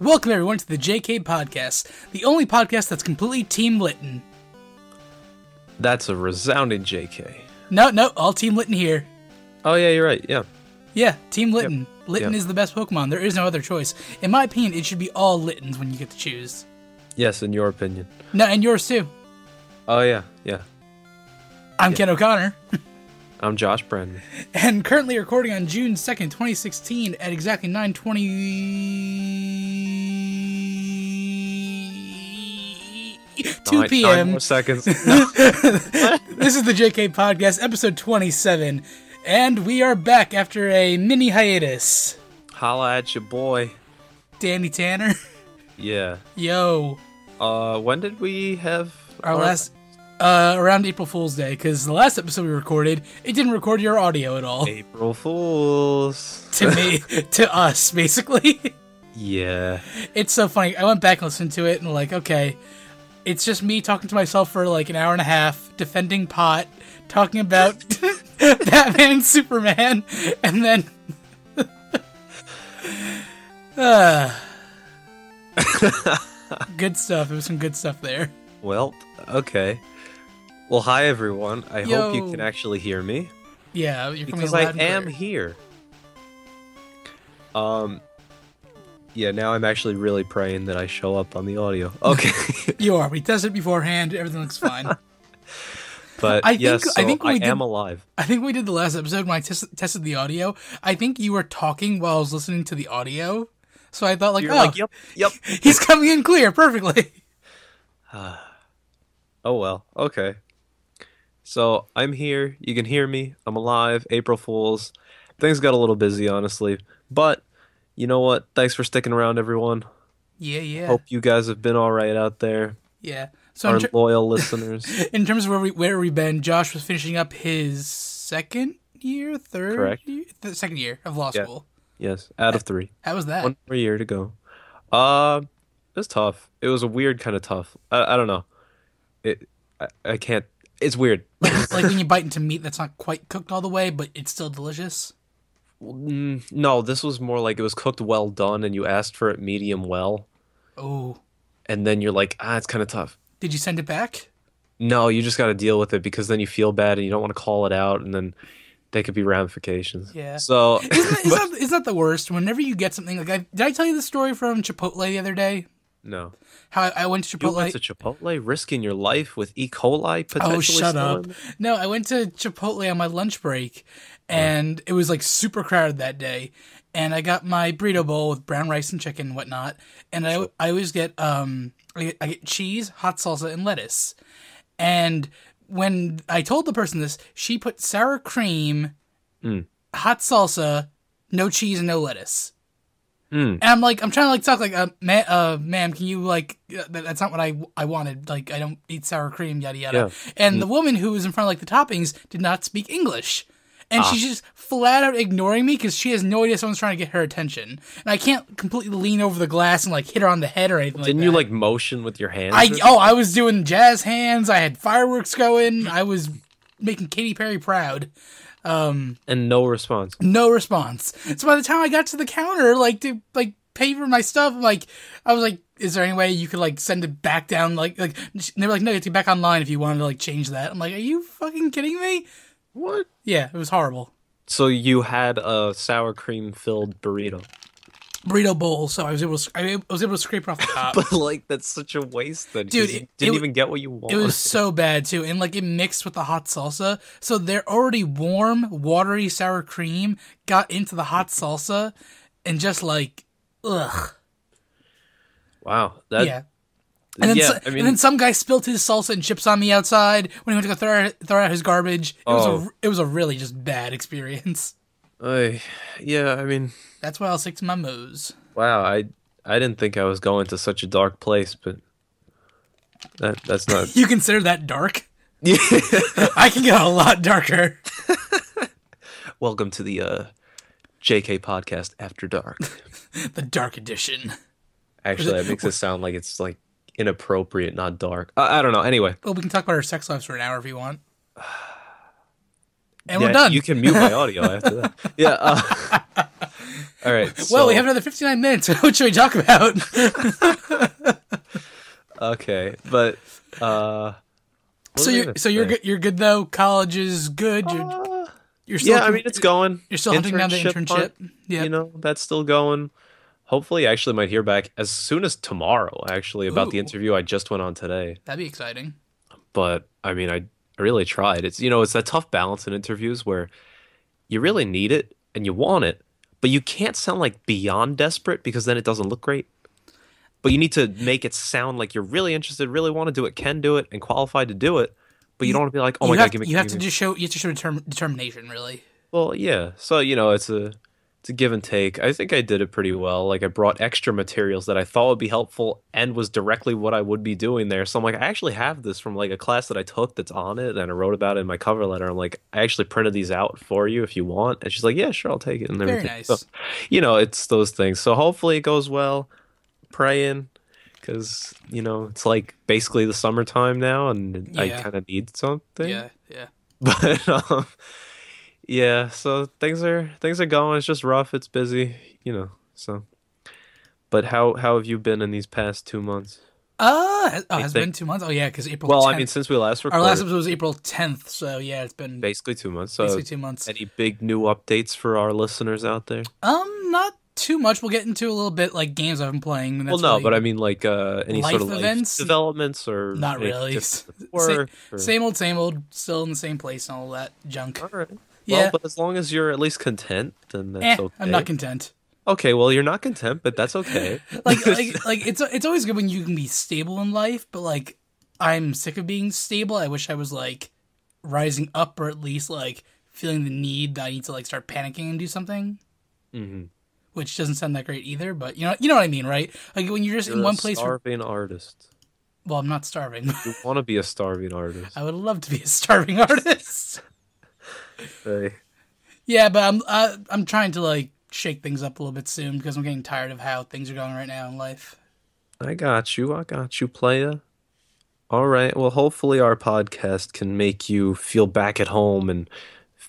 Welcome everyone to the JK Podcast, the only podcast that's completely Team Litton. That's a resounding JK. No, all Team Litton here. Oh yeah, you're right, yeah. Yeah, Team Litton. Yep. Litton Yep. is the best Pokemon. There is no other choice. In my opinion, it should be all Littons when you get to choose. Yes, in your opinion. No, and yours too. Oh yeah. I'm Ken O'Connor, I'm Josh Brennan. and currently recording on June 2nd, 2016 at exactly 2 p.m. 9 more seconds. This is the JK Podcast, episode 27, and we are back after a mini hiatus. Holla at your boy. Danny Tanner. Yeah. Yo. When did we have Our last, around April Fool's Day, because the last episode we recorded, it didn't record your audio at all. April Fools? To me, to us, basically. Yeah. It's so funny. I went back and listened to it, and like, okay, it's just me talking to myself for like an hour and a half, defending Pot, talking about Batman and Superman, and then... Good stuff. There was some good stuff there. Well, okay. Well, hi everyone. I hope you Yo. can actually hear me. Yeah, you're coming Because I loud and am clear. here. Yeah, now I'm actually really praying that I show up on the audio. Okay. You are. We tested beforehand. Everything looks fine. But I think- yes, so I think I we did- am alive. I think we did the last episode when I tested the audio. I think you were talking while I was listening to the audio. So I thought, like, You're oh, like, yep. he's coming in clear perfectly. Oh well, okay. So I'm here. You can hear me. I'm alive. April Fools. Things got a little busy, honestly. But you know what? Thanks for sticking around, everyone. Yeah. Hope you guys have been all right out there. Yeah. So Our loyal listeners. in terms of where we've been, Josh was finishing up his second year, Correct. the second year of law Yeah. school. Yes, out of 3. How was that? 1 more year to go. It was tough. It was a weird kind of tough. I don't know. I can't. It's weird. Like when you bite into meat that's not quite cooked all the way, but it's still delicious. No, this was more like it was cooked well done, and you asked for it medium well, Oh, and then you're like, it's kind of tough. did you send it back? No, you just got to deal with it because then you feel bad and you don't want to call it out, and then they could be ramifications. Yeah. So Isn't that the worst? Whenever you get something like, did I tell you the story from Chipotle the other day? no, How I went to you Chipotle. went to Chipotle, risking your life with E. coli potentially. Oh, shut still up. in? No, I went to Chipotle on my lunch break, and it was like super crowded that day. And I got my burrito bowl with brown rice and chicken and whatnot. And I always get I get cheese, hot salsa, and lettuce. And when I told the person this, she put sour cream, hot salsa, no cheese, and no lettuce. And I'm like, I'm trying to like talk like, ma'am, can you like, that's not what I wanted. Like, I don't eat sour cream, yada yada. Yeah. And the woman who was in front of like the toppings did not speak English. And she's just flat out ignoring me because she has no idea someone's trying to get her attention. And I can't completely lean over the glass and like hit her on the head or anything Didn't like you that. like motion with your hands? I was doing jazz hands. I had fireworks going. I was making Katy Perry proud. And no response. No response. So by the time I got to the counter, like to like pay for my stuff, I was like, "Is there any way you could like send it back down?" Like they were like, "No, you have to get back online if you wanted to like change that." I'm like, "Are you fucking kidding me?" What? Yeah, it was horrible. So you had a sour cream filled burrito. Burrito bowl, so I was able to scrape it off the top. But like that's such a waste then. 'Cause Dude, you it didn't even get what you wanted. It was so bad too, and like it mixed with the hot salsa, so their already warm, watery sour cream got into the hot salsa, and just like, ugh. Wow. That Yeah. And then, yeah, and then some guy spilled his salsa and chips on me outside when he went to go throw out his garbage. It was a really just bad experience. yeah, I mean, That's why I'll stick to my mo's. wow, I didn't think I was going to such a dark place, but that's not. You consider that dark? Yeah. I can get a lot darker. Welcome to the JK Podcast After Dark. The dark edition. Actually, that makes it sound like it's like inappropriate, not dark. I don't know. Anyway, Well, we can talk about our sex lives for an hour if you want. And yeah, we're done. You can mute my audio after that. Yeah. All right. Well, we So have another 59 minutes. What should we talk about? okay, but what So was I you're gonna so you're say? good. You're good though. College is good. You're still Yeah, I mean it's going. you're still hunting down the Internship internship. hunt, Yep. that's still going. Hopefully, I actually might hear back as soon as tomorrow, actually, about the Ooh, interview I just went on today. that'd be exciting. But I mean, I really tried. It's that tough balance in interviews where you really need it and you want it, but you can't sound like beyond desperate because then it doesn't look great. But you need to make it sound like you're really interested, really want to do it, can do it, and qualified to do it. But you You, don't want to be like, oh you my God, have give me, you have give to me. just show you have to show determination. Really. Well, yeah. So, it's a give and take. I think I did it pretty well. Like I brought extra materials that I thought would be helpful and was directly what I would be doing there. So I'm like, I actually have this from like a class that I took that's on it, and I wrote about it in my cover letter. I'm like, I actually printed these out for you if you want. And she's like, yeah, sure, I'll take it and Very everything. So, nice. it's those things. So hopefully it goes well. Praying because, it's like basically the summertime now and I Yeah. kind of need something. Yeah. Yeah. But yeah, so things are going. It's just rough. It's busy, So, but how have you been in these past 2 months? Has it been 2 months? Oh yeah, because April Well, 10th. I mean, since we last Our last recorded, episode was April 10th, so yeah, it's been basically 2 months. basically So, 2 months. any big new updates for our listeners out there? Not too much. We'll get into a little bit like games I've been playing. And Well, that's no, really but I mean, like any life sort of life events? developments or not any really. tips at work. Or... Same old, still in the same place and all that junk. All right. Yeah. Well, but as long as you're at least content, then that's okay. I'm not content. Okay, well, you're not content, but that's okay. Like it's always good when you can be stable in life, but like I'm sick of being stable. I wish I was like rising up or at least like feeling the need that I need to like start panicking and do something. hmm Which doesn't sound that great either, but you know what I mean, right? Like when you're just in You're one a place. starving artist. Well, I'm not starving. You want to be a starving artist. I would love to be a starving artist. Hey. Yeah, but I'm trying to like shake things up a little bit soon because I'm getting tired of how things are going right now in life. I got you, playa. All right, well, hopefully our podcast can make you feel back at home and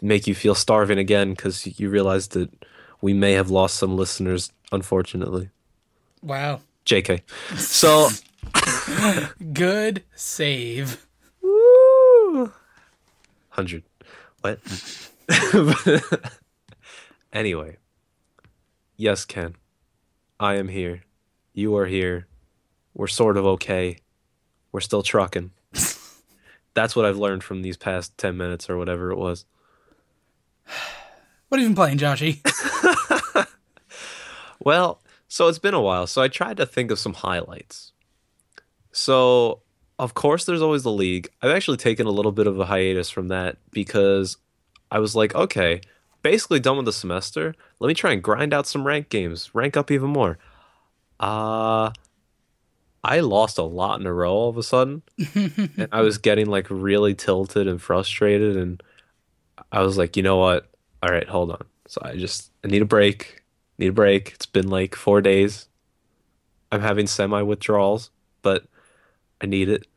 make you feel starving again because you realize that we may have lost some listeners, unfortunately. Wow. JK. So, Good save. woo, 100. What? Anyway, yes, Ken, I am here. You are here. We're sort of okay. We're still trucking. That's what I've learned from these past 10 minutes or whatever it was. What have you been playing, Joshy? Well, so it's been a while, so I tried to think of some highlights. So, of course, there's always the league. I've actually taken a little bit of a hiatus from that because I was like, okay, basically done with the semester. Let me try and grind out some rank games, rank up even more. Uh, I lost a lot in a row all of a sudden, and I was getting like really tilted and frustrated, and I was like, you know what? All right, hold on. So I need a break. Need a break. It's been like 4 days. I'm having semi withdrawals, but I need it.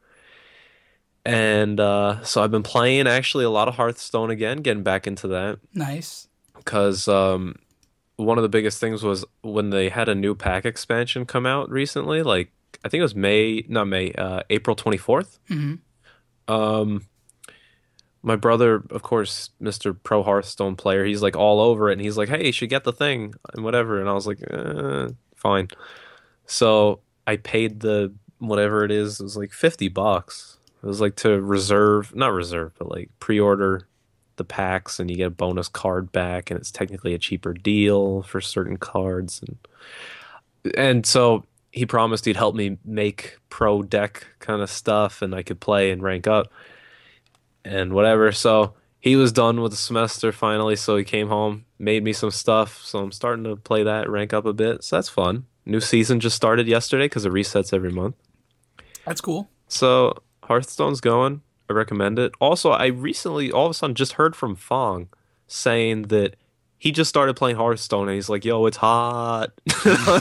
And so I've been playing actually a lot of Hearthstone again, getting back into that Nice. because one of the biggest things was when they had a new pack expansion come out recently. Like I think it was not May, April 24th. Hmm. Um, my brother, of course, Mr. Pro Hearthstone player, he's like all over it, and he's like, "Hey, you should get the thing and whatever." And I was like, "Fine." So I paid the whatever it is. It was like $50. It was like to reserve, not reserve, but like pre-order the packs, and you get a bonus card back, and it's technically a cheaper deal for certain cards, and so he promised he'd help me make pro deck kind of stuff, and I could play and rank up and whatever. So he was done with the semester finally, so he came home, made me some stuff. So I'm starting to play that, rank up a bit. So that's fun. New season just started yesterday because it resets every month. That's cool. So Hearthstone's going. I recommend it. Also, I recently all of a sudden just heard from Fong saying that he just started playing Hearthstone and he's like, "Yo, it's hot." I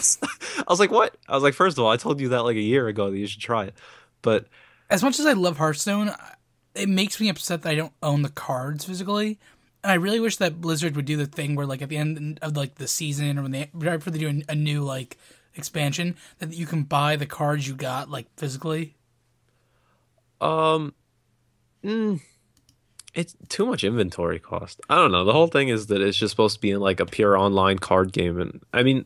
was like, "What?" I was like, "First of all, I told you that like a year ago that you should try it." But As much as I love Hearthstone, it makes me upset that I don't own the cards physically. And I really wish that Blizzard would do the thing where, like, at the end of like the season, or when they right before they do a new like expansion, that you can buy the cards you got like physically. Um, mm, it's too much inventory cost. I don't know. The whole thing is that it's just supposed to be in like a pure online card game, and I mean,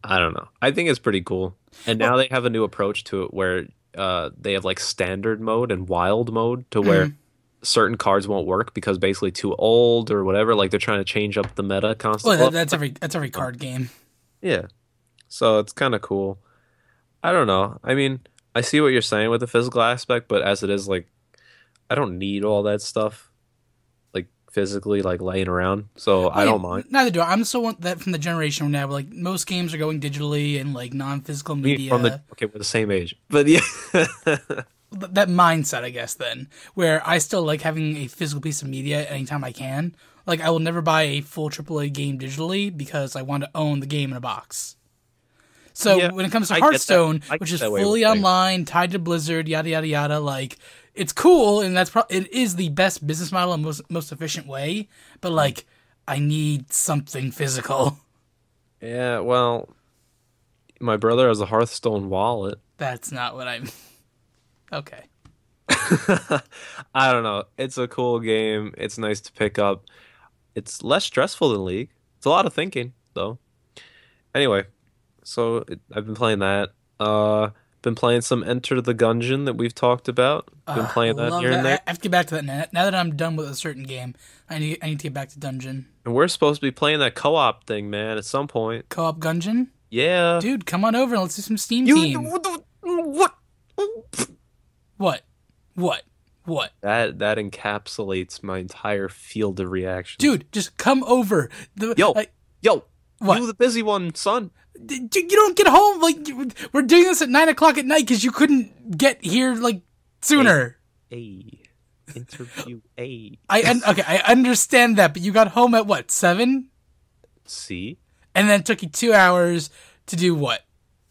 I don't know. I think it's pretty cool. And now Well, they have a new approach to it where they have like standard mode and wild mode to where mm, certain cards won't work because basically too old or whatever. Like they're trying to change up the meta well, constantly. Well, that's every card game. yeah. So it's kind of cool. I don't know. I mean, I see what you're saying with the physical aspect, but as it is, like, I don't need all that stuff like physically like laying around, so Oh I yeah, don't mind. neither do I. I'm still one that from the generation now, where like most games are going digitally and like non-physical Me from the media. okay, we're the same age, but yeah. That mindset, I guess, then, where I still like having a physical piece of media anytime I can. Like, I will never buy a full AAA game digitally because I want to own the game in a box. So Yeah, when it comes to I get that. Hearthstone, I which get is that way of fully thinking. online, tied to Blizzard, yada yada yada, like it's cool, and it is the best business model and most efficient way. But like, I need something physical. Yeah, well, my brother has a Hearthstone wallet. That's not what I'm. Okay. I don't know. It's a cool game. It's nice to pick up. It's less stressful than League. It's a lot of thinking, though. Anyway, I've been playing that. Been playing some Enter the Gungeon that we've talked about. Been playing that Love here and that. there. I have to get back to that now that I'm done with a certain game. I need to get back to Dungeon. And we're supposed to be playing that co-op thing, man, at some point. Co-op Gungeon? Yeah. Dude, come on over and let's do some Steam You Team. what? What? What? What? That encapsulates my entire field of reactions. Dude, just come over. Yo, Like, yo, what? you the busy one, son. Dude, you don't get home. Like, we're doing this at 9 o'clock at night because you couldn't get here, like, sooner. A interview A. Okay, I understand that, but you got home at what, 7? See? And then it took you 2 hours to do what?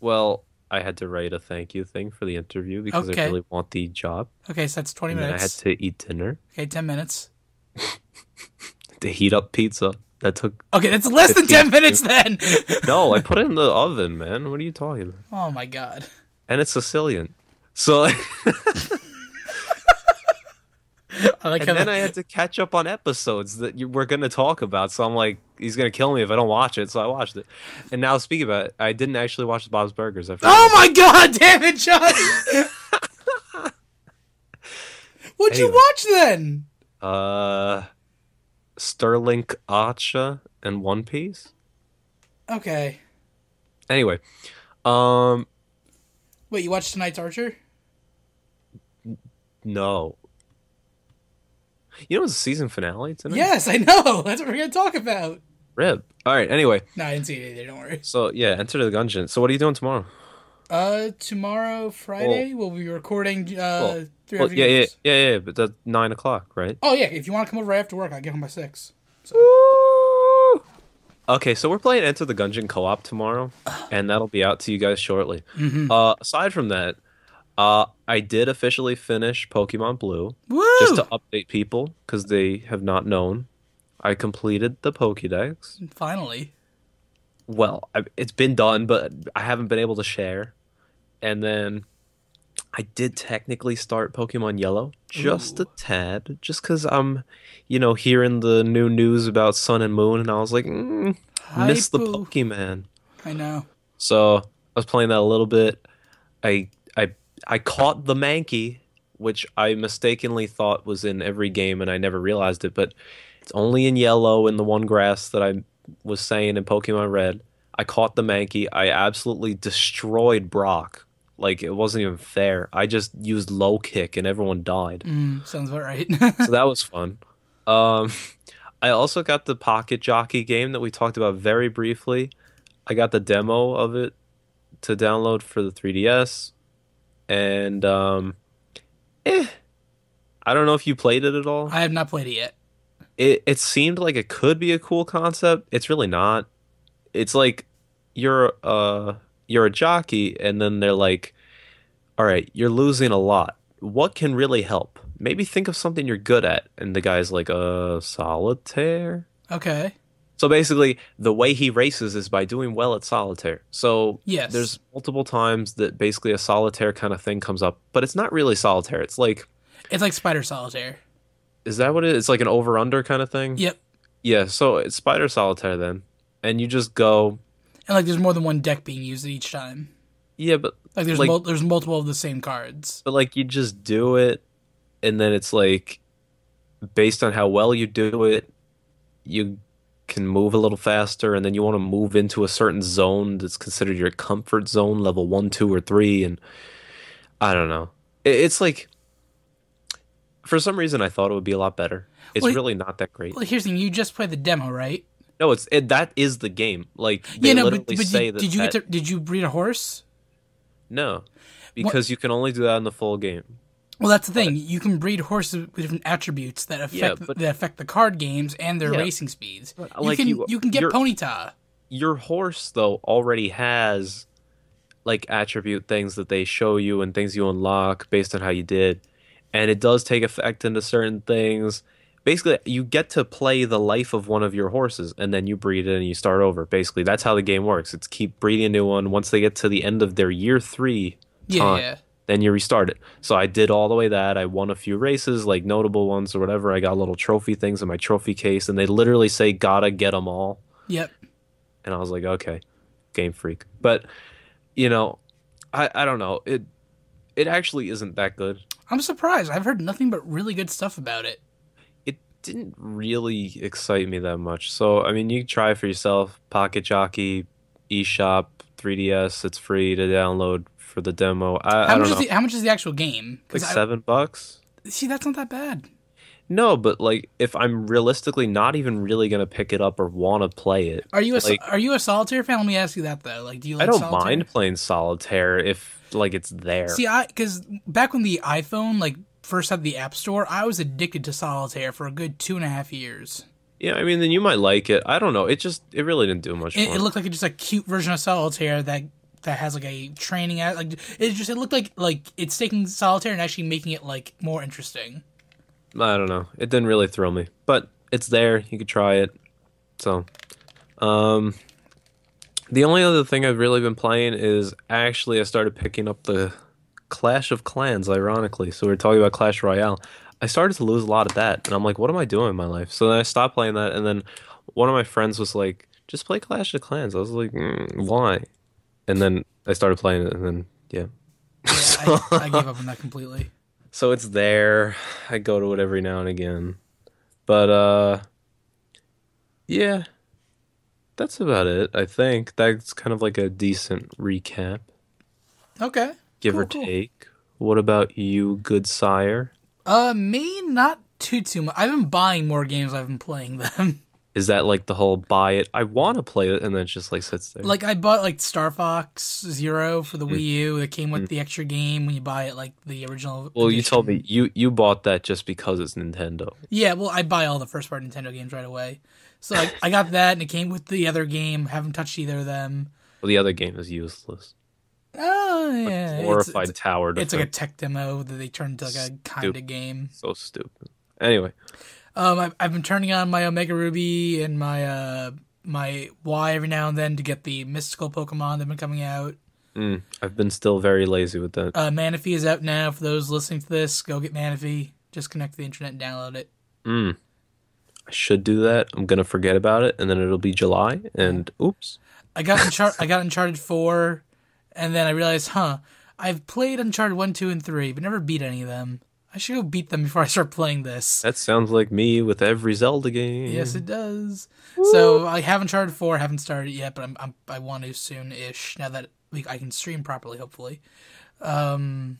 Well, I had to write a thank you thing for the interview because I Okay. really want the job. Okay, so that's 20 And then I had minutes. to eat dinner, Okay, 10 minutes. to heat up pizza. That took Okay, that's less than 15 10 minutes then. No, I put it in the oven, man. What are you talking about? Oh my god. And it's Sicilian. So I like and how then I had to catch up on episodes that we're going to talk about. So I'm like, he's going to kill me if I don't watch it. So I watched it. And now speaking about it, I didn't actually watch Bob's Burgers. I forgot. Oh my god, damn it, John! What'd you Anyway. watch then? Sterling Archer and One Piece. Okay. Anyway, um, Wait, you watched tonight's Archer? no. You know it's the season finale tonight? Yes, I know. That's what we're gonna talk about. Rib. All right. Anyway, No, I didn't see it either. Don't worry. so yeah, Enter the Gungeon. So what are you doing tomorrow? Tomorrow, Friday, we'll be recording. Well, Three well, After yeah, Games. yeah. But that's 9 o'clock, right? Oh yeah, if you want to come over right after work, I'll get home by 6. Woo! Okay, so we're playing Enter the Gungeon co-op tomorrow, and that'll be out to you guys shortly. Aside from that, I did officially finish Pokemon Blue, Woo! just to update people because they have not known. I completed the Pokédex. Finally. Well, it's been done, but I haven't been able to share. And then I did technically start Pokemon Yellow, just Ooh. a tad, just because I'm, hearing the new news about Sun and Moon, and I was like, miss the Hypoo. Pokemon. I know. So I was playing that a little bit. I caught the Mankey, which I mistakenly thought was in every game, and I never realized it, but it's only in Yellow in the one grass that I was saying in Pokemon Red. I caught the Mankey. I absolutely destroyed Brock. Like, it wasn't even fair. I just used low kick and everyone died. Sounds about right. So that was fun. I also got the Pocket Jockey game that we talked about very briefly. I got the demo of it to download for the 3DS. And, I don't know if you played it at all. I have not played it yet. It seemed like it could be a cool concept. It's really not. It's like you're a jockey, and then they're like, all right, you're losing a lot. What can really help? maybe think of something you're good at. And the guy's like, solitaire? Okay. So basically, the way he races is by doing well at solitaire. So Yes. there's multiple times that basically a solitaire kind of thing comes up, but it's not really solitaire. It's like, It's like Spider Solitaire. is that what it is? It's like an over-under kind of thing? Yep. Yeah, so it's spider solitaire then. And you just go, And like there's more than one deck being used at each time. yeah, but Like like, there's multiple of the same cards. but like you just do it, and then it's like based on how well you do it, you can move a little faster, and then you want to move into a certain zone that's considered your comfort zone, level one, two, or three, and I don't know. It's like for some reason I thought it would be a lot better. It's Well, really not that great. well, here's the thing. You just played the demo, right? No, that is the game. Like Yeah, they no, literally but say did you that get to did you breed a horse? no, What? because you can only do that in the full game. Well, that's the thing. You can breed horses with different attributes that Yeah, affect but the card games and their yeah, racing speeds. but, You like can you, you can get your Ponyta. your horse though already has like attribute things that they show you and things you unlock based on how you did, and it does take effect into certain things. Basically, you get to play the life of one of your horses, and then you breed it and you start over. Basically, that's how the game works. It's keep breeding a new one. Once they get to the end of their year three Yeah, time, yeah. then you restart it. So I did all the way that. I won a few races, like notable ones or whatever. I got little trophy things in my trophy case, and they literally say, gotta get them all. Yep. And I was like, okay, Game Freak. But, you know, I don't know. It actually isn't that good. I'm surprised. I've heard nothing but really good stuff about it. It didn't really excite me that much. So, I mean, you can try it for yourself. Pocket Jockey, eShop, 3DS, it's free to download for the demo. I don't know. How much is the actual game? Like Because $7? see, that's not that bad. No, but like if I'm realistically not even really gonna pick it up or want to play it, like Are you a solitaire fan? Let me ask you that though. Like, do you I like don't solitaire? mind playing solitaire if like it's there. See, I because back when the iPhone like first had the App Store, I was addicted to solitaire for a good 2.5 years. Yeah, I mean then you might like it. I don't know. It really didn't do much for It me. looked like just a cute version of solitaire that has like a training at like it looked like it's taking solitaire and actually making it like more interesting. I don't know. It didn't really thrill me, but it's there. You could try it. So, um, the only other thing I've really been playing is actually I started picking up the Clash of Clans, ironically. So we are talking about Clash Royale. I started to lose a lot of that, and I'm like, what am I doing in my life? So then I stopped playing that, and then one of my friends was like, just play Clash of Clans. I was like, why? And then I started playing it, and then yeah. Yeah, I gave up on that completely. So it's there. I go to it every now and again. But yeah, that's about it, I think. That's kind of like a decent recap, Okay, give or cool. take. What about you, good sire? Me not too much. I've been buying more games. I've been playing them. Is that like the whole buy it? I want to play it and then it just like sits there. Like I bought like Star Fox Zero for the Mm, Wii U. It came with mm. the extra game when you buy it, like the original Well, you told edition. me you bought that just because it's Nintendo. Yeah, well, I buy all the first party Nintendo games right away. So like, I got that, and it came with the other game. Haven't touched either of them. Well, the other game is useless. Oh yeah, Glorified tower it's like a defense. tech demo that they turned into like a kind of game. So stupid. Anyway, I've been turning on my Omega Ruby and my Y every now and then to get the mystical Pokemon that've been coming out. I've been still very lazy with that. Manaphy is out now. For those listening to this, go get Manaphy. Just connect to the internet and download it. Mm. I should do that. I'm gonna forget about it, and then it'll be July, and oops. I got Uncharted 4, and then I realized, I've played Uncharted 1, 2, and 3, but never beat any of them. I should go beat them before I start playing this. That sounds like me with every Zelda game. Yes, it does. So I have Uncharted 4, haven't started it yet, but I want to soon-ish, now that I can stream properly, hopefully. Mm.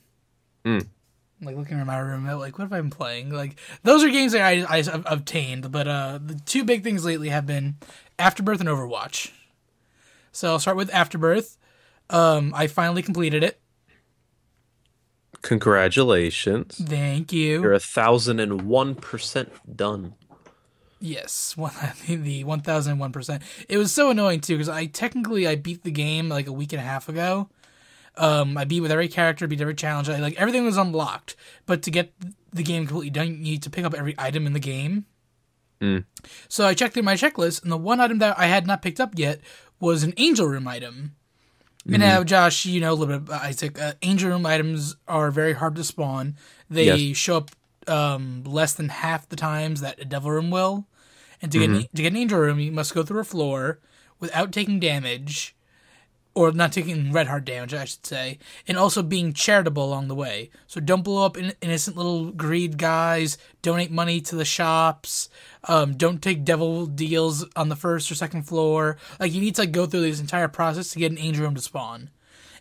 Like, looking around my room, like, what have I been playing? Like, those are games that I obtained, but the two big things lately have been Afterbirth and Overwatch. So I'll start with Afterbirth. I finally completed it. Congratulations. Thank You're you. 1,001% done. Yes, the 1001%. It was so annoying too because I beat the game like a week and a half ago. I beat with every character, beat every challenge. Everything was unlocked, but to get the game completely done, you need to pick up every item in the game. Mm. So I checked through my checklist, and the one item that I had not picked up yet was an Angel Room item. And now, Josh, you know a little bit about Isaac. Angel Room items are very hard to spawn. They show up less than half the times that a Devil Room will. And to get an Angel Room, you must go through a floor without taking damage, or not taking red heart damage, I should say, and also being charitable along the way. So don't blow up innocent little greed guys, donate money to the shops, don't take devil deals on the first or second floor. Like, you need to go through this entire process to get an Angel Room to spawn.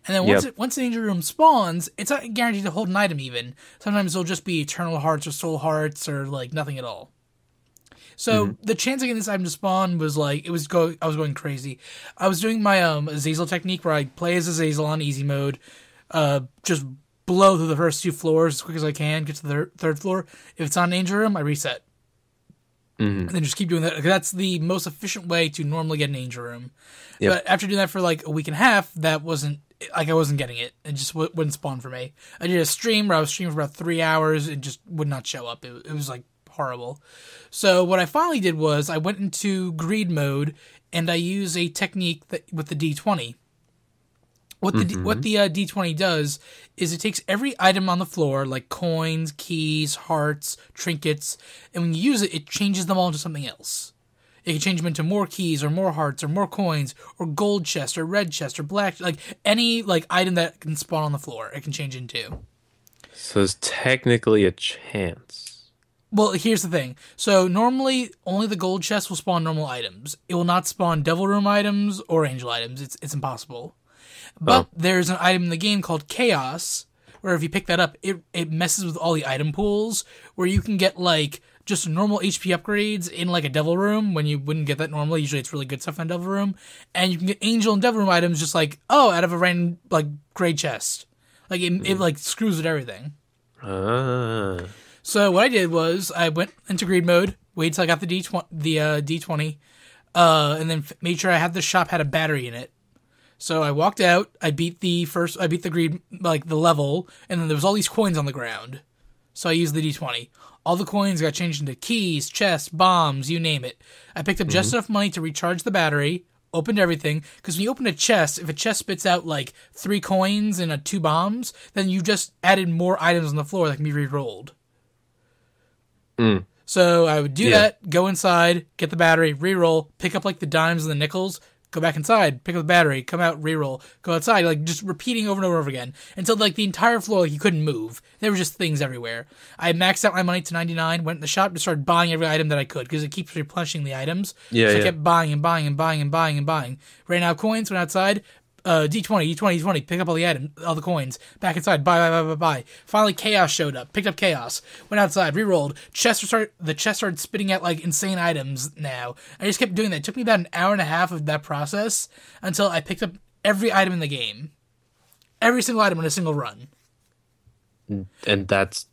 And then once an Angel Room spawns, it's not guaranteed to hold an item even. Sometimes it'll just be Eternal Hearts or Soul Hearts or, like, nothing at all. So the chance of getting this item to spawn was like, I was going crazy. I was doing my Azazel technique where I play as Azazel on easy mode, just blow through the first 2 floors as quick as I can, get to the third floor. If it's on an Angel Room, I reset. And then just keep doing that. That's the most efficient way to normally get an Angel Room. Yep. But after doing that for like a week and a half, that wasn't, like, I wasn't getting it. It just wouldn't spawn for me. I did a stream where I was streaming for about 3 hours. It just would not show up. It was like horrible. So what I finally did was I went into greed mode and I used a technique with the D20. What the D20 does is it takes every item on the floor, like coins, keys, hearts, trinkets, and when you use it, it changes them all into something else. It can change them into more keys or more hearts or more coins or gold chest or red chest or black, like any like item that can spawn on the floor, it can change into. So it's technically a chance. Well, here's the thing. So normally only the gold chest will spawn normal items. It will not spawn Devil Room items or Angel items. It's impossible. But there's an item in the game called Chaos, where if you pick that up, it messes with all the item pools, where you can get like just normal HP upgrades in like a Devil Room when you wouldn't get that normally. Usually it's really good stuff in a Devil Room. And you can get Angel and Devil Room items just like, out of a random like gray chest. Like it like screws with everything. So what I did was I went into greed mode, waited till I got the D20, and then made sure I had the shop had a battery in it. So I walked out, I beat the greed, like the level, and then there was all these coins on the ground. So I used the D20. All the coins got changed into keys, chests, bombs, you name it. I picked up just enough money to recharge the battery, opened everything, because when you open a chest, if a chest spits out like 3 coins and 2 bombs, then you just added more items on the floor that can be re-rolled. So I would do that, go inside, get the battery, re-roll, pick up like the dimes and the nickels, go back inside, pick up the battery, come out, re-roll, go outside, like just repeating over and over again until like the entire floor, like you couldn't move. There were just things everywhere. I maxed out my money to 99, went in the shop, just started buying every item that I could because it keeps replenishing the items. I kept buying and buying and buying and buying and buying. Ran out of coins, went outside. D20, pick up all the items, all the coins, back inside, buy. Finally, Chaos showed up, picked up Chaos, went outside, re-rolled, the chest started spitting out, like, insane items now. I just kept doing that. It took me about an hour and a half of that process until I picked up every item in the game. Every single item in a single run. And that's,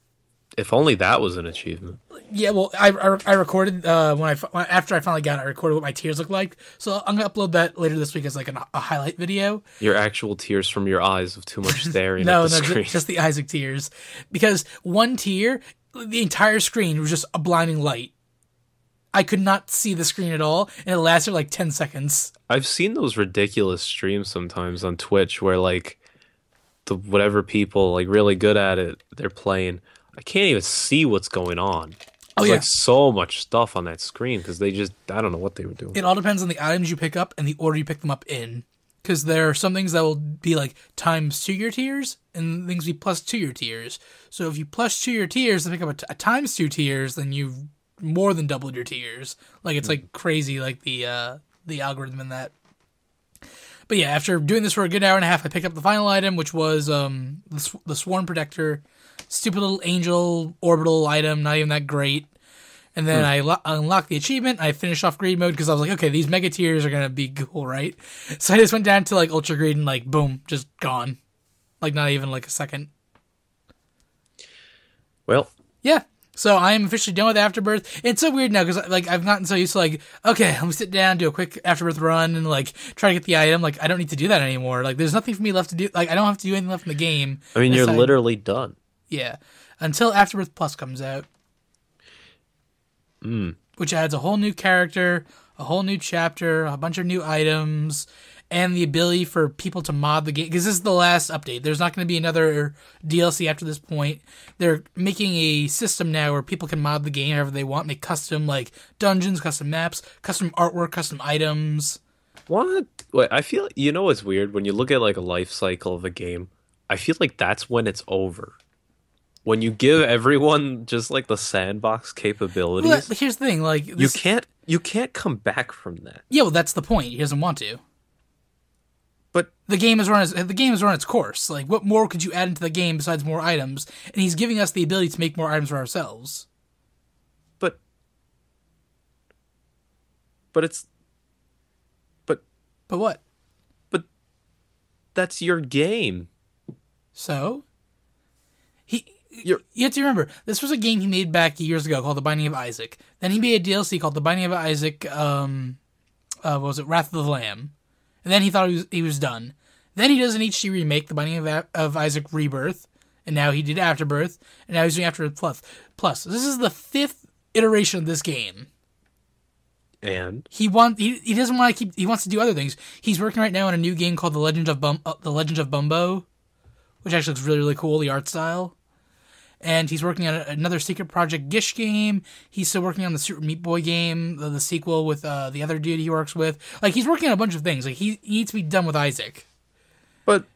if only that was an achievement. Yeah, well, I recorded after I finally got it. I recorded what my tears looked like, so I'm gonna upload that later this week as like a highlight video. Your actual tears from your eyes of too much staring no, at the screen. Just the Isaac tears, because one tear, the entire screen was just a blinding light. I could not see the screen at all, and it lasted like 10 seconds. I've seen those ridiculous streams sometimes on Twitch where like the whatever people like really good at it, they're playing. I can't even see what's going on. There's like so much stuff on that screen because they just, I don't know what they were doing. It all depends on the items you pick up and the order you pick them up in. Because there are some things that will be like times 2 your tiers and things will be plus 2 your tiers. So if you plus 2 your tiers and pick up a times 2 tiers, then you've more than doubled your tiers. Like it's like crazy, like the algorithm in that. But yeah, after doing this for a good hour and a half, I picked up the final item, which was the Sworn Protector. Stupid little angel orbital item, not even that great. And then I unlocked the achievement. I finished off greed mode because I was like, okay, these mega tiers are going to be cool, right? So I just went down to like ultra greed and like, boom, just gone. Like not even like a second. Well. Yeah. So I am officially done with Afterbirth. It's so weird now because like I've gotten so used to like, okay, let me sit down, do a quick Afterbirth run and like try to get the item. Like I don't need to do that anymore. Like there's nothing for me left to do. Like I don't have to do anything left in the game. I mean, you're literally done. Yeah, until Afterbirth Plus comes out, which adds a whole new character, a whole new chapter, a bunch of new items, and the ability for people to mod the game. Because this is the last update. There's not going to be another DLC after this point. They're making a system now where people can mod the game however they want, make custom like dungeons, custom maps, custom artwork, custom items. What? Wait, I feel it's weird when you look at like a life cycle of a game. I feel like that's when it's over. When you give everyone just like the sandbox capabilities, Well, here's the thing, like this, you can't come back from that. yeah, well, that's the point. He doesn't want to. But The game has run its course. Like, what more could you add into the game besides more items? And he's giving us the ability to make more items for ourselves. but but it's but But what? but that's your game. So You're you have to remember, this was a game he made back years ago called The Binding of Isaac. Then he made a DLC called The Binding of Isaac. What was it? Wrath of the Lamb. And then he thought he was done. Then he does an HD remake, The Binding of Isaac Rebirth, and now he did Afterbirth, and now he's doing Afterbirth Plus. This is the 5th iteration of this game. and He doesn't want to keep. He wants to do other things. He's working right now on a new game called The Legend of Bumbo, which actually looks really, really cool. The art style. And he's working on another Secret Project Gish game. He's still working on the Super Meat Boy game, the sequel with the other dude he works with. Like, he's working on a bunch of things. Like, he needs to be done with Isaac. but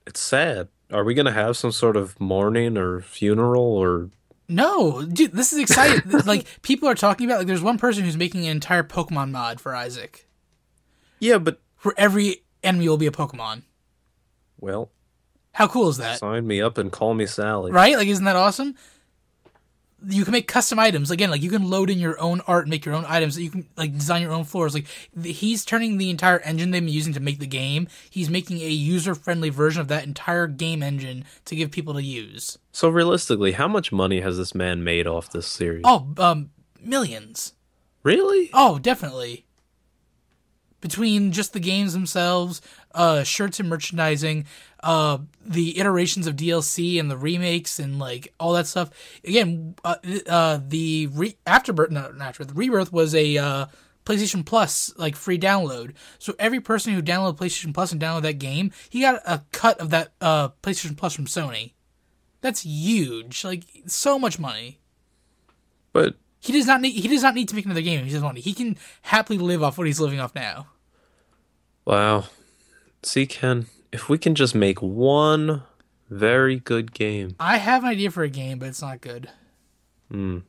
it's sad. Are we gonna have some sort of mourning or funeral or? No, dude, this is exciting. Like, people are talking about, like, there's one person who's making an entire Pokemon mod for Isaac. Yeah, but Where every enemy will be a Pokemon. well, How cool is that? sign me up and call me Sally. Right? Like, isn't that awesome? You can make custom items. Again, like, you can load in your own art and make your own items. You can, like, design your own floors. Like, he's turning the entire engine they've been using to make the game. He's making a user-friendly version of that entire game engine to give people to use. So realistically, how much money has this man made off this series? Oh, millions. Really? Oh, definitely. Between just the games themselves, shirts and merchandising, the iterations of DLC and the remakes and like all that stuff. Again, the Rebirth was a PlayStation Plus like free download. So every person who downloaded PlayStation Plus and downloaded that game, he got a cut of that PlayStation Plus from Sony. That's huge. Like, so much money. But He does not need to make another game if he doesn't want to. He can happily live off what he's living off now. wow. See, Ken, if we can just make one very good game, I have an idea for a game, but it's not good. then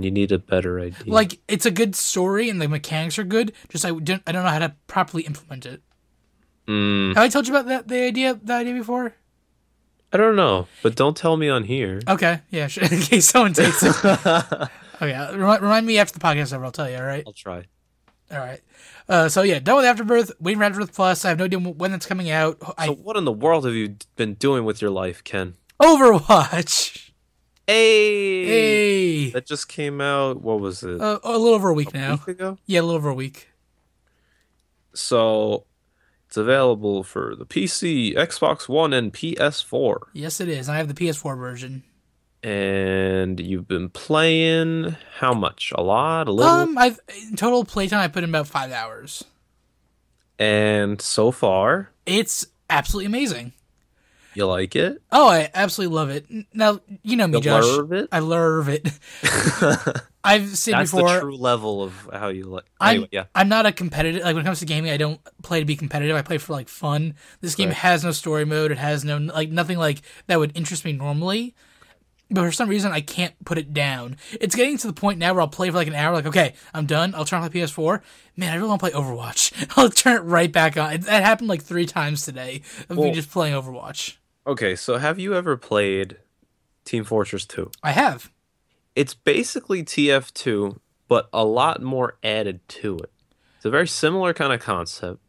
you need a better idea. Like, it's a good story and the mechanics are good, just I don't know how to properly implement it. Have I told you about the idea before? I don't know, but don't tell me on here. Okay, yeah, sure. In case someone takes it. Okay, remind me after the podcast over, I'll tell you, alright? I'll try. Alright. So yeah, done with Afterbirth, waiting for Afterbirth Plus. I have no idea when it's coming out. So what in the world have you been doing with your life, Ken? Overwatch! Hey! Hey! That just came out, what was it? A little over a week now. week ago? Yeah, a little over a week. So it's available for the PC, Xbox One, and PS4. Yes, it is. I have the PS4 version. And you've been playing how much? A lot? A little? I've in total playtime I put in about 5 hours. And so far, It's absolutely amazing. you like it? Oh, I absolutely love it. Now, you know me, You Josh. love it? I love it. I've said That's before, the true level of how you like. Anyway, yeah. I'm not a competitive. Like, when it comes to gaming, I don't play to be competitive. I play for like fun. This game Right. has no story mode. It has no like nothing like that would interest me normally. But for some reason, I can't put it down. It's getting to the point now where I'll play for like an hour. Like, okay, I'm done. I'll turn on my PS4. Man, I really want to play Overwatch. I'll turn it right back on. That happened like 3 times today of me just playing Overwatch. Okay, so have you ever played Team Fortress 2? I have. It's basically TF2, but a lot more added to it. It's a very similar kind of concept,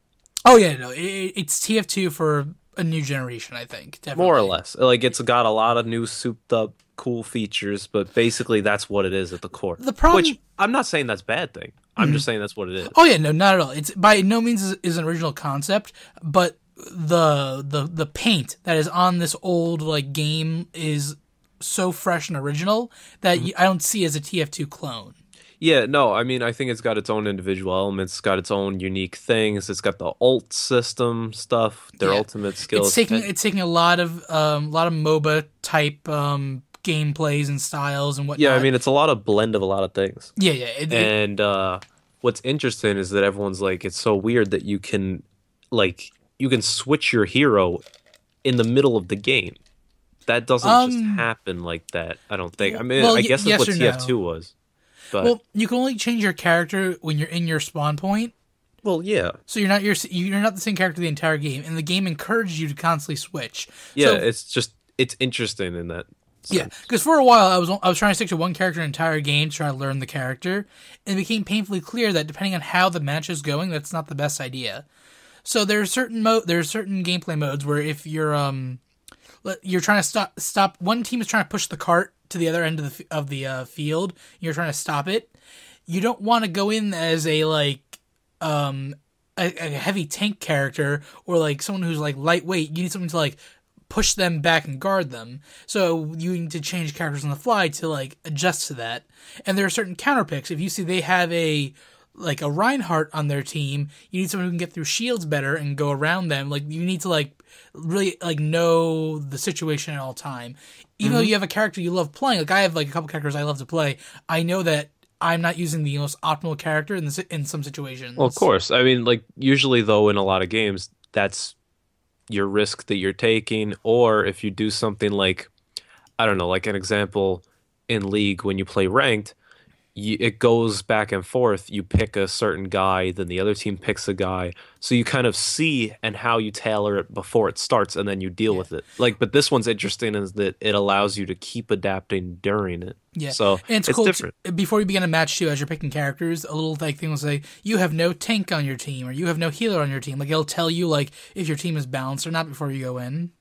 Oh yeah, no, it's TF2 for a new generation. I think definitely. more or less. Like, it's got a lot of new souped up cool features, but basically that's what it is at the core. The problem- Which, I'm not saying that's a bad thing. I'm just saying that's what it is. Oh yeah, no, not at all. It's by no means is an original concept, but the paint that is on this old like game is so fresh and original that I don't see as a TF2 clone. Yeah, no, I mean, I think it's got its own individual elements. It's got its own unique things. It's got the ult system stuff, their Yeah, ultimate skills. it's taking a lot of MOBA type gameplays and styles and Yeah, I whatnot. mean, it's a lot of blend of a lot of things. Yeah, And what's interesting is that everyone's like, it's so weird that like, you can switch your hero in the middle of the game. That doesn't just happen like that, I don't think. I mean, well, I guess that's yes what or TF2 no. was. But, Well, you can only change your character when you're in your spawn point. well, yeah. So you're not the same character the entire game, and the game encourages you to constantly switch. Yeah, So, it's interesting in that yeah, sense. because for a while I was trying to stick to one character the entire game to try to learn the character, and it became painfully clear that depending on how the match is going, that's not the best idea. So there are certain gameplay modes where if you're trying to stop one team is trying to push the cart to the other end of the field, you're trying to stop it. You don't want to go in as a a heavy tank character or like someone who's like lightweight. You need someone to like push them back and guard them. So you need to change characters on the fly to like adjust to that. And there are certain counter picks. If you see they have a Reinhardt on their team, you need someone who can get through shields better and go around them. Like you need to like really like know the situation at all time. Even though you have a character you love playing, like I have like a couple characters I love to play, I know that I'm not using the most optimal character in some situations. Well, of course. I mean, like, usually, though, in a lot of games, that's your risk that you're taking. Or if you do something like, I don't know, like an example in League when you play ranked, it goes back and forth. You pick a certain guy, then the other team picks a guy. So you kind of see and how you tailor it before it starts, and then you deal with it. Like, but this one's interesting is that it allows you to keep adapting during it. Yeah, So and it's it's cool. different. Before you begin a match too, as you're picking characters, a little like thing will say you have no tank on your team or you have no healer on your team. Like it'll tell you like if your team is balanced or not before you go in,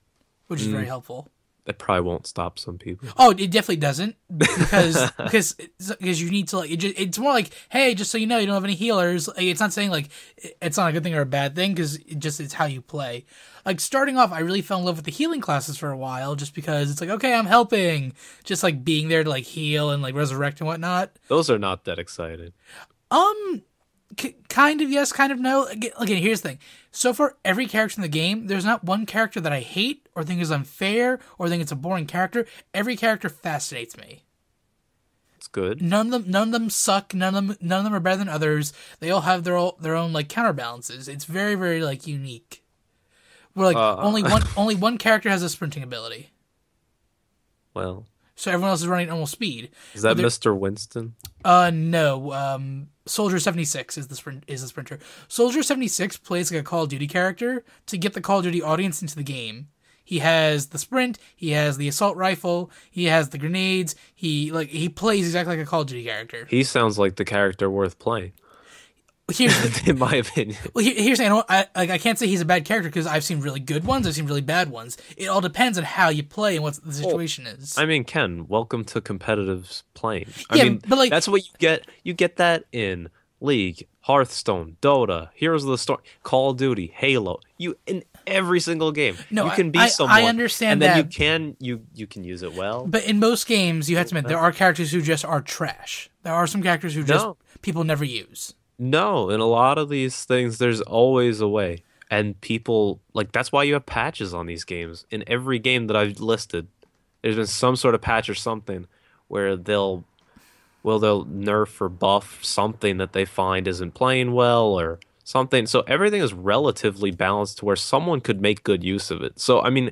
which is very helpful. It probably won't stop some people. Oh, it definitely doesn't because you need to like it's more like hey, just so you know, you don't have any healers. Like, it's not saying like it's not a good thing or a bad thing because it's how you play. Like starting off, I really fell in love with the healing classes for a while just because it's like okay, I'm helping, just like being there to like heal and like resurrect and whatnot. Those are not that exciting. Kind of yes, kind of no. Again, here's the thing. So far, every character in the game, there's not one character that I hate or think is unfair or think it's a boring character. Every character fascinates me. It's good. None of them suck. None of them are better than others. They all have their own like counterbalances. It's very very like unique. Where like only one character has a sprinting ability. Well, So everyone else is running at normal speed. is that Mr. Winston? No. Soldier 76 is the sprinter. Soldier 76 plays like a Call of Duty character to get the Call of Duty audience into the game. He has the sprint, he has the assault rifle, he has the grenades. He plays exactly like a Call of Duty character. He sounds like the character worth playing, in my opinion. Here's the thing, I can't say he's a bad character because I've seen really good ones, I've seen really bad ones. It all depends on how you play and what the situation is. I mean, Ken, welcome to competitive playing. Yeah, I mean, but, like- that's what you get. You get that in League, Hearthstone, Dota, Heroes of the Storm, Call of Duty, Halo. You in every single game. No, you can be I someone. understand and then that. you can use it well. But in most games, you have to admit, there are characters who just are trash. There are some characters who just people never use. No, in a lot of these things, there's always a way. And people, like, that's why you have patches on these games. In every game that I've listed, there's been some sort of patch or something where they'll nerf or buff something that they find isn't playing well or something. So everything is relatively balanced to where someone could make good use of it. So, I mean,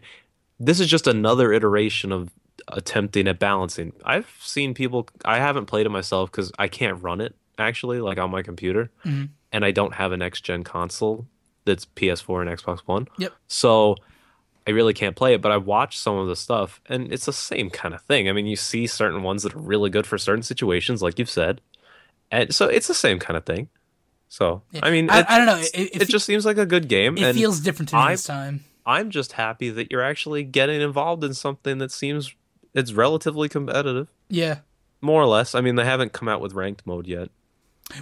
this is just another iteration of attempting at balancing. I've seen people, I haven't played it myself because I can't run it, actually, like on my computer. Mm-hmm. And I don't have a next-gen console that's PS4 and Xbox One. Yep. So I really can't play it, but I've watched some of the stuff, and it's the same kind of thing. I mean, you see certain ones that are really good for certain situations, like you've said. And so it's the same kind of thing. So, Yeah. I mean, I don't know. it just seems like a good game. It and feels different to me this time. I'm just happy that you're actually getting involved in something that seems it's relatively competitive, Yeah. more or less. I mean, they haven't come out with ranked mode yet.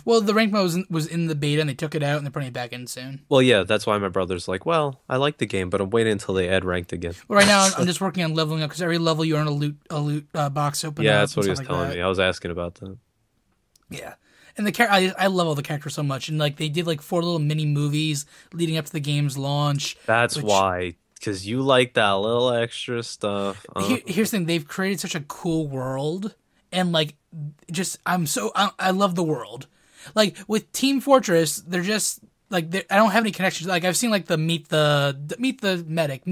Well, the rank mode was in the beta, and they took it out, and they're putting it back in soon. Well, yeah, that's why my brother's like, well, I like the game, but I'm waiting until they add ranked again. Well, right now, I'm just working on leveling up because every level you earn a loot box open. Yeah, up that's what and he was stuff telling like me. I was asking about that. Yeah, and I love all the characters so much, and like they did like 4 little mini movies leading up to the game's launch. That's which, why, because you like that little extra stuff. Here's the thing: they've created such a cool world, and like, just I love the world. Like with Team Fortress, they're just like I don't have any connections. Like I've seen like the meet the medic,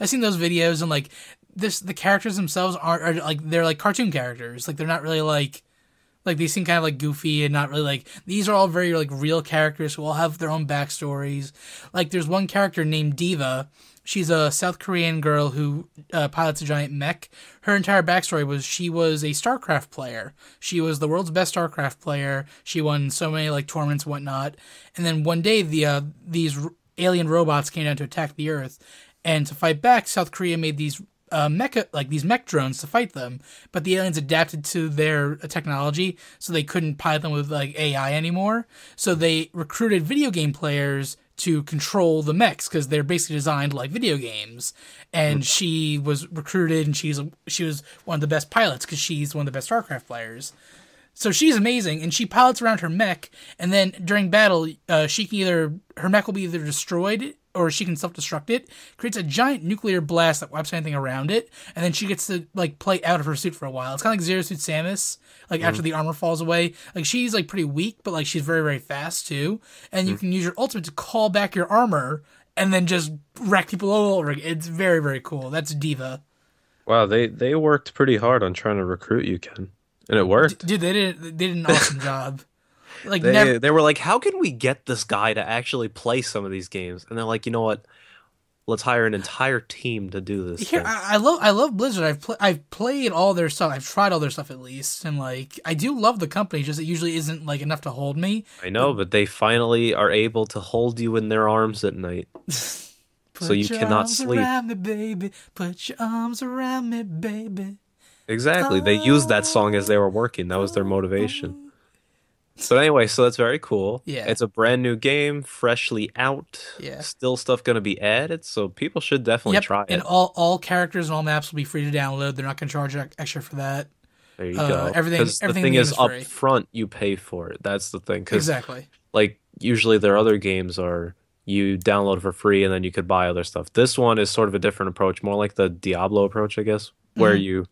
I've seen those videos, and like the characters themselves are like they're like cartoon characters. Like they're not really like they seem kind of like goofy and not really like these are all very like real characters who all have their own backstories. Like there's one character named Diva. She's a South Korean girl who pilots a giant mech. Her entire backstory was she was a StarCraft player. She was the world's best StarCraft player. She won so many like tournaments and whatnot. And then one day these alien robots came down to attack the Earth, and to fight back, South Korea made these these mech drones to fight them. But the aliens adapted to their technology, so they couldn't pilot them with like AI anymore. So they recruited video game players to control the mechs because they're basically designed like video games. And she was recruited, and she was one of the best pilots because she's one of the best StarCraft players. So she's amazing, and she pilots around her mech, and then during battle, her mech will be either destroyed or she can self-destruct it, creates a giant nuclear blast that wipes anything around it, and then she gets to like play out of her suit for a while. It's kind of like Zero Suit Samus, like after the armor falls away. Like she's like pretty weak, but like she's very, very fast too. And you can use your ultimate to call back your armor and then just wreck people all over again. It's very, very cool. That's Diva. Wow, they worked pretty hard on trying to recruit you, Ken, and it worked. Dude, they did an awesome job. Like They were like, how can we get this guy to actually play some of these games? And they're like, you know what? Let's hire an entire team to do this. Here, I love Blizzard. I've played all their stuff. I've tried all their stuff at least, and like I do love the company. Just it usually isn't like enough to hold me. I know, but they finally are able to hold you in their arms at night, so you cannot sleep. Around me, baby. Put your arms around me, baby. Exactly. They used that song as they were working. That was their motivation. But anyway, so that's very cool. Yeah. It's a brand new game, freshly out. Yeah. Still stuff going to be added, so people should definitely try it. And all characters and all maps will be free to download. They're not going to charge extra for that. There you go. Everything the thing is up free. front, you pay for it. That's the thing. Exactly. Like, usually their other games are you download for free and then you could buy other stuff. This one is sort of a different approach, more like the Diablo approach, I guess, where you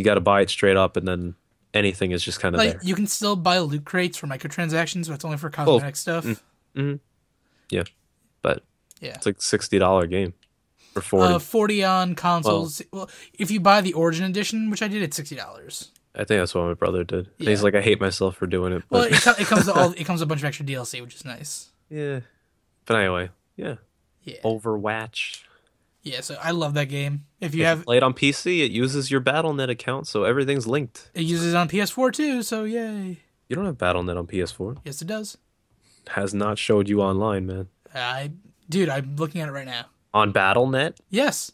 got to buy it straight up and then anything is just kind of like there. you can still buy loot crates for microtransactions, but it's only for cosmetic stuff. Yeah, but Yeah, it's like $60 game for 40. 40 on consoles. Well, if you buy the Origin Edition, which I did, it's $60. I think that's what my brother did. And Yeah. he's like, I hate myself for doing it. Well, But it comes it comes with a bunch of extra DLC, which is nice. yeah. But anyway, yeah. Yeah, Overwatch. yeah. So I love that game. If you If have, you play it on PC, it uses your Battle.net account, so everything's linked. it uses it on PS4 too. So yay! You don't have Battle.net on PS4. Yes, it does. Has not showed you online, man. Dude, I'm looking at it right now. On Battle.net? Yes.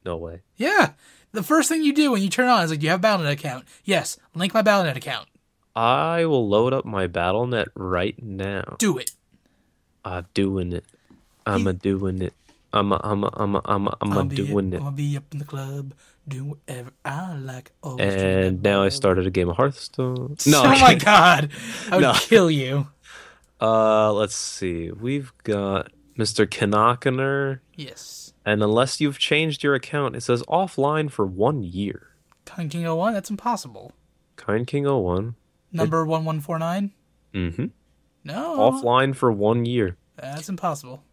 No way. Yeah. The first thing you do when you turn on is like, do you have a Battle.net account? Yes. Link my Battle.net account. I will load up my Battle.net right now. Do it. I'm doing it. I'm doing it. I'm doing it. I'll be up in the club, doing whatever I like. And now I started a game of Hearthstone. No. Oh my god. I would No. kill you. Let's see. We've got Mr. Kanakaner. Yes. And unless you've changed your account, it says offline for 1 year. Kind King 01? That's impossible. Kind King 01. Number 1149? Mm-hmm. No. Offline for 1 year. That's impossible.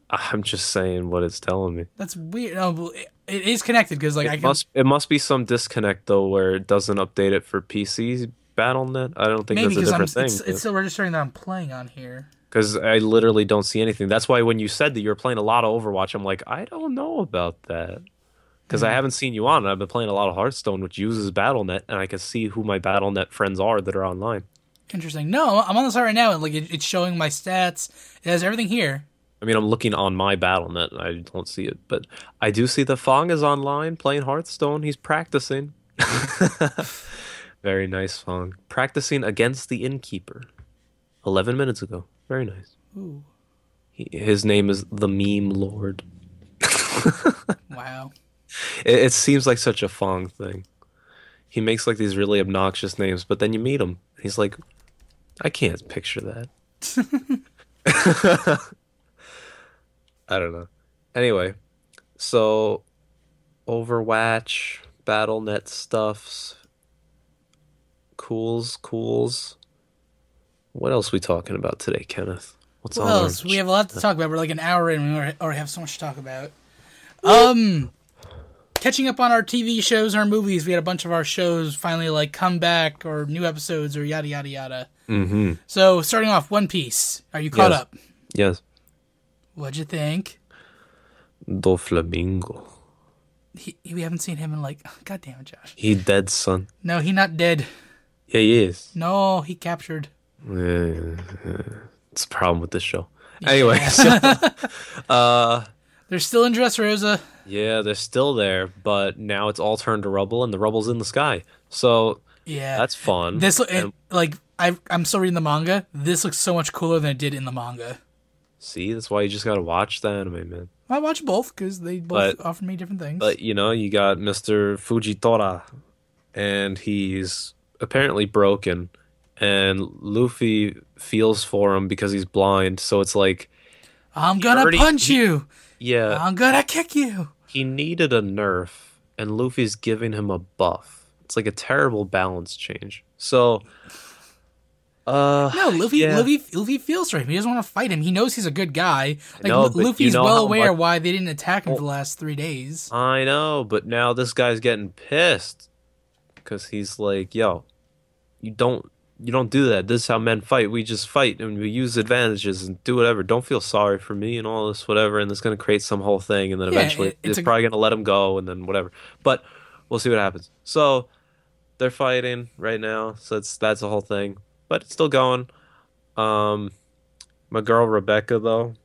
I'm just saying what it's telling me. That's weird. No, but it is connected because like It must be some disconnect though where it doesn't update it for PC Battle.net. I don't think maybe that's a different thing. it's still registering that I'm playing on here. Because I literally don't see anything. That's why when you said that you're playing a lot of Overwatch, I'm like, I don't know about that. Because I haven't seen you on. I've been playing a lot of Hearthstone, which uses Battle.net, and I can see who my Battle.net friends are that are online. Interesting. No, I'm on the site right now, and like it's showing my stats. It has everything here. I mean, I'm looking on my Battle.net, and I don't see it. But I do see that Fong is online playing Hearthstone. He's practicing. Very nice song. Practicing against the innkeeper 11 minutes ago. Very nice. Ooh, His name is the Meme Lord. wow. It seems like such a Fong thing. He makes like these really obnoxious names, but then you meet him. He's like, I can't picture that. I don't know. Anyway, so Overwatch, BattleNet stuffs, cools. What else we talking about today, Kenneth? What's What on our else? We have a lot to agenda? talk about. We're like an hour in, and we already have so much to talk about. Um, Catching up on our TV shows, our movies. We had a bunch of our shows finally like come back or new episodes or yada yada yada. Mm-hmm. So starting off, One Piece. Are you caught Yes. up? Yes. What'd you think? Do Flamingo. We haven't seen him in like. God damn it, Josh. He dead, son. No, he not dead. Yeah, he is. No, he captured. It's a problem with this show. Anyway, so, They're still in Dressrosa. yeah, they're still there, but now it's all turned to rubble, and the rubble's in the sky. So Yeah, that's fun. And like I'm still reading the manga. This looks so much cooler than it did in the manga. see, that's why you just gotta watch the anime, man. I watch both because they both But offer me different things. but you got Mr. Fujitora, and he's apparently broken, and Luffy feels for him because he's blind. So it's like, I'm gonna already- punch you. yeah, I'm gonna kick you. he needed a nerf, and Luffy's giving him a buff. It's like a terrible balance change. So, No, Luffy, yeah. Luffy feels for him. He doesn't want to fight him. He knows he's a good guy. Like know, but Luffy's you know well how aware much- why they didn't attack him for the last 3 days. I know, but now this guy's getting pissed because he's like, "Yo, you don't do that. This is how men fight. We just fight and we use advantages and do whatever. Don't feel sorry for me and all this whatever." And it's gonna create some whole thing, and then Yeah, eventually it's it's probably gonna let him go, and then whatever. But we'll see what happens. So they're fighting right now, so that's the whole thing. But it's still going. My girl Rebecca though,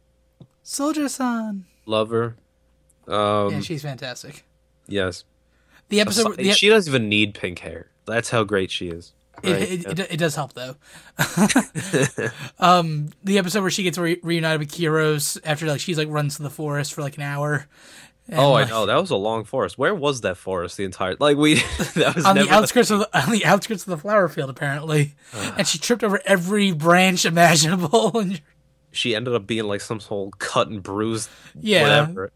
Soldier-san. love her. Yeah, she's fantastic. Yes. The episode. She doesn't even need pink hair. That's how great she is. Right? It does help though. The episode where she gets reunited with Kiros after like she's like runs to the forest for like an hour. And, Oh, I like, know. That was a long forest. Where was that forest the entire like we that was on never the outskirts of the outskirts of the flower field apparently, and she tripped over every branch imaginable. And she ended up being like some whole cut and bruised yeah, whatever.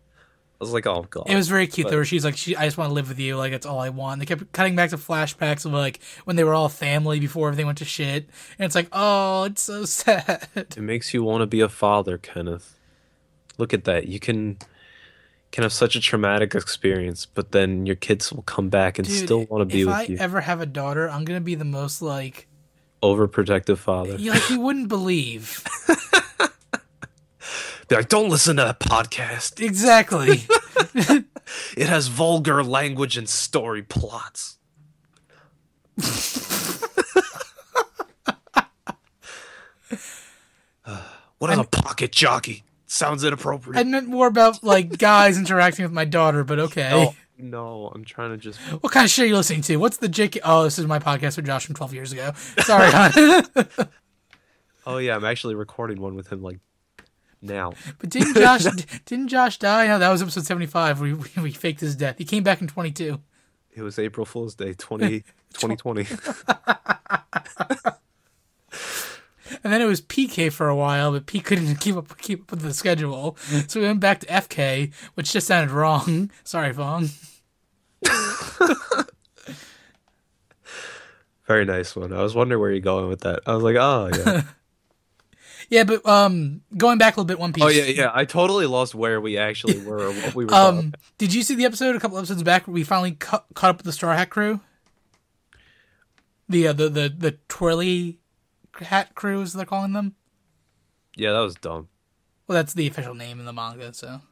I was like, "Oh god." it was very cute But- though. Where she's like, I just want to live with you. Like that's all I want. They kept cutting back to flashbacks of like when they were all family before everything went to shit, and it's like, oh, it's so sad. It makes you want to be a father, Kenneth. Look at that. You can have such a traumatic experience, but then your kids will come back and Dude, still want to be if with I you. ever have a daughter, I'm gonna be the most like Overprotective father. you wouldn't believe. Be like, "Don't listen to that podcast. Exactly. It has vulgar language and story plots." What is a pocket jockey? Sounds inappropriate. I meant more about like guys interacting with my daughter, but okay. Oh, no, I'm trying to just. What kind of shit are you listening to? What's the JK? Oh, this is my podcast with Josh from 12 years ago. Sorry, hon. Oh yeah, I'm actually recording one with him like now. But didn't Josh die? No, that was episode 75. We faked his death. He came back in 22. It was April Fool's Day 2020. And then it was PK for a while, but P couldn't keep up with the schedule. So we went back to FK, which just sounded wrong. Sorry, Fong. Very nice one. I was wondering where you're going with that. I was like, oh yeah. Yeah, but going back a little bit, One Piece. Oh yeah. I totally lost where we actually were or what we were talking about. Did you see the episode a couple episodes back where we finally caught up with the Straw Hat crew? The twirly hat crew, as they're calling them. Yeah, that was dumb. Well, that's the official name in the manga. So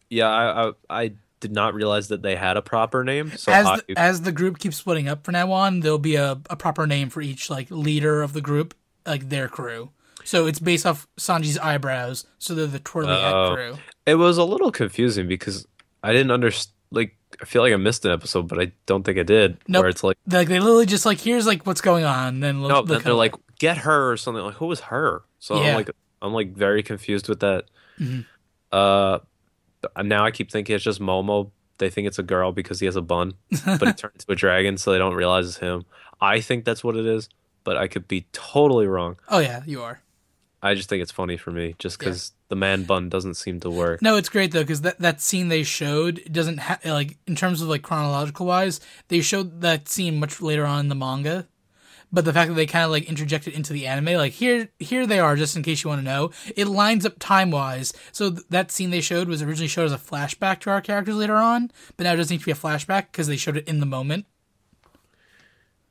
Yeah, I did not realize that they had a proper name. So as the group keeps splitting up from now on, there'll be a proper name for each like leader of the group, like their crew. So it's based off Sanji's eyebrows. So they're the twirly hat crew. it was a little confusing because I didn't understand. Like, I feel like I missed an episode, but I don't think I did. Where Nope. it's like, Like they literally just like here's like what's going on, then no, they'll then cut they're away. like, get her or something. Like, who was her? So Yeah. I'm like very confused with that. Mhm. Uh, Now I keep thinking it's just Momo. They think it's a girl because he has a bun, but he turned into a dragon, so they don't realize it's him. I think that's what it is, but I could be totally wrong. Oh yeah, you are. I just think it's funny for me, just Yeah. because the man bun doesn't seem to work. No, it's great though because that scene they showed doesn't like in terms of like chronological wise, they showed that scene much later on in the manga. But the fact that they kind of like interject it into the anime, like here they are, just in case you want to know, it lines up time wise. So that scene they showed was originally showed as a flashback to our characters later on, but now it doesn't need to be a flashback because they showed it in the moment.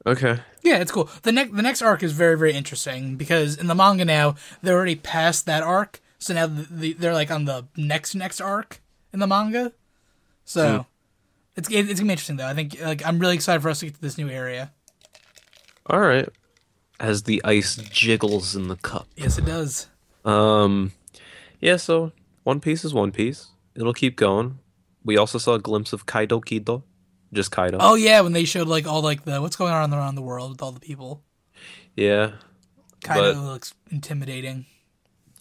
Okay. Yeah, it's cool. The next arc is very very interesting because in the manga now they're already past that arc, so now they're like on the next arc in the manga. So it's gonna be interesting though. I think like I'm really excited for us to get to this new area. All right. As the ice jiggles in the cup. Yes, it does. Um, yeah, so One Piece is One Piece. It'll keep going. We also saw a glimpse of Kaido Kido. Just Kaido. Oh yeah, when they showed like all like the what's going on around the world with all the people. Yeah, Kaido but looks intimidating.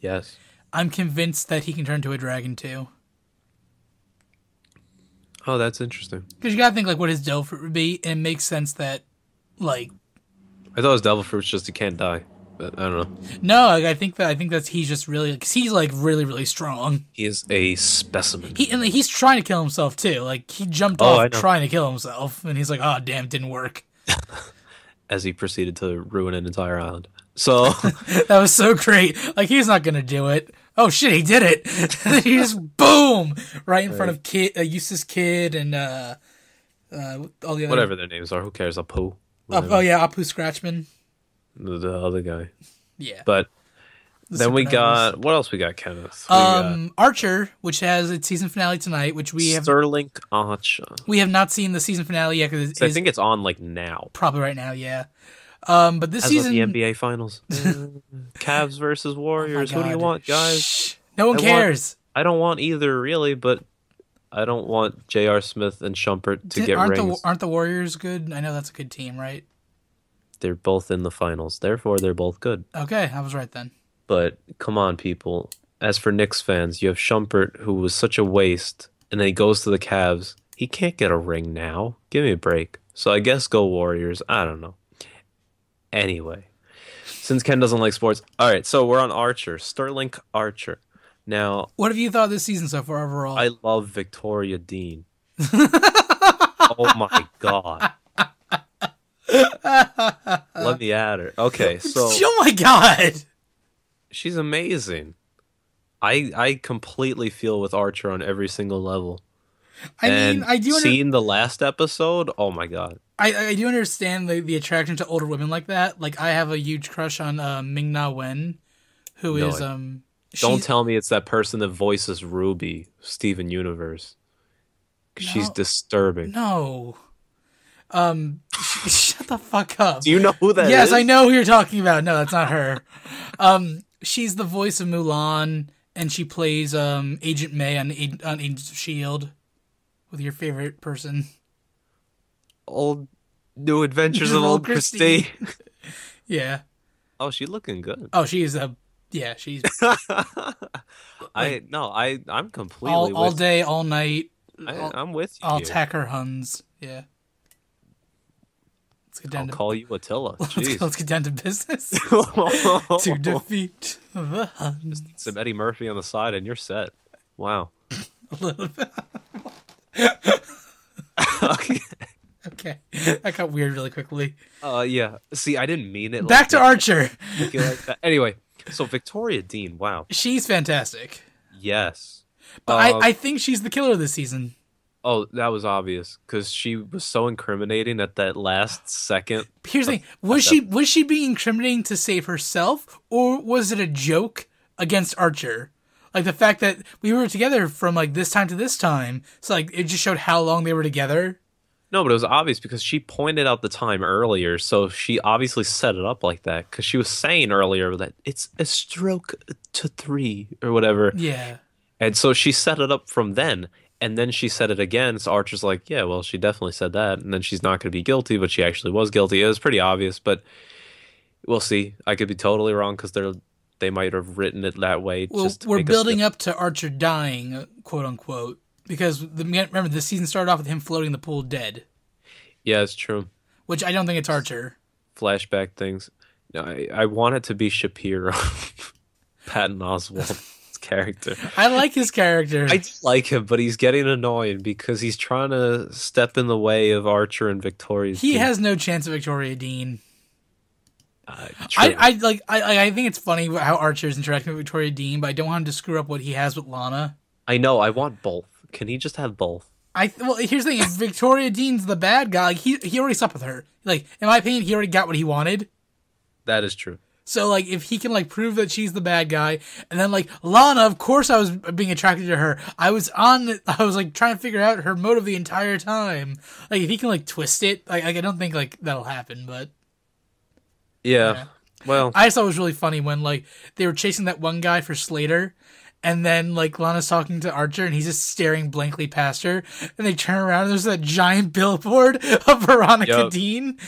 yes. I'm convinced that he can turn into a dragon too. Oh, that's interesting. Because you gotta think like what his devil fruit would be, and it makes sense that like I thought his devil fruit's just he can't die. But I don't know. no, like, I think that's he's just really because he's like really really strong. He is a specimen. He's trying to kill himself too. Like he jumped Oh, I off know. trying to kill himself, and he's like, oh damn, it didn't work. As he proceeded to ruin an entire island. So, That was so great. Like he's not gonna do it. Oh shit, he did it! He just boom right in front of Eustace Kid and all the other. whatever their names are, who cares? Apu. Oh yeah, Apu Scratchman. The other guy. Yeah. But The then we Supernovas. got, what else we got, Kenneth? We got Archer, which has its season finale tonight, which Sterling Archer. we have not seen the season finale yet because So I think it's on like now. probably right now. Yeah. But this As season, of the NBA Finals. Cavs versus Warriors. Oh my Who do you God. want, guys? Shh. No one I want- cares. I don't want either, really, but I don't want J.R. Smith and Shumpert to get rings. Aren't the Warriors good? I know that's a good team, right? They're both in the finals, therefore they're both good. Okay, I was right then. But come on, people. As for Knicks fans, you have Shumpert, who was such a waste, and then he goes to the Cavs. He can't get a ring now. Give me a break. So I guess go Warriors. I don't know. Anyway, since Ken doesn't like sports, all right. So we're on Archer, Sterling Archer. Now What have you thought of this season so far overall? I love Victoria Dean. Oh my god. Let me add her. Okay, so Oh my god! she's amazing. I completely feel with Archer on every single level. I And mean, I do seeing the last episode, oh my god. I do understand the attraction to older women like that. Like I have a huge crush on Ming Na Wen, who No, is Don't she's- tell me it's that person that voices Ruby, Steven Universe. 'Cause she's No. disturbing. No. Shut the fuck up. Do you know who that is? Yes, I know who you're talking about. No, that's not her. She's the voice of Mulan, and she plays Agent May on Agents of Shield, with your favorite person. Old New Adventures of Old Old Christine. Yeah. Oh, she's looking good. Oh, she's she's I'm completely all with day, all night. I'm with you. I'll here. attack her Huns. Yeah. Let's get I'll down to call you Attila. Jeez. let's get down to business. To defeat the Huns. Some Eddie Murphy on the side and you're set. Wow. A little bit. Okay. Okay. That got weird really quickly. Yeah. See, I didn't mean it. Back to Archer. like that. Anyway, so Victoria Dean, wow. She's fantastic. Yes. But I think she's the killer this season. Oh, that was obvious because she was so incriminating at that last second. Here's the thing. Was she being incriminating to save herself, or was it a joke against Archer? Like the fact that we were together from like this time to this time. So like it just showed how long they were together. No, but it was obvious because she pointed out the time earlier, so she obviously set it up like that because she was saying earlier that it's a stroke to 3 or whatever. Yeah. And so she set it up from then. And then she said it again. So Archer's like, yeah, well, she definitely said that. And then she's not going to be guilty, but she actually was guilty. It was pretty obvious, but we'll see. I could be totally wrong because they might have written it that way Well, just to we're make us building up to Archer dying, quote unquote, because remember the season started off with him floating in the pool dead, Yeah, it's true. which I don't think it's Archer. Flashback things. No, I want it to be Shapiro, Patton Oswalt's character. I like his character. I do like him, but he's getting annoying because he's trying to step in the way of Archer and Victoria's He team. has no chance of Victoria Dean. True. I think it's funny how Archer's interacting with Victoria Dean, but I don't want him to screw up what he has with Lana. I know. I want both. Can he just have both? Well, here's the thing: if Victoria Dean's the bad guy, like he already slept with her. Like in my opinion, he already got what he wanted. That is true. So like if he can like prove that she's the bad guy, and then like Lana, of course I was being attracted to her. I was like trying to figure out her motive the entire time. Like if he can like twist it, like I don't think like that'll happen, but. Yeah. Yeah. Well, I just thought it was really funny when like they were chasing that one guy for Slater, and then like Lana's talking to Archer and he's just staring blankly past her, and they turn around and there's that giant billboard of Veronica Yup. Dean.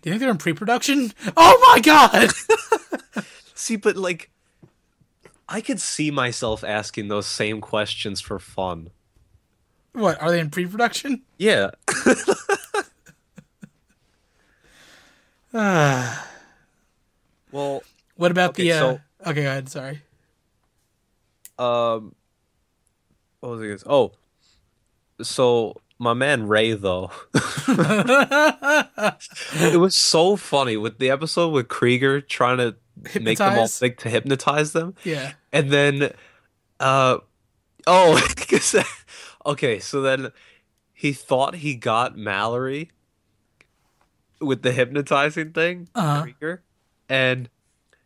Do you think they're in pre-production? Oh my god! see, but like, I could see myself asking those same questions for fun. What, are they in pre-production? Yeah. Well, What about Okay, the so- okay, go ahead, sorry. what was I gonna say? Oh, so my man Ray though, it was so funny with the episode with Krieger trying to make them all Hypnotize? like to hypnotize them, Yeah. and then oh, 'cause- okay, so then he thought he got Mallory with the hypnotizing thing, Uh-huh. Krieger, and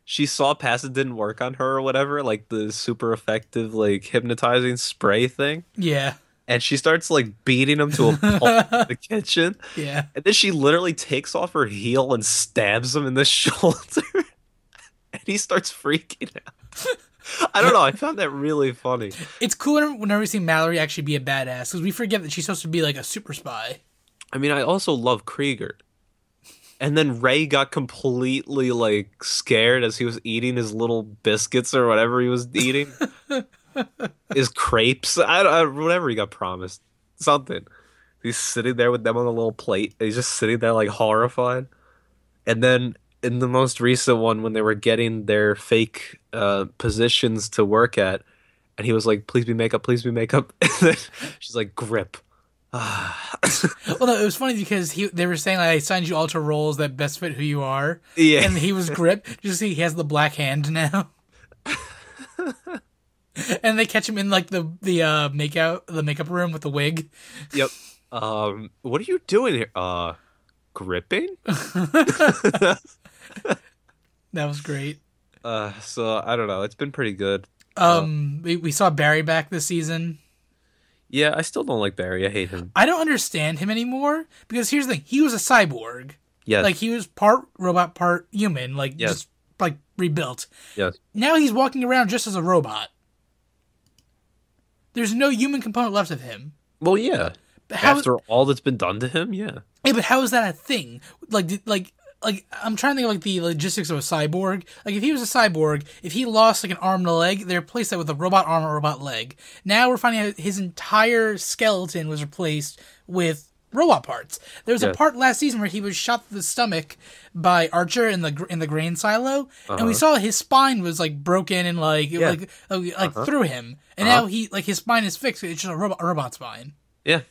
she saw past it didn't work on her or whatever, like the super effective like hypnotizing spray thing. Yeah. And she starts like beating him to a pulp in the kitchen. Yeah. And then she literally takes off her heel and stabs him in the shoulder. And he starts freaking out. I don't know. I found that really funny. It's cooler whenever we see Mallory actually be a badass, because we forget that she's supposed to be like a super spy. I mean, I also love Krieger. And then Ray got completely like scared as he was eating his little biscuits or whatever he was eating. His crepes, whatever he got promised, something. He's sitting there with them on a little plate. He's just sitting there like horrified. And then in the most recent one, when they were getting their fake positions to work at, and he was like, "Please be makeup, please be makeup." And then she's like, "Grip." Well, no, it was funny because they were saying like, I signed you all to roles that best fit who you are. Yeah. And he was Grip. You see, he has the black hand now. And they catch him in like the makeup room with the wig. Yep. What are you doing here? Gripping? That was great. So I don't know. It's been pretty good. We saw Barry back this season. Yeah, I still don't like Barry. I hate him. I don't understand him anymore because here's the thing: he was a cyborg. Yes. Like he was part robot, part human. Like Yes. just like rebuilt. Yes. Now he's walking around just as a robot. There's no human component left of him. Well, yeah. But how? After all that's been done to him, yeah. Yeah, but how is that a thing? Like I'm trying to think of like the logistics of a cyborg. Like if he was a cyborg, if he lost like an arm and a leg, they replaced that with a robot arm or robot leg. Now we're finding out his entire skeleton was replaced with robot parts. There was a Yeah. part last season where he was shot through the stomach by Archer in the grain silo, and we saw his spine was like broken and like Yeah. through him. And now he like his spine is fixed. It's just a robot spine. Yeah.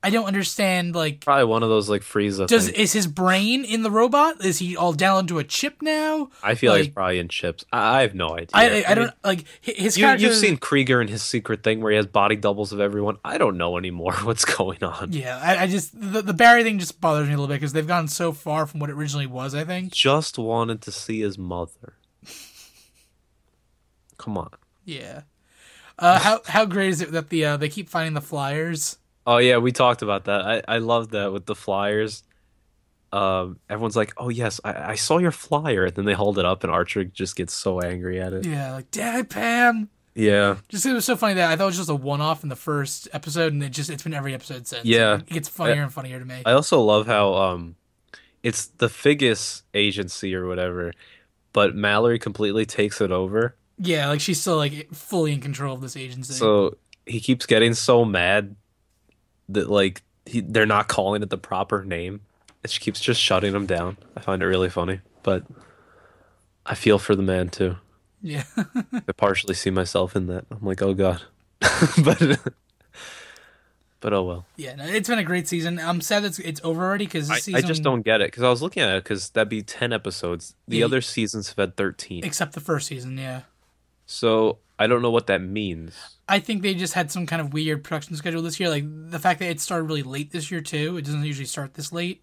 I don't understand like. Probably one of those like Frieza things. Is his brain in the robot? Is he all down to a chip now? I feel like like- he's probably in chips. I have no idea. I don't mean, like his character. You've seen Krieger and his secret thing where he has body doubles of everyone. I don't know anymore what's going on. Yeah, I just the Barry thing just bothers me a little bit because they've gone so far from what it originally was. I think. Just wanted to see his mother. Come on. Yeah. How great is it that they keep finding the flyers? Oh yeah, we talked about that. I love that with the flyers. Everyone's like, "Oh yes, I saw your flyer," and then they hold it up, and Archer just gets so angry at it. Yeah, like damn it, Pam. Yeah. Just 'cause it was so funny that I thought it was just a one-off in the first episode, and it's been every episode since. Yeah. It gets I, funnier and funnier to me. I also love how it's the Figgis agency or whatever, but Mallory completely takes it over. Yeah, like she's still like fully in control of this agency. So he keeps getting so mad that like they're not calling it the proper name. And she keeps just shutting him down. I find it really funny, but I feel for the man too. Yeah. I partially see myself in that. I'm like, oh God. but but oh well. Yeah, no, it's been a great season. I'm sad that it's over already because this I season, just don't get it because I was looking at it because that'd be 10 episodes. The Yeah. other seasons have had 13. except the first season. Yeah, So I don't know what that means. I think they just had some kind of weird production schedule this year. Like the fact that it started really late this year too. It doesn't usually start this late.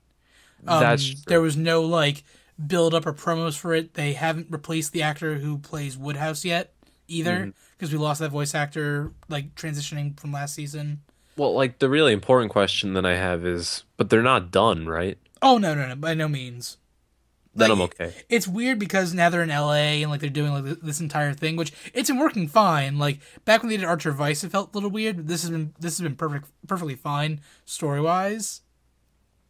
That's true. There was no like build up or promos for it. They haven't replaced the actor who plays Woodhouse yet either because we lost that voice actor like transitioning from last season. Well, like the really important question that I have is, but they're not done, right? Oh no, by no means. Then Like, I'm okay. It's weird because now they're in LA and like they're doing like this entire thing, which it's been working fine. Like back when they did Archer Vice, it felt a little weird. But this has been perfectly fine story wise.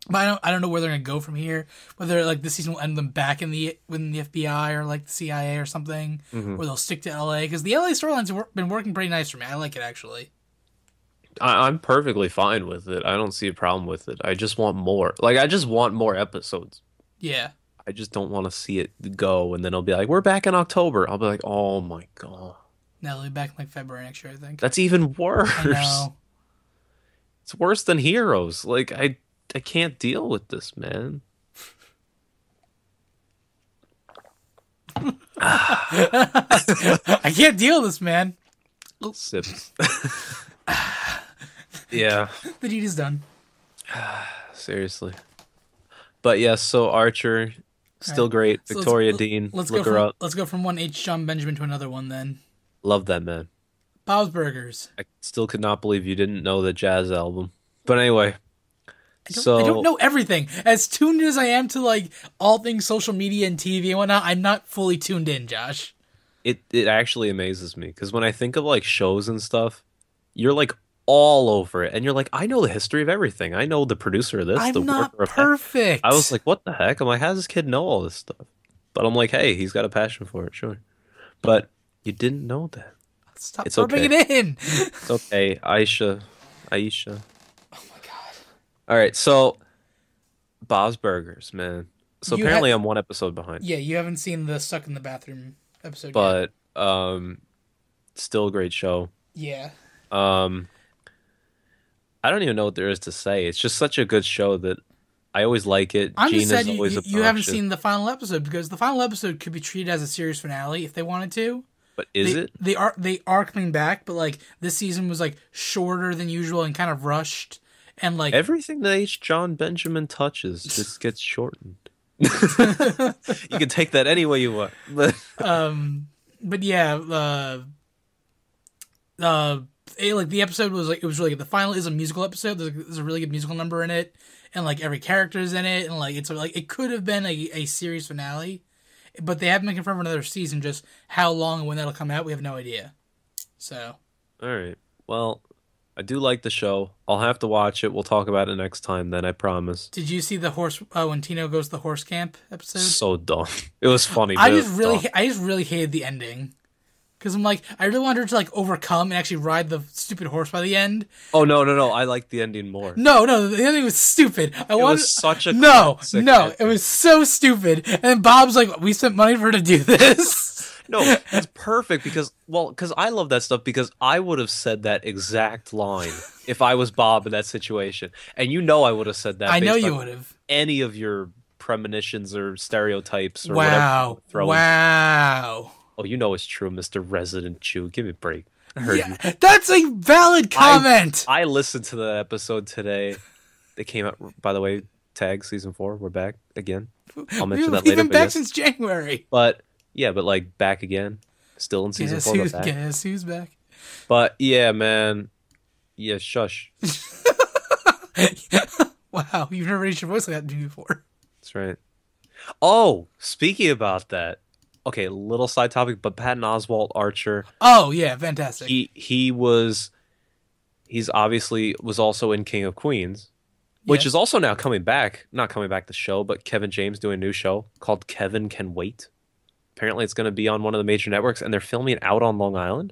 But I don't know where they're gonna go from here. Whether like this season will end them back within the FBI or like the CIA or something, or they'll stick to LA because the LA storylines have been working pretty nice for me. I like it actually. I'm perfectly fine with it. I don't see a problem with it. I just want more. Like I just want more episodes. Yeah. I just don't want to see it go, and then I'll be like, "We're back in October." I'll be like, "Oh my God, Now they'll be back in like February next year, I think. that's even worse." I know. It's worse than Heroes. Like I can't deal with this, man. I can't deal with this, man. Sips. Yeah, The deed is done. seriously. But yes, so Archer, still Alright. great. So Victoria Dean, Let's look go her from up. let's go from one H. John Benjamin to another one then. Love that man. Bob's Burgers. I still could not believe you didn't know the Jazz album. But anyway, I don't know everything. As tuned as I am to like all things social media and TV and whatnot, I'm not fully tuned in, Josh. it actually amazes me because when I think of like shows and stuff, you're like all over it, and you're like, I know the history of everything. I know the producer of this, the I'm not worker of that. perfect. I was like, what the heck? I'm like, how does this kid know all this stuff? But I'm like, hey, he's got a passion for it, sure. But you didn't know that. stop it's rubbing okay. it in. It's okay, Aisha. Oh my god. All right, so Bob's Burgers, man. So You apparently ha- I'm one episode behind, Yeah, you haven't seen the Stuck in the Bathroom episode but still a great show. yet. Um, I don't even know what there is to say. It's just such a good show that I always like it. I'm just Gina's sad always you haven't obnoxious. seen the final episode because the final episode could be treated as a series finale if they wanted to. But is it? They are coming back, but like this season was like shorter than usual and kind of rushed, and like Everything that H. John Benjamin touches just gets shortened. You can take that any way you want. But but yeah, like the episode was like it was really good. The final is a musical episode. There's a really good musical number in it, and like every character is in it, and like it's like it could have been a series finale, but they haven't been confirmed for another season. Just how long and when that'll come out, we have no idea. So all right. Well, I do like the show. I'll have to watch it. We'll talk about it next time then, I promise. did you see the horse when Tino goes to the horse camp episode? So dumb. It was funny. I but it just was really, dumb. I just really hated the ending because I'm like, I really wanted her to like overcome and actually ride the stupid horse by the end. Oh no. I like the ending more. No, the ending was stupid. It was such a no, classic no. ending. It was so stupid. And Bob's like, we spent money for her to do this. No, it's perfect because I love that stuff because I would have said that exact line if I was Bob in that situation. And you know I would have said that I know based you on would have. any of your premonitions or stereotypes or Wow, whatever. Throw in. wow. Oh, you know it's true, Mr. Resident Jew. Give me a break. I heard you. Yeah, that's a valid comment. I listened to the episode today. They came out, by the way, Tag Season 4. We're back again. I'll mention that We've later. been But back yes. since January. But yeah, but like back again. Still in Season 4, but back. Guess who's back? But yeah, man. Yeah, shush. Wow, you've never raised your voice like that to me before. That's right. Oh, speaking about that, okay, little side topic, but Patton Oswalt Archer, Oh yeah, fantastic. he's obviously was also in King of Queens, which is Yes. also now coming back. Not coming back the show, but Kevin James doing a new show called Kevin Can Wait. Apparently, it's going to be on one of the major networks, and they're filming it out on Long Island.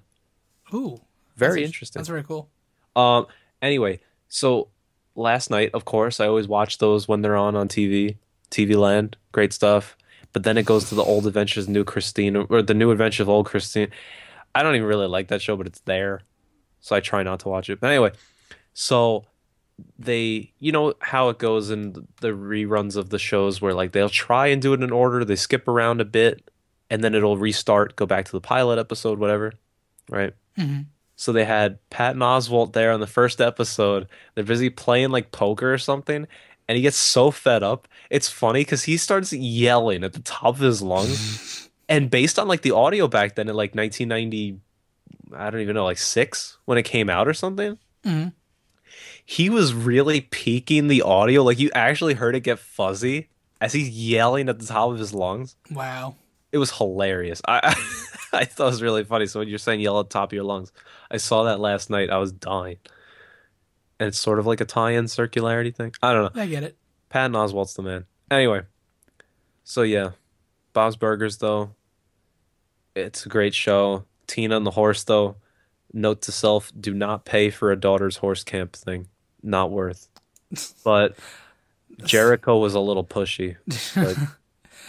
Ooh, Very interesting. that's very cool. Um. Anyway, so last night, of course, I always watch those when they're on TV. TV Land, great stuff. But then it goes to the old adventures of new Christine, or the new adventures of old Christine. I don't even really like that show, but it's there, so I try not to watch it. But anyway, so they, you know how it goes in the reruns of the shows where like they'll try and do it in order, they skip around a bit, and then it'll restart, go back to the pilot episode, whatever, right? Hmm. So they had Patton Oswalt there on the first episode. They're busy playing like poker or something, and he gets so fed up. It's funny because he starts yelling at the top of his lungs. And based on like the audio back then in like 1990, I don't even know, like six when it came out or something, Hmm. he was really peaking the audio. Like you actually heard it get fuzzy as he's yelling at the top of his lungs. Wow. It was hilarious. I thought it was really funny. So when you're saying yell at the top of your lungs, I saw that last night. I was dying. And it's sort of like a tie-in circularity thing. I don't know. I get it. Patton Oswalt's the man. Anyway, so yeah, Bob's Burgers though, it's a great show. Tina and the horse though. Note to self: do not pay for a daughter's horse camp thing. Not worth. But Jericho was a little pushy.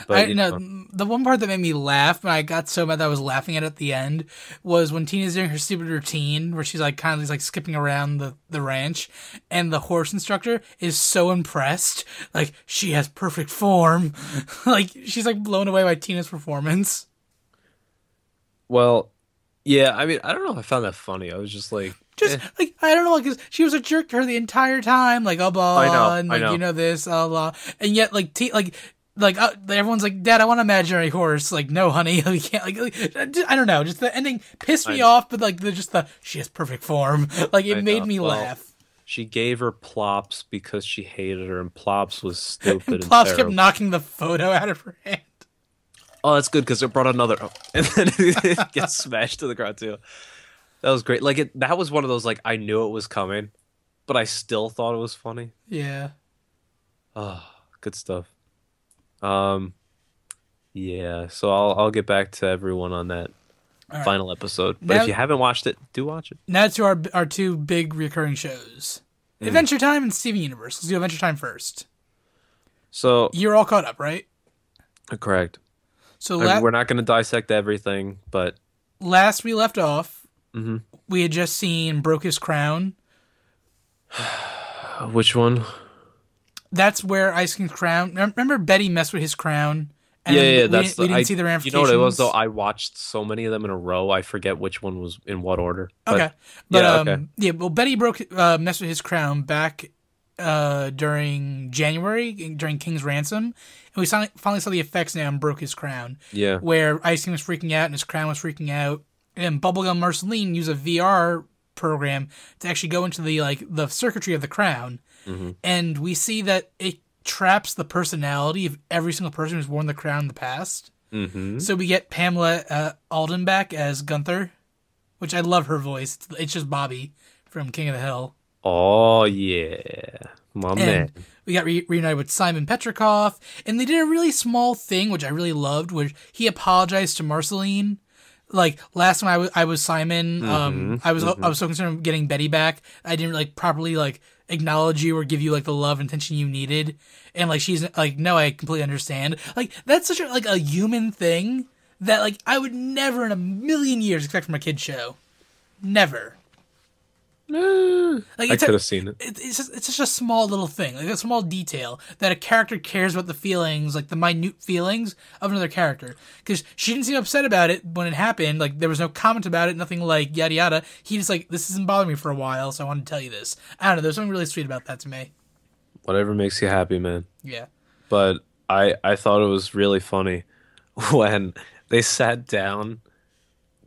But I you know know, the one part that made me laugh, and I got so mad that I was laughing at the end, was when Tina's doing her stupid routine where she's like kind of like skipping around the ranch, and the horse instructor is so impressed, like she has perfect form, like she's like blown away by Tina's performance. well, yeah. I mean, I don't know if I found that funny. I was just like, Just like I don't know, like 'cause she was a jerk to her the entire time, like oh I blah, know, and I like you know. know this, blah, and yet like everyone's like, Dad, I want an imaginary horse. Like, no, honey, we can't. I don't know. Just the ending pissed I me know. off, but like, she has perfect form. Like, it I made know. me Well, laugh. she gave her Plops because she hated her, and Plops was And stupid and Plops kept terrible. knocking the photo out of her hand. Oh, that's good because it brought another, oh, and then it gets smashed to the ground too. That was great. Like it, that was one of those like I knew it was coming, but I still thought it was funny. Yeah. Oh, good stuff. Um, yeah. So I'll get back to everyone on that All right. final episode. But if Now, you haven't watched it, do watch it. now to our two big recurring shows, Adventure Time and Steven Universe. Let's do Adventure Time first. So You're all caught up, right? correct. So I mean, we're not going to dissect everything, but last we left off, mhm. we had just seen Broke His Crown. Which one? That's where Ice King's crown. Remember Betty messed with his crown, and Yeah, then yeah, we that's didn't, we the. didn't see the You know what it was ramifications. though? I watched so many of them in a row. I forget which one was in what order. Okay, But but yeah, okay. yeah. Well, Betty messed with his crown back during January during King's Ransom, and we finally saw the effects now and Broke His Crown, Yeah. where Ice King was freaking out and his crown was freaking out, and Bubblegum Marceline used a VR program to actually go into the circuitry of the crown, Hmm. and we see that it traps the personality of every single person who's worn the crown in the past. Hmm. So we get Pamela Alden back as Gunther, which I love her voice. It's just Bobby from King of the Hill. Oh yeah, my man. And we got reunited with Simon Petrikov, and they did a really small thing, which I really loved, where he apologized to Marceline. Like last time I was Simon, I was so concerned with getting Betty back. I didn't like properly like acknowledge you or give you like the love and attention you needed. And like she's like, no, I completely understand. Like that's such a human thing that like I would never in a million years expect from a kid show. Never. Like I it's could have seen it. it's just a small little thing, like a small detail that a character cares about the feelings, like the minute feelings of another character. Because she didn't seem upset about it when it happened. Like there was no comment about it, nothing like yada yada. He just like this hasn't bothered me for a while, so I wanted to tell you this. I don't know. There's something really sweet about that to me. Whatever makes you happy, man. Yeah. But I thought it was really funny when they sat down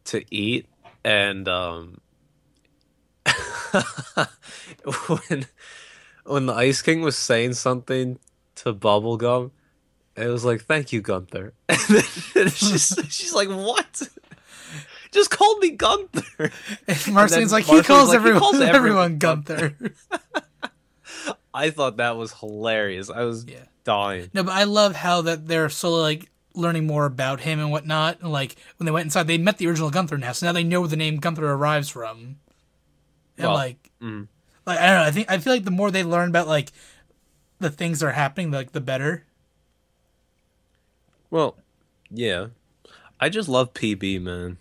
to eat and when when the Ice King was saying something to Bubblegum It was like, thank you, Gunther. And then she's like, what? Just called me Gunther. And And then Marceline's like, he Marceline's calls like, he everyone calls everyone everyone Gunther. I thought that was hilarious. I was Yeah. dying. No, but I love how that they're slowly like learning more about him and whatnot. And like when they went inside, they met the original Gunther now, so now they know where the name Gunther arrives from. And Well, like, mm. like I don't know. I feel like the more they learn about like the things that are happening, like the better. Well, yeah. I just love PB, man.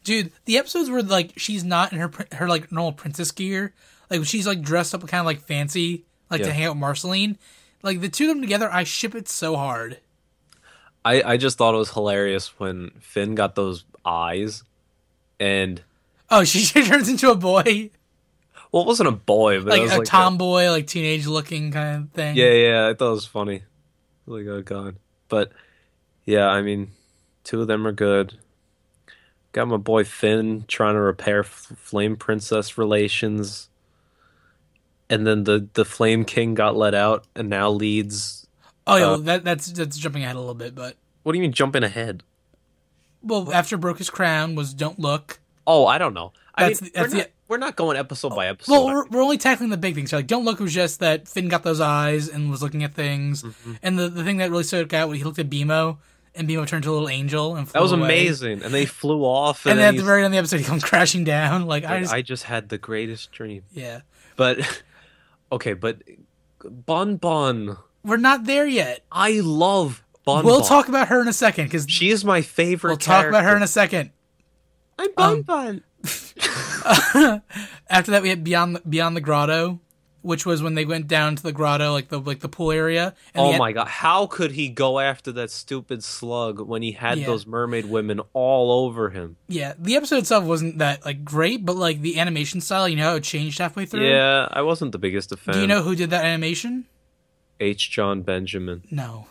Dude, the episodes where like she's not in her like normal princess gear, like when she's like dressed up kind of like fancy, like to Yeah. hang out with Marceline, like the two of them together, I ship it so hard. I just thought it was hilarious when Finn got those eyes and Oh, she turns into a boy, well, it wasn't a boy, but it like was a like tomboy, like teenage looking kind of thing. yeah, I thought it was funny. Like, oh god. But yeah, I mean, two of them are good. Got my boy Finn trying to repair Flame Princess relations, and then the Flame King got let out and now leads. Oh yeah, Uh, well, that's jumping ahead a little bit, but what do you mean jumping ahead? well, after broke his crown was Don't Look. Oh, I don't know. I That's mean, that's the we're not going episode by episode. well, we're only tackling the big things. So, like Don't Look was just that Finn got those eyes and was looking at things, Mhm. and the thing that really stood out when he looked at BMO and BMO turned to a little angel and That flew was away. amazing, and they flew off, And and then then at the very end of the episode, he comes crashing down. Like I just had the greatest dream. yeah, But okay, but Bun Bun, we're not there yet. I love Bun We'll Bun. talk about her in a second because She is my favorite. we'll talk about her in character. a second. I'm Bun Bun. After that, we had Beyond the Grotto, which was when they went down to the grotto, like the pool area. And Oh they had- my god, how could he go after that stupid slug when he had Yeah. those mermaid women all over him? Yeah, the episode itself wasn't that like great, but like the animation style, you know, how it changed halfway through. Yeah, I wasn't the biggest of fan. Do you know who did that animation? H. John Benjamin? No.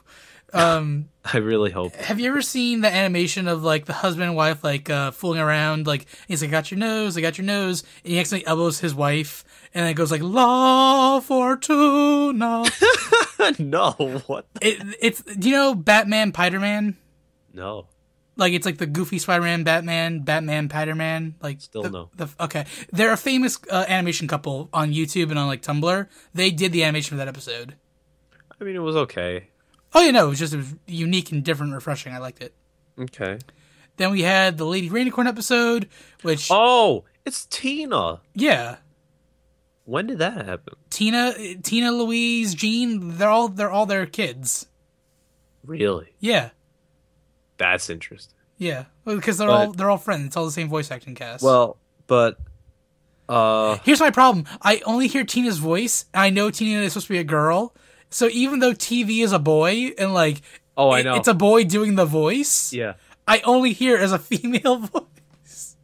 I really hope. Have you ever seen the animation of like the husband and wife like fooling around? Like he's like, "Got your nose, I got your nose," and he accidentally elbows his wife, and then it goes like "La Fortuna." No, what? It's do you know Batman, Spider-Man? No. Like it's like the goofy Spider-Man, Batman, Spider-Man. Like Still no. Okay, they're a famous animation couple on YouTube and on like Tumblr. They did the animation for that episode. I mean, it was okay. Oh yeah, no, it was unique and different, and refreshing. I liked it. Okay. Then we had the Lady Rainicorn episode, which Oh, it's Tina. yeah, When did that happen? Tina, Louise, Jean, they're all their kids. Really? Yeah, That's interesting. yeah, because But- they're all friends. It's all the same voice acting cast. Well, but here's my problem. I only hear Tina's voice, and I know Tina is supposed to be a girl. So even though TV is a boy, and like oh, I know. it's a boy doing the voice, Yeah. I only hear it as a female voice.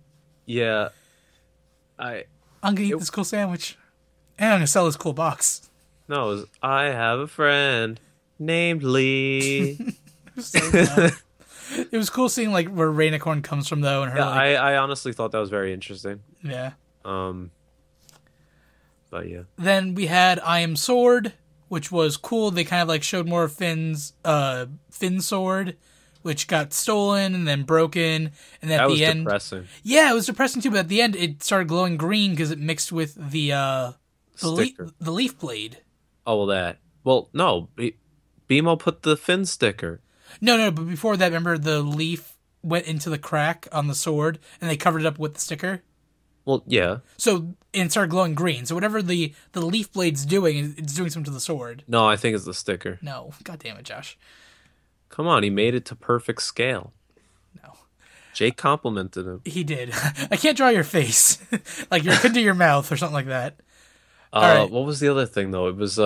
Yeah. I'm gonna eat this cool sandwich, and I'm gonna sell this cool box. No, it was, I have a friend named Lee. It was so dumb. It was cool seeing like where Rainicorn comes from though, and her Yeah, like I honestly thought that was very interesting. yeah. But yeah. Then we had I Am Sword, which was cool. They kind of like showed more of Finn's sword, which got stolen and then broken, and at That the was end, depressing. yeah, it was depressing too. But at the end, it started glowing green because it mixed with the Sticker. the leaf blade. Oh, well, that. Well, no. BMO put the fin sticker. No, but before that, remember the leaf went into the crack on the sword, and they covered it up with the sticker. Well, yeah. So and it started glowing green. So whatever the leaf blade's doing, it's doing something to the sword. No, I think it's the sticker. No, god damn it, Josh. Come on, he made it to perfect scale. No. Jake complimented him. He did. I can't draw your face. Like you could do your mouth or something like that. right. What was the other thing though? It was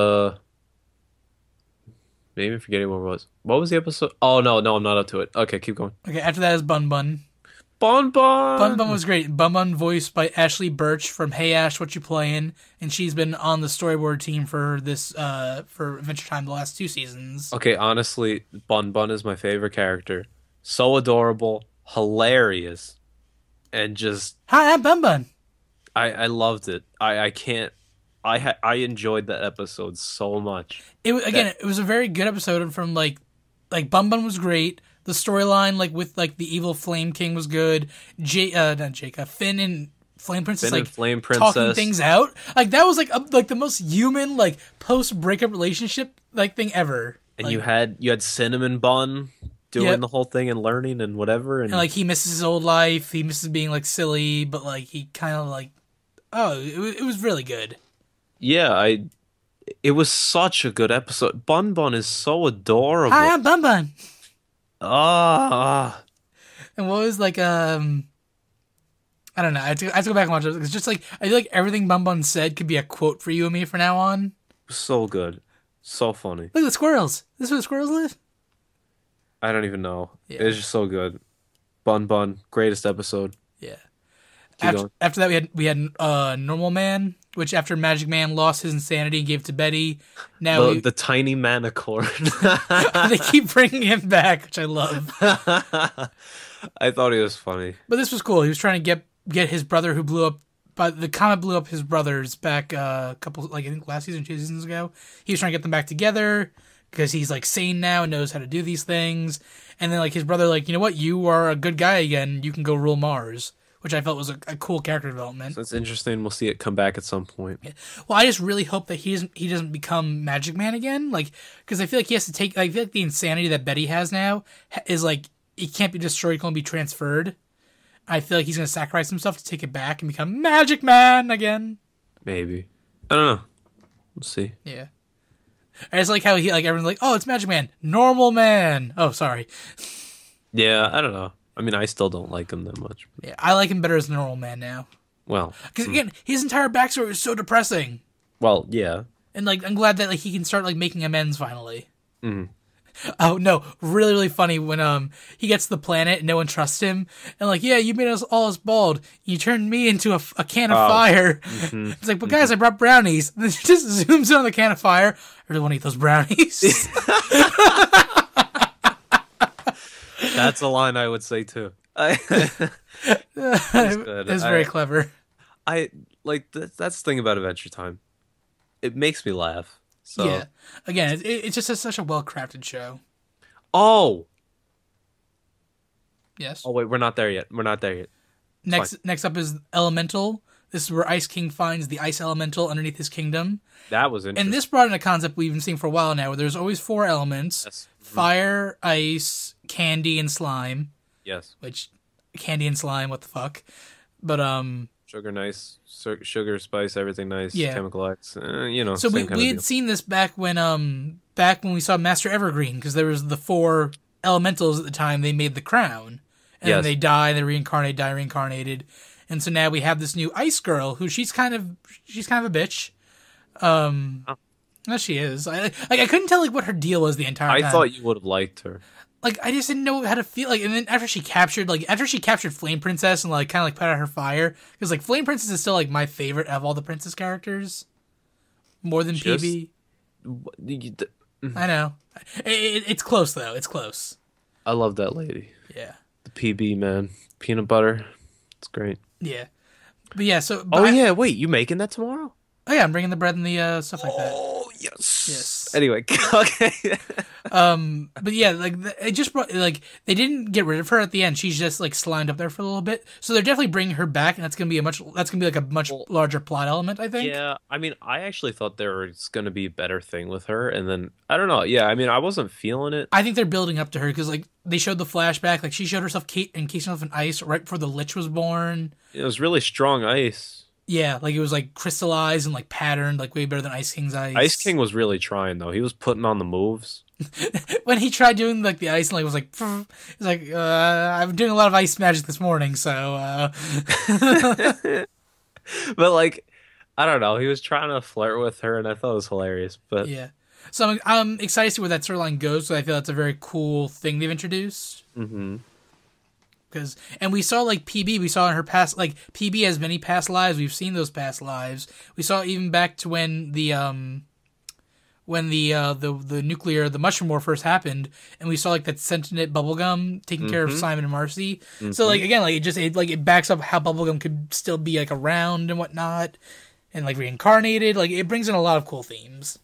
maybe I'm forgetting what it was. What was the episode? Oh no, I'm not up to it. Okay, keep going. Okay, after that is Bun Bun. Bon Bon. Bun Bun was great. Bun Bun voiced by Ashley Birch from Hey Ash, What You Playin', and she's been on the storyboard team for this for Adventure Time the last 2 seasons. Okay, honestly, Bun Bun is my favorite character. So adorable, hilarious, and just Hi, I'm Bun Bun. I loved it. I can't. I enjoyed that episode so much. It was a very good episode from like like Bun Bun was great. The storyline, like with like the evil Flame King, was good. Not Jake, Finn and Flame Princess, Finn and like Flame talking Princess. things out. Like that was like the most human like post breakup relationship like thing ever. And Like, you had Cinnamon Bun doing Yep. the whole thing and learning and whatever. And and like he misses his old life. He misses being like silly, but like he kind of like it was really good. yeah, it was such a good episode. Bun Bun is so adorable. Hi, I'm Bun Bun. Ah, And what was like I don't know. I have to go back and watch it. It's just like I feel like everything Bun Bun said could be a quote for you and me from now on. so good. So funny. Look at the squirrels. This is where the squirrels live? I don't even know. Yeah. It's just so good. Bun Bun, greatest episode. Yeah. Keep going. After that we had Normal Man, which after Magic Man lost his insanity and gave it to Betty, now The tiny manicord. they keep bringing him back, which I love. I thought he was funny. But this was cool. He was trying to get his brother who blew up. But the comet blew up his brothers back a couple, like I think last season, 2 seasons ago. He was trying to get them back together because he's like sane now and knows how to do these things. And then like his brother, like, you know what, you are a good guy again. You can go rule Mars, which I felt was a cool character development. So it's interesting. We'll see it come back at some point. Well, I just really hope that he doesn't become Magic Man again, like because I feel like he has to take. I feel like the insanity that Betty has now is like it can't be destroyed; it can only be transferred. I feel like he's going to sacrifice himself to take it back and become Magic Man again. Maybe. I don't know. We'll see. Yeah. I just like how he like everyone's like, oh, it's Magic Man, Normal Man. Oh, sorry. Yeah, I don't know. I mean, I still don't like him that much. Yeah, I like him better as Normal Man now Well, because again, his entire backstory was so depressing, yeah. and like I'm glad that like he can start like making amends finally. Mhm. Oh no, really, really funny when he gets to the planet and no one trusts him, and like, yeah, you made us all as bald. You turned me into a can of fire. It's like, but guys, I brought brownies. Then it just zooms in on the can of fire. I really want to eat those brownies. That's a line I would say too. That's good. It's very clever. I like that's the thing about Adventure Time. It makes me laugh. So Yeah, again, it's just such a well crafted show. Oh. Yes. Oh wait, we're not there yet. We're not there yet. Next up is Elemental. This is where Ice King finds the ice elemental underneath his kingdom. That was interesting. And this brought in a concept we've been seeing for a while now, where there's always 4 elements: Yes. fire, ice, candy, and slime. Yes. Which candy and slime, what the fuck? But Sugar nice, sugar, spice, everything nice. Yeah. Chemical X, you know. so same kind of we had deal. seen this back when we saw Master Evergreen, because there was the 4 elementals at the time. They made the crown, and then Yes. they die, they reincarnate, die reincarnated, and so now we have this new ice girl who she's kind of a bitch. No, she is. I couldn't tell like what her deal was the entire time. I thought you would have liked her. Like I just didn't know how to feel like, and then after she captured Flame Princess and like kind of like put out her fire, because like Flame Princess is still like my favorite of all the princess characters, more than Just- PB. I know, it's close though. It's close. I love that lady. Yeah, The PB man, peanut butter. It's great. yeah, but yeah. So Oh yeah, wait, you making that tomorrow? oh yeah, I'm bringing the bread and the stuff like that. Oh yes. Yes. Anyway, okay. But yeah, like it just brought like they didn't get rid of her at the end. She's just like slimed up there for a little bit. So they're definitely bringing her back, and that's gonna be like a much larger plot element, I think. Yeah, I mean, I actually thought there was going to be a better thing with her, and then I don't know. Yeah, I mean, I wasn't feeling it. I think they're building up to her because like they showed the flashback, like she showed herself encasing herself in ice right before the Lich was born. It was really strong ice. Yeah, like it was like crystallized and like patterned, like way better than Ice King's ice. Ice King was really trying though. He was putting on the moves. When he tried doing like the ice and like was like, he's like, I'm doing a lot of ice magic this morning, so. But like, I don't know. He was trying to flirt with her, and I thought it was hilarious. But Yeah. So I'm excited to see where that storyline goes. So I feel that's a very cool thing they've introduced. mm-hmm. And we saw like PB, we saw in her past, like PB has many past lives. We've seen those past lives. We saw even back to when the nuclear, the mushroom war first happened, and we saw like that sentient bubblegum taking care of Simon and Marcy. So like again, like it backs up how bubblegum could still be like around and whatnot, and like reincarnated. Like it brings in a lot of cool themes.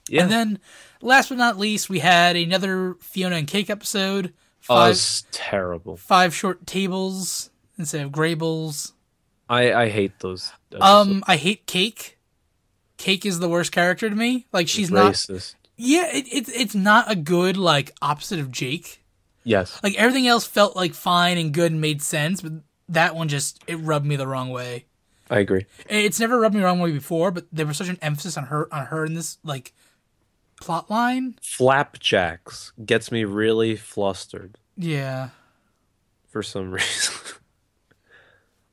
Yeah. And then, last but not least, we had another Fiona and Cake episode. Oh, it's terrible. 5 short tables instead of Graybles. I hate those episodes. I hate Cake. Cake is the worst character to me. Like, she's Racist. not... Yeah, it's not a good, like, opposite of Jake. Yes. Like, everything else felt, like, fine and good and made sense, but that one just, it rubbed me the wrong way. I agree. It's never rubbed me the wrong way before, but there was such an emphasis on her in this, like, plot line. Flapjacks gets me really flustered Yeah. for some reason.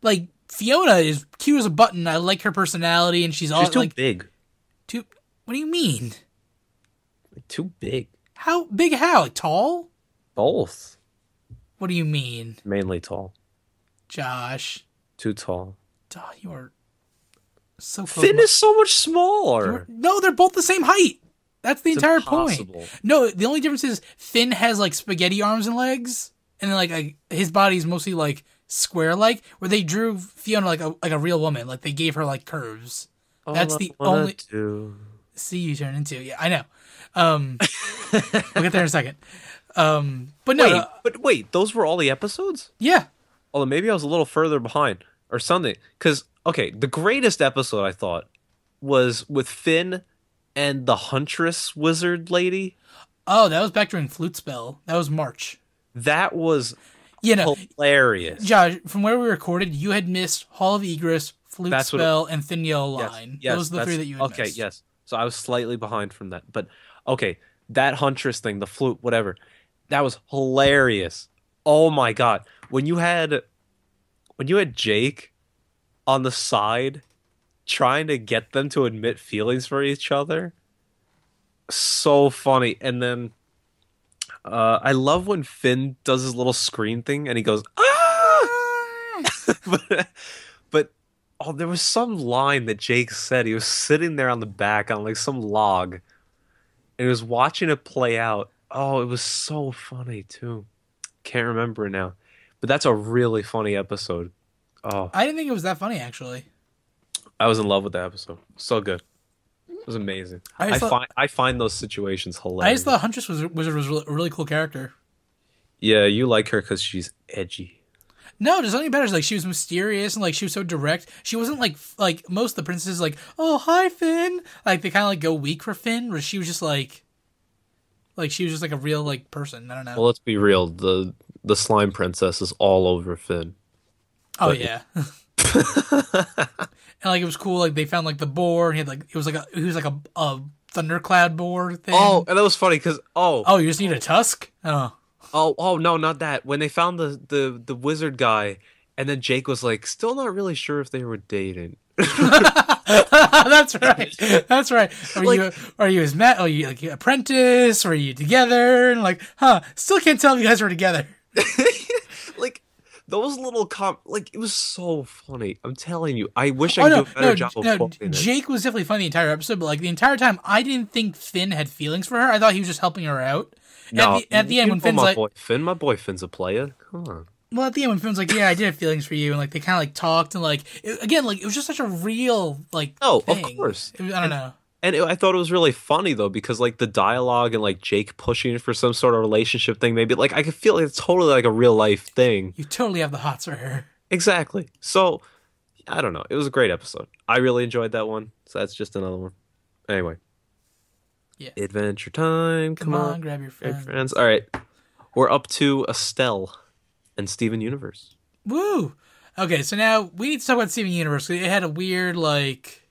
Like, Fiona is cute as a button. I like her personality, and she's all, She's too like... big. Too... What do you mean? Too big. How big? How? Like, tall? Both. What do you mean? Mainly tall. Josh. Too tall. Oh, you are so close. Finn is so much smaller. No, they're both the same height. That's the entire impossible. point. No, the only difference is Finn has, like, spaghetti arms and legs, and then, like his body's mostly, like, square-like, where they drew Fiona like a real woman. Like, they gave her, like, curves. That's the only... See, you turn into... Yeah, I know. We'll get there in a second. But no... Wait, those were all the episodes? Yeah. Although maybe I was a little further behind or something. Because, okay, the greatest episode I thought was with Finn and the Huntress wizard lady. Oh, that was back during Flute Spell. That was March. That was know, hilarious. Josh, from where we recorded, you had missed Hall of Egress, Flute Spell, and Thin Yellow Line. Yes, those are the 3 that you had missed. Okay, yes. So I was slightly behind from that. But, okay, that Huntress thing, the flute, whatever, that was hilarious. Oh, my God. When you had Jake on the side trying to get them to admit feelings for each other, so funny. And then I love when Finn does his little scream thing and he goes, ah! but there was some line that Jake said. He was sitting there on the back on like some log and he was watching it play out. Oh, it was so funny too. Can't remember now. But that's a really funny episode. Oh, I didn't think it was that funny, actually. I was in love with that episode. So good. It was amazing. I find those situations hilarious. I just thought Huntress was a really cool character. Yeah, you like her because she's edgy. No, there's nothing better. Like, she was mysterious and like she was so direct. She wasn't like most of the princesses. Like, oh, hi, Finn. Like, they kind of like go weak for Finn, where she was just like she was just like a real like person. I don't know. Well, let's be real. The slime princess is all over Finn. Oh, yeah. And like, it was cool. Like, they found like the boar. And he was like a thundercloud boar thing. Oh, and that was funny because you just need a tusk. Oh no, not that. When they found the wizard guy, and then Jake was like, still not really sure if they were dating. That's right. That's right. Are you his Are you like apprentice? Or are you together? And like, still can't tell if you guys were together. Like, those little it was so funny. I'm telling you. I wish I could do a better job of quoting it. Jake was definitely funny the entire episode, but like the entire time, I didn't think Finn had feelings for her. I thought he was just helping her out. No, at the end, when Finn's like, my boy Finn's a player. Come on. Well, at the end, when Finn's like, yeah, I did have feelings for you, and like they kind of like talked, and like it was just such a real like. Oh, thing. Of course. I don't know. And I thought it was really funny though, because like the dialogue and like Jake pushing for some sort of relationship thing, maybe like I could feel like it's totally like a real life thing. You totally have the hots for her. Exactly. So I don't know. It was a great episode. I really enjoyed that one. So that's just another one. Anyway. Yeah. Adventure time. Come on, grab your friends. All right. We're up to Estelle and Steven Universe. Woo! Okay, so now we need to talk about Steven Universe. It had a weird like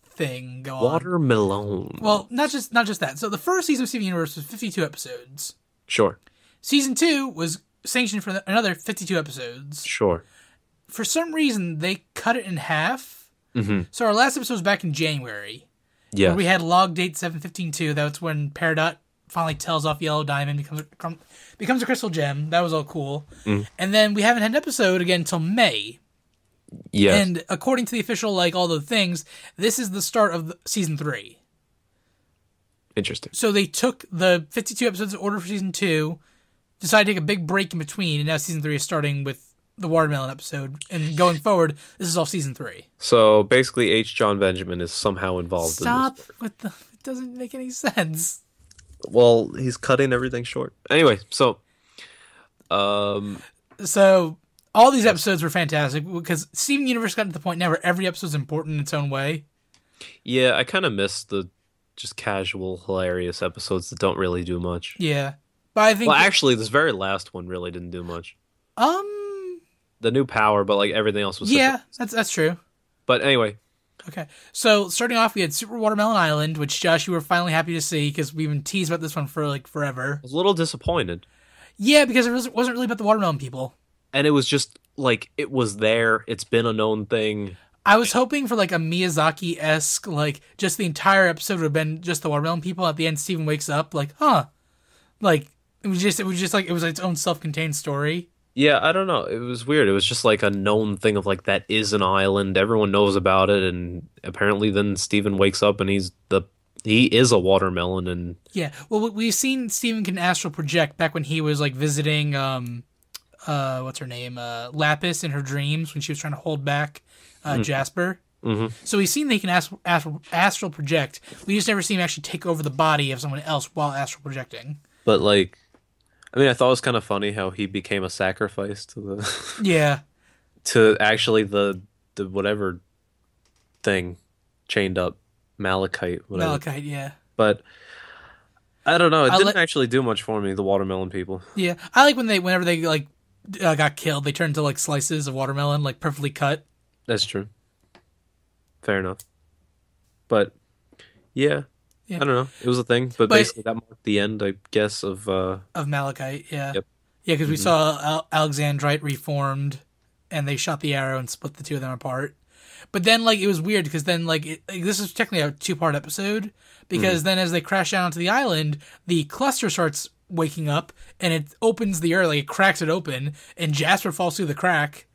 thing going on. Watermelon. Well, not just that. So the first season of Steven Universe was 52 episodes. Sure. Season 2 was sanctioned for another 52 episodes. Sure. For some reason, they cut it in half. Mm-hmm. So our last episode was back in January. Yeah. Where we had log date 7/15/2. That's when Peridot finally tells off Yellow Diamond, becomes a crystal gem. That was all cool. Mm. And then we haven't had an episode again until May. Yes. And according to the official, like, all the things, this is the start of season 3. Interesting. So they took the 52 episodes in order for season 2, decided to take a big break in between, and now season 3 is starting with the Watermelon episode. And going forward, this is all season 3. So basically, H. John Benjamin is somehow involved in this. Stop with the doesn't make any sense. Well, he's cutting everything short. Anyway, so um, So all these episodes were fantastic because Steven Universe got to the point now where every episode's important in its own way. yeah, I kind of miss the just casual, hilarious episodes that don't really do much. Yeah, but I think Well, actually, this very last one really didn't do much. um The new power, but like everything else was yeah, such that's true. But anyway, Okay, so starting off, we had Super Watermelon Island, which Josh, you were finally happy to see because we've been teased about this one for like forever. I was a little disappointed. Yeah, because wasn't really about the watermelon people. And it was just like it was there. It's been a known thing. I was hoping for like a Miyazaki-esque, like just the entire episode would have been just the watermelon people. At the end, Steven wakes up like, huh, like it was just like it was its own self-contained story. Yeah, I don't know. It was weird. It was just like a known thing of like that is an island. Everyone knows about it, and apparently then Steven wakes up and he is a watermelon and Yeah, well, we've seen Steven can astral project back when he was like visiting what's her name, Lapis in her dreams when she was trying to hold back Jasper. Mhm. So we've seen they can astral project. We just never seen him actually take over the body of someone else while astral projecting. but like I mean, I thought it was kind of funny how he became a sacrifice to the Yeah, to actually the whatever thing chained up Malachite, whatever. Malachite. Yeah, But I don't know. It I'll didn't let- actually do much for me. The watermelon people. yeah. I like whenever they like got killed, they turned into like slices of watermelon, like perfectly cut. That's true. Fair enough. But yeah, Yeah. I don't know. It was a thing, but But- basically that marked the end, I guess, of Of Malachite, yeah. Yep. Yeah, because we saw Alexandrite reformed, and they shot the arrow and split the two of them apart. But then, like, it was weird, because then, like, this is technically a two-part episode, because then as they crash down onto the island, the cluster starts waking up, and it opens the earth, like, it cracks it open, and Jasper falls through the crack,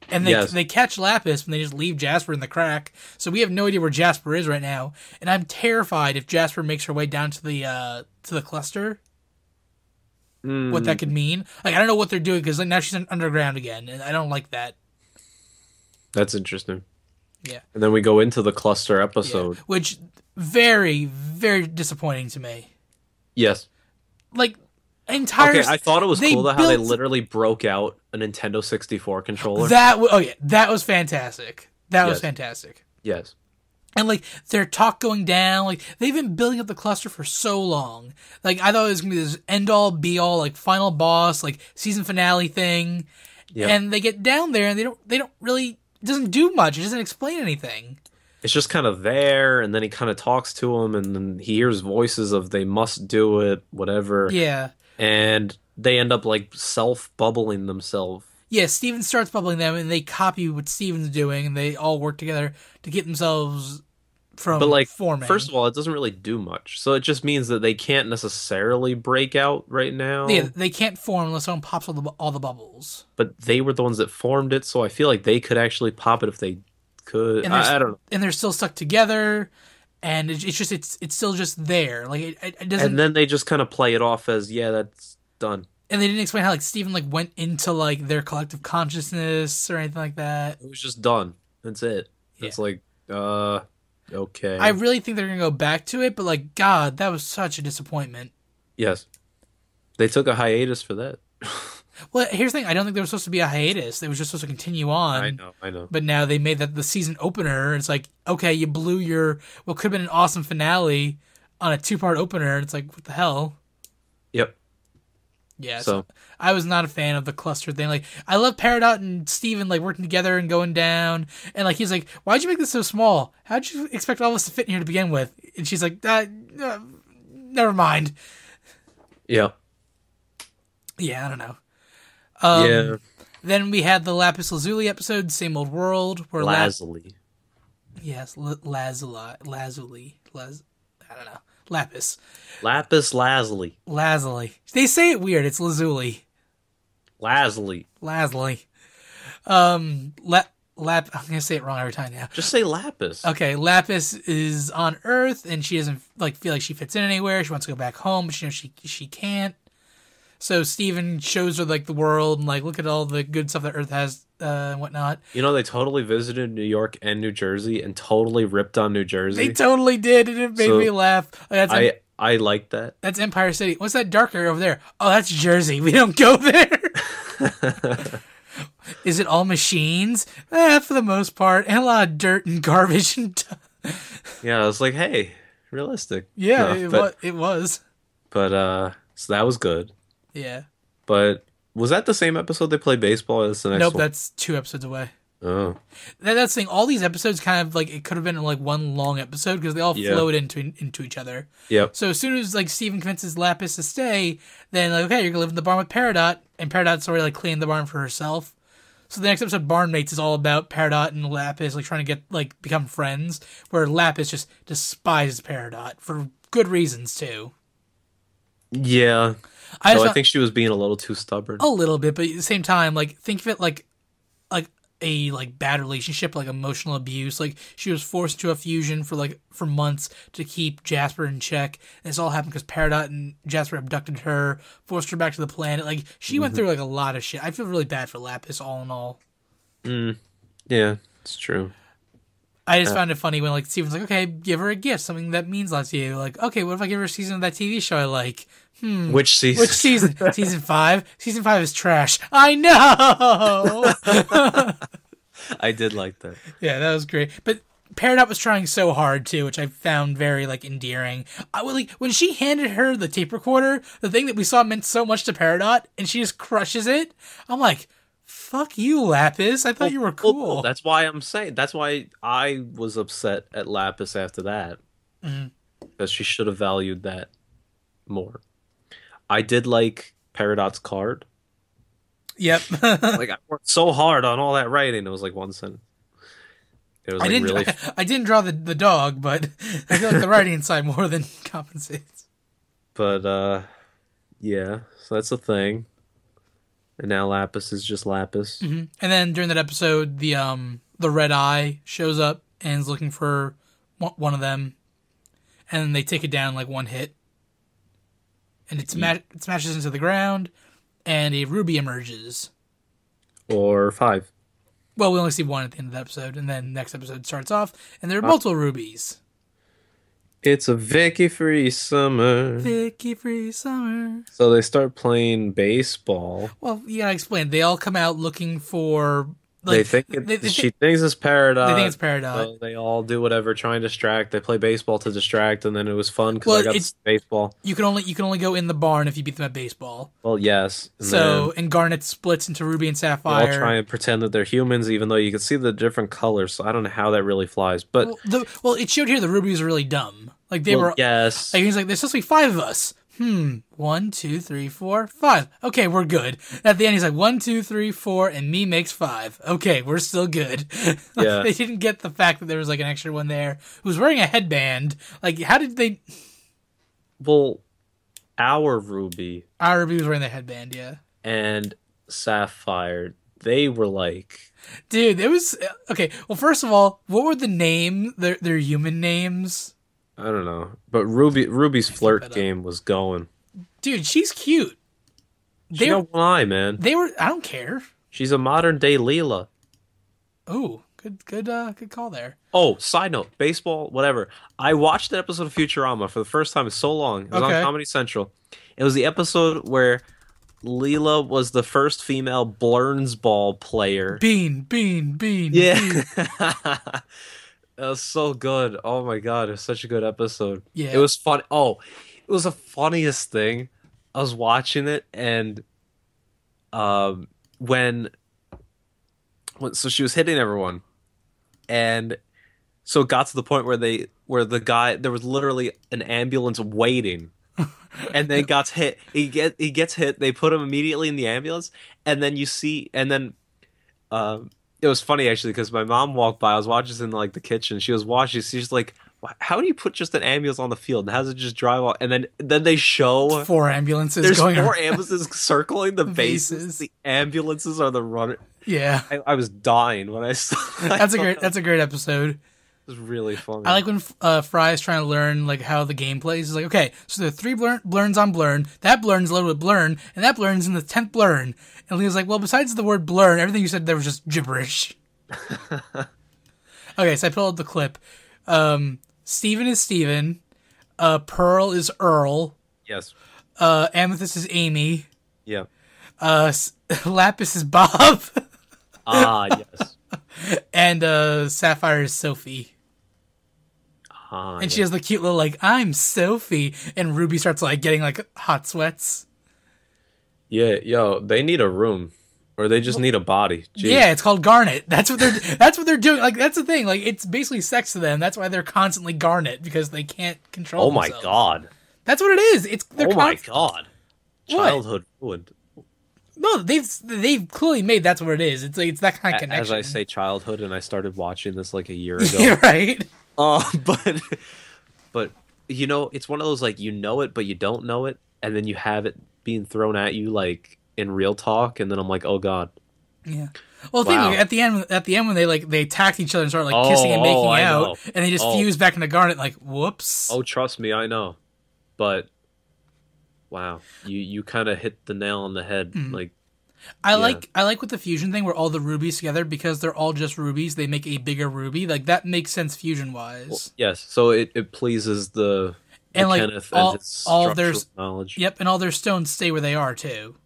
and Yes. they catch Lapis, and they just leave Jasper in the crack. So we have no idea where Jasper is right now, and I'm terrified if Jasper makes her way down to the cluster. What that could mean. Like, I don't know what they're doing because like now she's underground again, and I don't like that. that's interesting. Yeah. And then we go into the cluster episode. Which very, very disappointing to me. Yes. Like entire. Okay, I thought it was they cool though how they built- literally broke out a Nintendo 64 controller. that was fantastic. That was Yes. fantastic. Yes. And like their talk going down, like they've been building up the cluster for so long. Like I thought it was gonna be this end all be all, like final boss, like season finale thing. Yep. And they get down there and they don't really, it doesn't do much. It doesn't explain anything. It's just kind of there, and then he kind of talks to him, and then he hears voices of they must do it, whatever. Yeah. And they end up like self-bubbling themselves. Yeah, Steven starts bubbling them, and they copy what Steven's doing, and they all work together to get themselves from But like, forming. first of all, it doesn't really do much. So it just means that they can't necessarily break out right now. Yeah, they can't form unless someone pops all the bubbles. But they were the ones that formed it, so I feel like they could actually pop it if they could. And there's- I don't know. And they're still stuck together, and it's still just there. Like it doesn't. And then they just kind of play it off as, yeah, that's done. And they didn't explain how like Steven like went into like their collective consciousness or anything like that. It was just done. That's it. It's like, okay. I really think they're gonna go back to it, but like God, that was such a disappointment. Yes. They took a hiatus for that. Well, here's the thing: I don't think there was supposed to be a hiatus. They were just supposed to continue on. I know. But now they made that the season opener. It's like, okay, you blew your what could have been an awesome finale on a 2-part opener. It's like, what the hell? Yep. Yeah. So- So I was not a fan of the cluster thing. Like, I love Peridot and Steven like working together and going down. And like, he's like, why'd you make this so small? How'd you expect all of us to fit in here to begin with? And she's like, never mind. Yeah. Yeah, I don't know. Yeah. Then we had the Lapis Lazuli episode, Same Old World, where Lazuli. Yes, Lazuli. I don't know. Lapis. Lapis Lazuli. Lazuli. They say it weird. It's Lazuli. Lazuli. Lazuli. I'm gonna say it wrong every time now. Just say Lapis. Okay, Lapis is on Earth, and she doesn't like feel like she fits in anywhere. She wants to go back home, but she knows she can't. So Steven shows her like the world and like look at all the good stuff that Earth has and whatnot. You know, they totally visited New York and New Jersey and totally ripped on New Jersey. They totally did, and it made me laugh. I like that. That's Empire City. What's that dark area over there? Oh, that's Jersey. We don't go there. Is it all machines? For the most part, and a lot of dirt and garbage and. Yeah, I was like, hey, realistic. Yeah, No, it was. But so that was good. Yeah. But was that the same episode they played baseball? Or that's the next Nope, one? that's 2 episodes away. Oh. That's the thing. All these episodes kind of like it could have been like one long episode because they all flowed into each other. Yep. So as soon as like Steven convinces Lapis to stay, then like okay, you're gonna live in the barn with Peridot, and Peridot's already like cleaning the barn for herself. So the next episode, Barnmates, is all about Peridot and Lapis like trying to get like become friends, where Lapis just despises Peridot for good reasons too. Yeah. I think she was being a little too stubborn. A little bit, but at the same time, like think of it like a like bad relationship, like emotional abuse. Like she was forced into a fusion for months to keep Jasper in check. And this all happened because Peridot and Jasper abducted her, forced her back to the planet. Like she went through like a lot of shit. I feel really bad for Lapis, all in all. Yeah, it's true. I just found it funny when like Steven's like, okay, give her a gift, something that means a lot to you. Like, okay, what if I give her a season of that TV show I like? Which season? Which season? Season 5? Season 5 is trash. I know! I did like that. Yeah, that was great. But Peridot was trying so hard, too, which I found very, like, endearing. When she handed her the tape recorder, the thing that we saw meant so much to Peridot, and she just crushes it, I'm like, fuck you, Lapis. I thought you were cool. That's why I'm saying. That's why I was upset at Lapis after that. Because she should have valued that more. I did like Peridot's card. Yep. Like I worked so hard on all that writing. It was like one sentence. It was I didn't draw the dog, but I feel like the writing side more than compensates. But yeah, so that's the thing. And now Lapis is just Lapis. And then during that episode, the Red Eye shows up and is looking for one of them, and they take it down like one hit, and it smashes into the ground, and a ruby emerges. Or 5. Well, we only see one at the end of the episode, and then next episode starts off, and there are multiple rubies. It's a Vicky free summer. Vicky free summer. So they start playing baseball. Well, you gotta explain. They all come out looking for. Like, she thinks it's Peridot. They think it's Peridot. So they all do whatever, try and distract. They play baseball to distract, and then it was fun because I got to baseball. You can only go in the barn if you beat them at baseball. Well, yes. And Garnet splits into Ruby and Sapphire. They all try and pretend that they're humans, even though you can see the different colors. So I don't know how that really flies. But it showed here the rubies are really dumb. Like they were. Yes. Like he's like, there's supposed to be 5 of us. 1, 2, 3, 4, 5. Okay, we're good. At the end, he's like 1, 2, 3, 4, and me makes 5. Okay, we're still good. Yeah. They didn't get the fact that there was like an extra one there who was wearing a headband. Like, how did they? Well, our Ruby was wearing the headband, yeah. And Sapphire, they were like, dude, it was okay. Well, first of all, what were the their human names? I don't know, but Ruby's flirt game was going. Dude, she's cute. She got one eye, man. I don't care. She's a modern day Leela. Oh, good call there. Oh, side note, baseball, whatever. I watched that episode of Futurama for the first time in so long. It was on Comedy Central. It was the episode where Leela was the first female Blurnsball player. Bean. Yeah. That was so good. Oh my god, it was such a good episode. Yeah. It was fun. Oh, it was the funniest thing. I was watching it and when so she was hitting everyone. And so it got to the point where there was literally an ambulance waiting. And then got hit. He gets hit, they put him immediately in the ambulance, and then it was funny actually because my mom walked by. I was watching this in like the kitchen. She was watching. She's like, "How do you put just an ambulance on the field? And how does it just drive off?" And then they show 4 ambulances. There's going 4 ambulances circling the bases. The ambulances are the runner. Yeah, I was dying when I saw. That's a great episode. It's really funny. I like when Fry is trying to learn like how the game plays. He's like, okay, so there are three blurns on Blurn. That Blurn's loaded with Blurn, and that Blurn's in the 10th Blurn. And Leo's like, well, besides the word Blurn, everything you said there was just gibberish. Okay, so I pulled up the clip. Steven is Steven. Pearl is Earl. Yes. Amethyst is Amy. Yeah. Lapis is Bob. Yes. And Sapphire is Sophie. And she has the cute little, like, I'm Sophie. And Ruby starts, like, getting, like, hot sweats. Yeah, yo, they need a room. Or they just need a body. Jeez. Yeah, it's called Garnet. That's what they're doing. Like, that's the thing. Like, it's basically sex to them. That's why they're constantly Garnet, because they can't control themselves. My god. That's what it is. My god. Childhood ruined. No, they've clearly made that's what it is. It's like, it's that kind of connection. As I say childhood, and I started watching this like a year ago. Right. But you know, it's one of those like you know it, but you don't know it, and then you have it being thrown at you like in real talk, and then I'm like, oh god. Yeah. Well, the thing like, at the end when they attacked each other and started like kissing and making out, and they just fused back into Garnet, like whoops. Oh, trust me, I know. But wow, you kind of hit the nail on the head. Like I like with the fusion thing where all the rubies together, because they're all just rubies, they make a bigger ruby. Like that makes sense fusion wise. Well, yes, so it pleases the like Kenneth all, and his all their knowledge. Yep, and all their stones stay where they are too.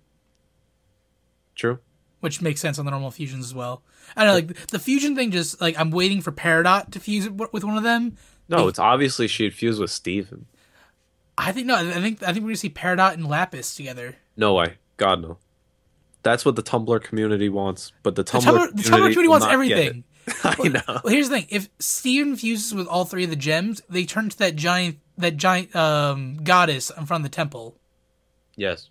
True. Which makes sense on the normal fusions as well. I don't know, like the fusion thing. Just like I'm waiting for Peridot to fuse with one of them. No, it's obviously she'd fuse with Steven. I think we're gonna see Peridot and Lapis together. No way, God no. That's what the Tumblr community wants, but the Tumblr community wants everything. I know. Well, here's the thing: if Steven fuses with all three of the gems, they turn to that giant goddess in front of the temple. Yes.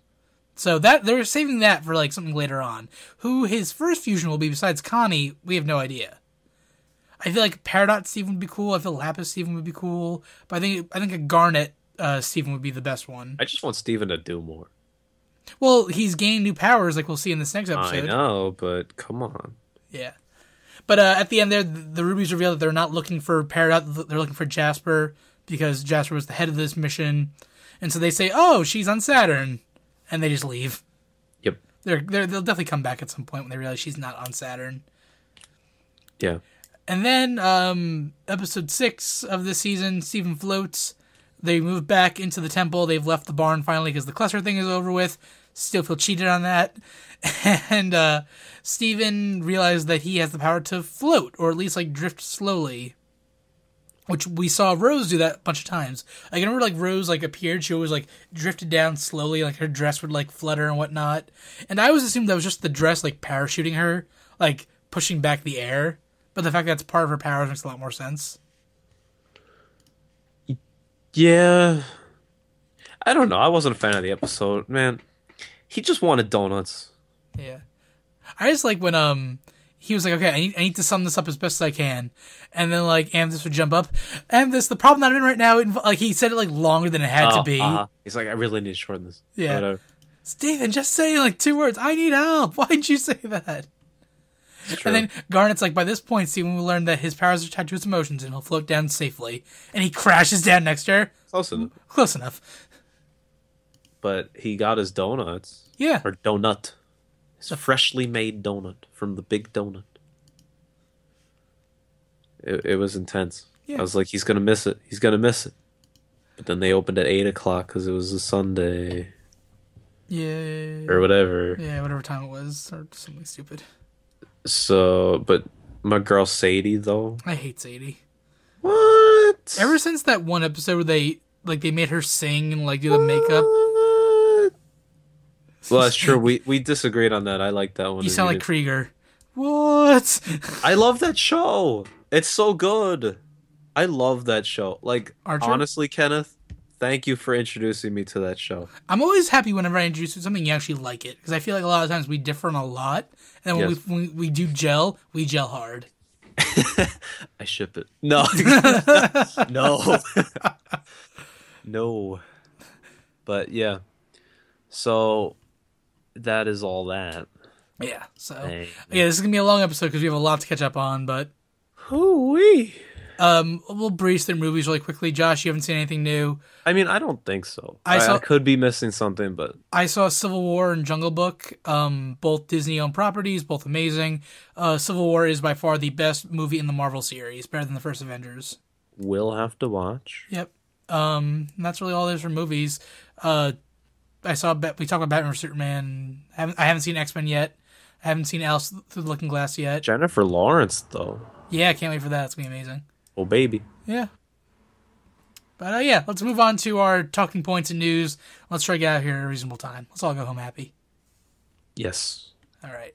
So that they're saving that for like something later on. Who his first fusion will be besides Connie, we have no idea. I feel like Peridot Steven would be cool. I feel Lapis Steven would be cool. But I think a Garnet Steven would be the best one. I just want Steven to do more. Well, he's gained new powers, like we'll see in this next episode. I know, but come on. Yeah. But at the end there, the rubies reveal that they're not looking for Peridot, they're looking for Jasper, because Jasper was the head of this mission. And so they say, oh, she's on Saturn. And they just leave. Yep. They'll definitely come back at some point when they realize she's not on Saturn. Yeah. And then episode 6 of this season, Steven floats. They move back into the temple. They've left the barn finally because the cluster thing is over with. Still feel cheated on that. And Steven realized that he has the power to float, or at least like drift slowly. Which we saw Rose do that a bunch of times. Like, I remember, like, Rose, like, appeared. She always, like, drifted down slowly. Like, her dress would, like, flutter and whatnot. And I always assumed that was just the dress, like, parachuting her. Like, pushing back the air. But the fact that it's part of her powers makes a lot more sense. Yeah. I don't know. I wasn't a fan of the episode. Man, he just wanted donuts. Yeah. I just like when, he was like, okay, I need to sum this up as best as I can. And then, like, Amethyst would jump up. Amethyst, the problem that I'm in right now, like, he said it, like, longer than it had to be. He's like, I really need to shorten this. Yeah. Whatever. Steven, just say, like, 2 words. I need help. Why'd you say that? And then Garnet's like, by this point, Steven will learn that his powers are tied to his emotions and he'll float down safely. And he crashes down next to her. Close enough. Close enough. But he got his donuts. Yeah. Or donut. His freshly made donut from the Big Donut. It was intense. Yeah. I was like, he's going to miss it. He's going to miss it. But then they opened at 8 o'clock because it was a Sunday. Yeah. Or whatever. Yeah, whatever time it was. Or something stupid. So, but my girl Sadie, though. I hate Sadie. What? Ever since that one episode where they made her sing and, like, do the makeup. Well, that's true. We disagreed on that. I like that one. You sound like Krieger. What? I love that show. It's so good. I love that show. Like, Archer? Honestly, Kenneth, thank you for introducing me to that show. I'm always happy whenever I introduce you to something you actually like it. Because I feel like a lot of times we differ on a lot. And then when we do gel, we gel hard. I ship it. No. No. No. But, yeah. So, that is all that. Yeah, so... Yeah, this is going to be a long episode because we have a lot to catch up on, but... Hoo-wee. We'll breeze through movies really quickly. Josh, you haven't seen anything new. I mean, I don't think so. I saw I could be missing something, but I saw Civil War and Jungle Book, both Disney-owned properties, both amazing. Civil War is by far the best movie in the Marvel series, better than the first Avengers. we'll have to watch. Yep. And that's really all there is for movies. We talked about Batman vs Superman. I haven't seen X-Men yet. I haven't seen Alice Through the Looking Glass yet. Jennifer Lawrence, though. Yeah, I can't wait for that. It's gonna be amazing. Oh, baby. Yeah. But yeah, let's move on to our talking points and news. Let's try to get out of here at a reasonable time. Let's all go home happy. Yes. All right.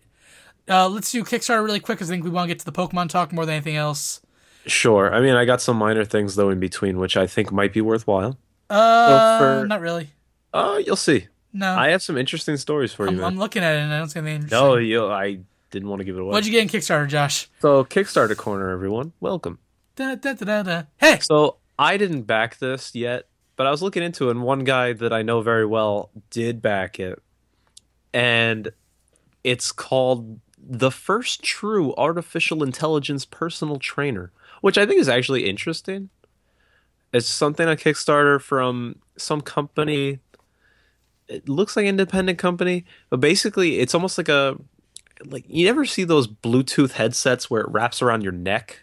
Let's do Kickstarter really quick because I think we want to get to the Pokemon talk more than anything else. Sure. I mean, I got some minor things, though, in between, which I think might be worthwhile. Not really. You'll see. No. I have some interesting stories for you, man. I'm looking at it and I don't see anything interesting. No, I didn't want to give it away. What'd you get in Kickstarter, Josh? So, Kickstarter Corner, everyone. Welcome. Da, da, da, da, da. Hey! So, I didn't back this yet, but I was looking into it, and one guy that I know very well did back it. And it's called The First True Artificial Intelligence Personal Trainer, which I think is actually interesting. It's something on Kickstarter from some company. It looks like an independent company, but basically it's almost like you ever see those Bluetooth headsets where it wraps around your neck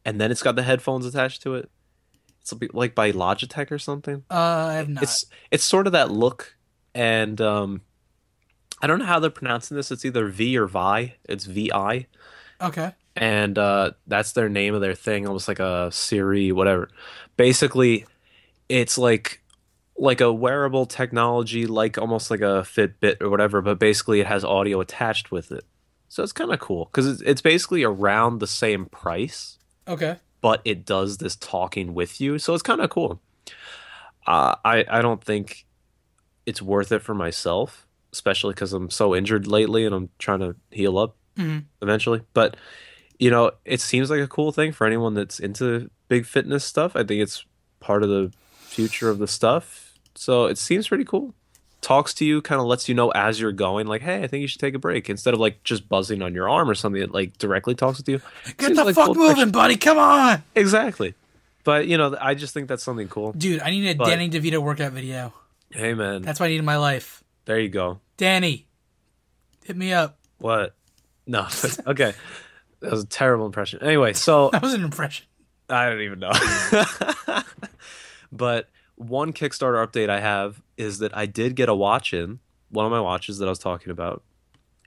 and then it's got the headphones attached to it? It's like by Logitech or something. I have not. It's sort of that look, and I don't know how they're pronouncing this. It's either V or Vi. It's VI. Okay. And that's their name of their thing, almost like a Siri, whatever. Basically, it's like a wearable technology, like almost like a Fitbit or whatever, but basically it has audio attached with it. So it's kind of cool because it's basically around the same price, Okay. but it does this talking with you. So it's kind of cool. I don't think it's worth it for myself, especially because I'm so injured lately and I'm trying to heal up eventually. But it seems like a cool thing for anyone that's into big fitness stuff. I think it's part of the future of the stuff. So it seems pretty cool. Talks to you, kind of lets you know as you're going, like, hey, I think you should take a break. Instead of like just buzzing on your arm or something, it like directly talks with you. Get Seems the like fuck cool moving, action. buddy. Come on. Exactly. But I just think that's something cool. Dude, I need a But- Danny DeVito workout video. Hey man, That's what I need in my life. there you go. Danny, hit me up. What? No. Okay. That was a terrible impression. Anyway, so That was an impression. I don't even know. But one Kickstarter update I have is that I did get a watch in, one of my watches that I was talking about.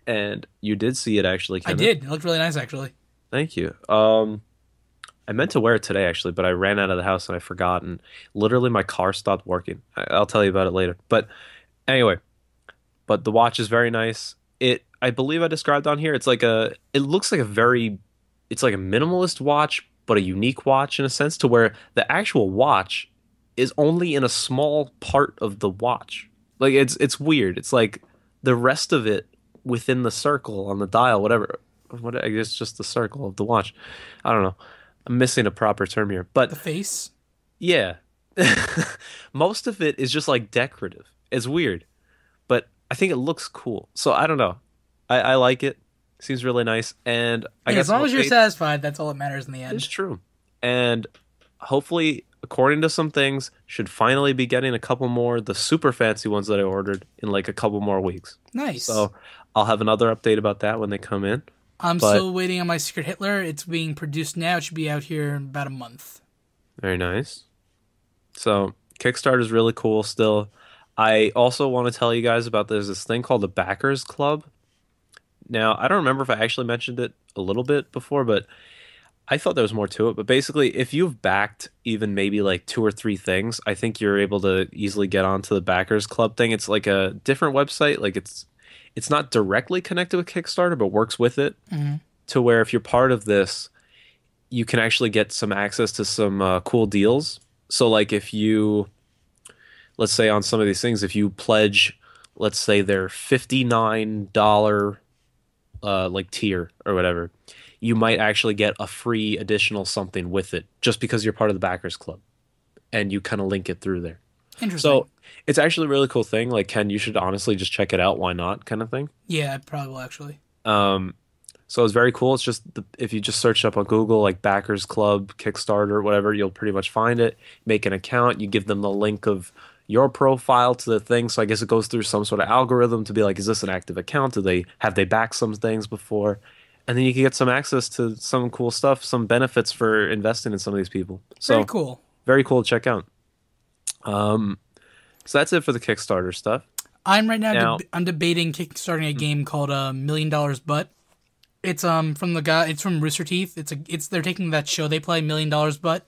And you did see it actually, I Kenneth. did. It looked really nice, actually. Thank you. I meant to wear it today actually, but I ran out of the house and I forgot, and literally my car stopped working. I'll tell you about it later. But anyway, the watch is very nice. I believe I described on here. It looks like it's like a minimalist watch, but a unique watch in a sense, to where the actual watch is only in a small part of the watch. Like it's weird. It's like the rest of it within the circle on the dial, whatever. I guess just the circle of the watch. I don't know. I'm missing a proper term here, but The face. yeah, most of it is just like decorative. It's weird, but I think it looks cool. So I don't know. I like it. Seems really nice, and I Hey, guess as long as you're satisfied, that's all that matters in the end. it's true. And hopefully, according to some things, should finally be getting a couple more, the super fancy ones that I ordered, in like a couple more weeks. Nice. So I'll have another update about that when they come in. I'm but- still waiting on my Secret Hitler. It's being produced now. It should be out here in about a month. Very nice. So Kickstarter is really cool still. I also want to tell you guys about there's this thing called the Backers Club. Now, I don't remember if I actually mentioned it a little bit before, but I thought there was more to it. But basically, if you've backed even maybe like 2 or 3 things, I think you're able to easily get onto the Backers Club thing. It's like a different website. Like it's not directly connected with Kickstarter, but works with it to where if you're part of this, you can actually get some access to some cool deals. So like if you, let's say on some of these things, if you pledge, let's say their $59 like tier or whatever, you might actually get a free additional something with it just because you're part of the Backers Club and you kind of link it through there. Interesting. So it's actually a really cool thing. Like, Ken, you should honestly just check it out. Why not? Kind of thing. Yeah, I probably will, actually. So it's very cool. It's just if you just search up on Google like Backers Club, Kickstarter, whatever, you'll pretty much find it. Make an account. You give them the link of your profile to the thing. So I guess it goes through some sort of algorithm to be like, is this an active account? Do they have they backed some things before? And then you can get some access to some cool stuff, some benefits for investing in some of these people. Very So cool. very cool to check out. Um, so that's it for the Kickstarter stuff. I'm right now. Now, I'm debating kickstarting a game called $1 Million Butt. It's from the guy. It's from Rooster Teeth. They're taking that show they play $1 Million Butt,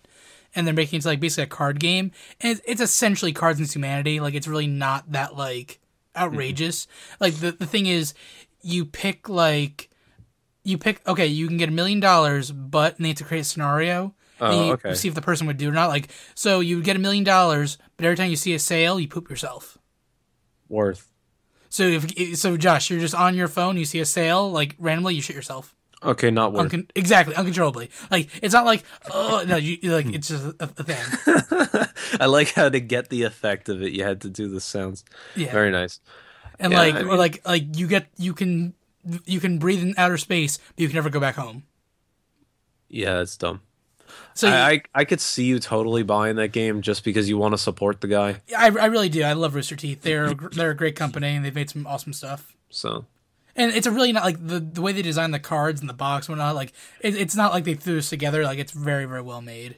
and they're making it to like basically a card game, and it's essentially Cards Against Humanity. Like it's really not that like outrageous. Like the thing is, you pick like okay, you can get $1 million, but and they have to create a scenario. And oh, you okay, see if the person would do it or not. Like so, you get $1 million, but every time you see a sale, you poop yourself. worth. So so Josh, you're just on your phone, you see a sale, like randomly, you shit yourself. Okay, not worth. Exactly, uncontrollably. Like it's not like oh no, like it's just a thing. I like how to get the effect of it, you had to do the sounds. Yeah, Very nice. and Yeah, like I or mean, like you can breathe in outer space, but you can never go back home. yeah, it's dumb. So I could see you totally buying that game just because you want to support the guy. I really do. I love Rooster Teeth. They're a great company, and they've made some awesome stuff. So And it's a really not like the way they design the cards and the box and whatnot. Like it's not like they threw this together. Like it's very very well made,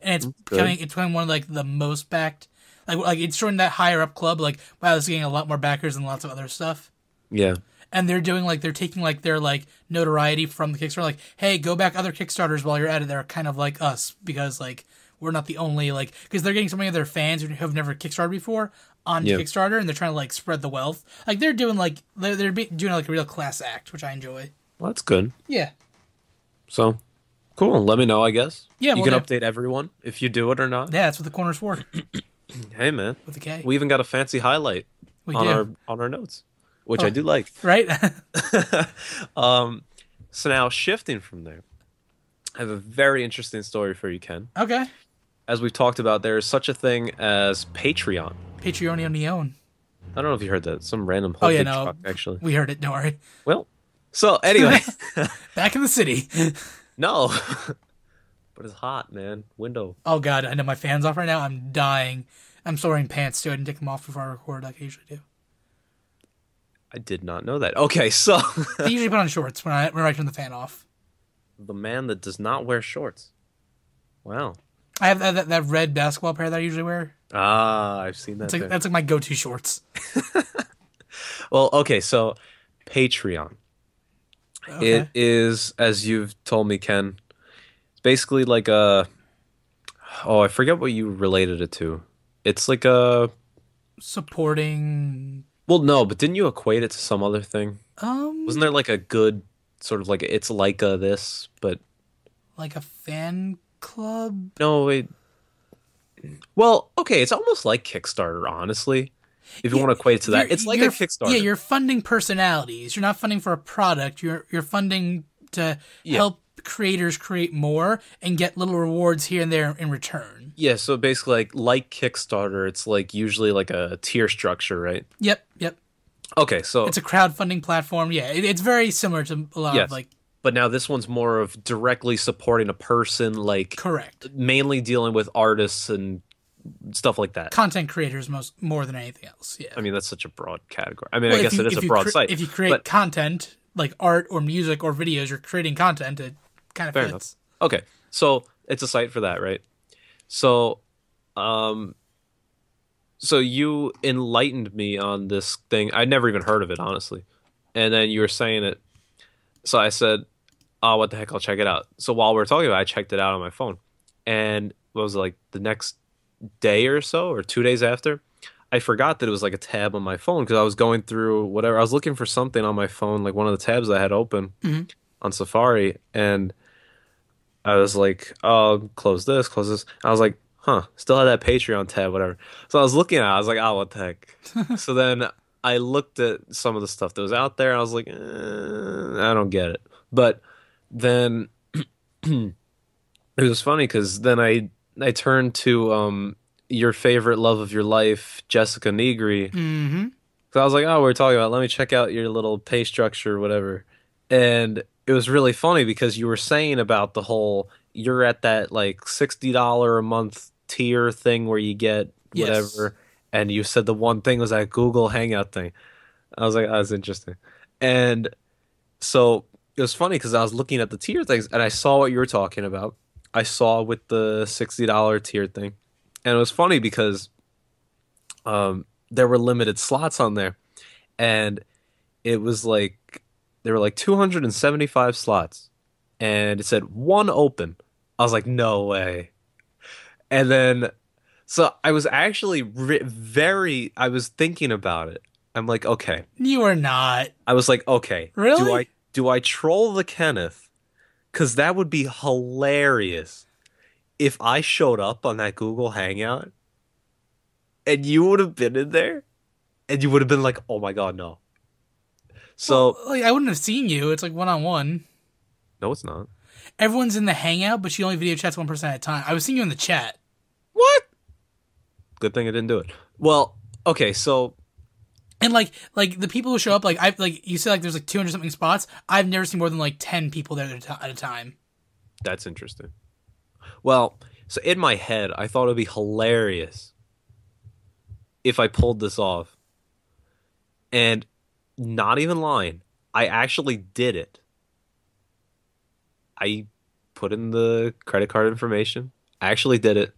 and good. it's becoming one of like the most backed. Like it's showing that higher up club. Like wow, it's getting a lot more backers than lots of other stuff. Yeah, And they're taking like their like notoriety from the Kickstarter. Like hey, go back other Kickstarters while you're at it. They're kind of like us because like we're not the only like because they're getting so many of their fans who have never Kickstarted before on yeah. Kickstarter, and they're trying to like spread the wealth. Like they're doing like doing like a real class act, which I enjoy. Well, that's good. Yeah, So cool. Let me know, I guess. yeah. You Well, can update everyone if you do it or not. yeah, that's what the corner's for Hey man, with the K. we even got a fancy highlight We on do our notes, which Oh. I do like. right. So now shifting from there, I have a very interesting story for you, Ken. Okay, As we've talked about, there is such a thing as Patreon. Patreon Neon. I don't know if you heard that. Some random Oh yeah, big no, truck, actually. we heard it. Don't worry. Well, so anyway, Back in the city. no, but it's hot, man. Window. Oh god, I know my fan's off right now. I'm dying. I'm still wearing pants too. I didn't take them off before I record like I usually do. I did not know that. Okay, so I usually put on shorts when I turn the fan off. the man that does not wear shorts. Wow. I have that red basketball pair that I usually wear. Ah, I've seen that. It's like there. that's like my go-to shorts. Well, okay, so Patreon. Okay. It is, as you've told me, Ken, it's basically like a. Oh, I forget what you related it to. It's like a. Supporting Well, no, but didn't you equate it to some other thing? um Wasn't there like a good sort of like it's like a this, but like a fan club. no, it. Well, okay, it's almost like Kickstarter, honestly. If you Yeah, want to equate it to that, You're- it's like a you're- Kickstarter. Yeah, you're funding personalities. You're not funding for a product. You're funding to Yeah. help creators create more and get little rewards here and there in return. Yeah, so basically, like Kickstarter, it's like usually like a tier structure, right? Yep. Okay, so It's a crowdfunding platform. Yeah, it's very similar to a lot yes, of like but now this one's more of directly supporting a person, like correct mainly dealing with artists and stuff like that. content creators more than anything else. Yeah. I mean, that's such a broad category. I mean, Well, I guess it is a broad site. If you create but content like art or music or videos, you're creating content. It kind of fair fits. enough. Okay, so it's a site for that, right? So, um, so you enlightened me on this thing. I'd never even heard of it, honestly. And then you were saying it. So I said, oh, what the heck? I'll check it out. So while we were talking about it, I checked it out on my phone. And what was it, like the next day or so, or 2 days after, I forgot that it was like a tab on my phone because I was going through whatever. I was looking for something on my phone, like one of the tabs I had open Mhm. on Safari. And I was like, oh, close this, close this. I was like, huh, still had that Patreon tab, whatever. So I was looking at it, I was like, oh, what the heck? So then I looked at some of the stuff that was out there, and I was like, I don't get it. But then it was funny because then I turned to your favorite love of your life, Jessica Negri. Mm-hmm. So I was like, oh, we're talking about, let me check out your little pay structure, whatever. And it was really funny because you were saying about the whole you're at that like $60 a month tier thing where you get Yes. whatever, and you said the one thing was that Google Hangout thing. I was like, oh, that's interesting. And so it was funny because I was looking at the tier things and I saw what you were talking about. I saw with the $60 tier thing. And it was funny because there were limited slots on there. And it was like there were like 275 slots. And it said one open. I was like, no way. And then so I was actually I was thinking about it. I'm like, okay. You are not. I was like, okay, Really? do I troll the Kenneth? Because that would be hilarious if I showed up on that Google Hangout and you would have been in there and you would have been like, oh my God, no. Well, So, like I wouldn't have seen you. It's like one on one. no, it's not. Everyone's in the hangout, but she only video chats one person at a time. I was seeing you in the chat. What? Good thing I didn't do it. Well, okay, so And like the people who show up, like you said, like there's like 200 something spots. I've never seen more than like 10 people there at a time. that's interesting. Well, so in my head, I thought it'd be hilarious if I pulled this off. And not even lying, I actually did it. I put in the credit card information. I actually did it.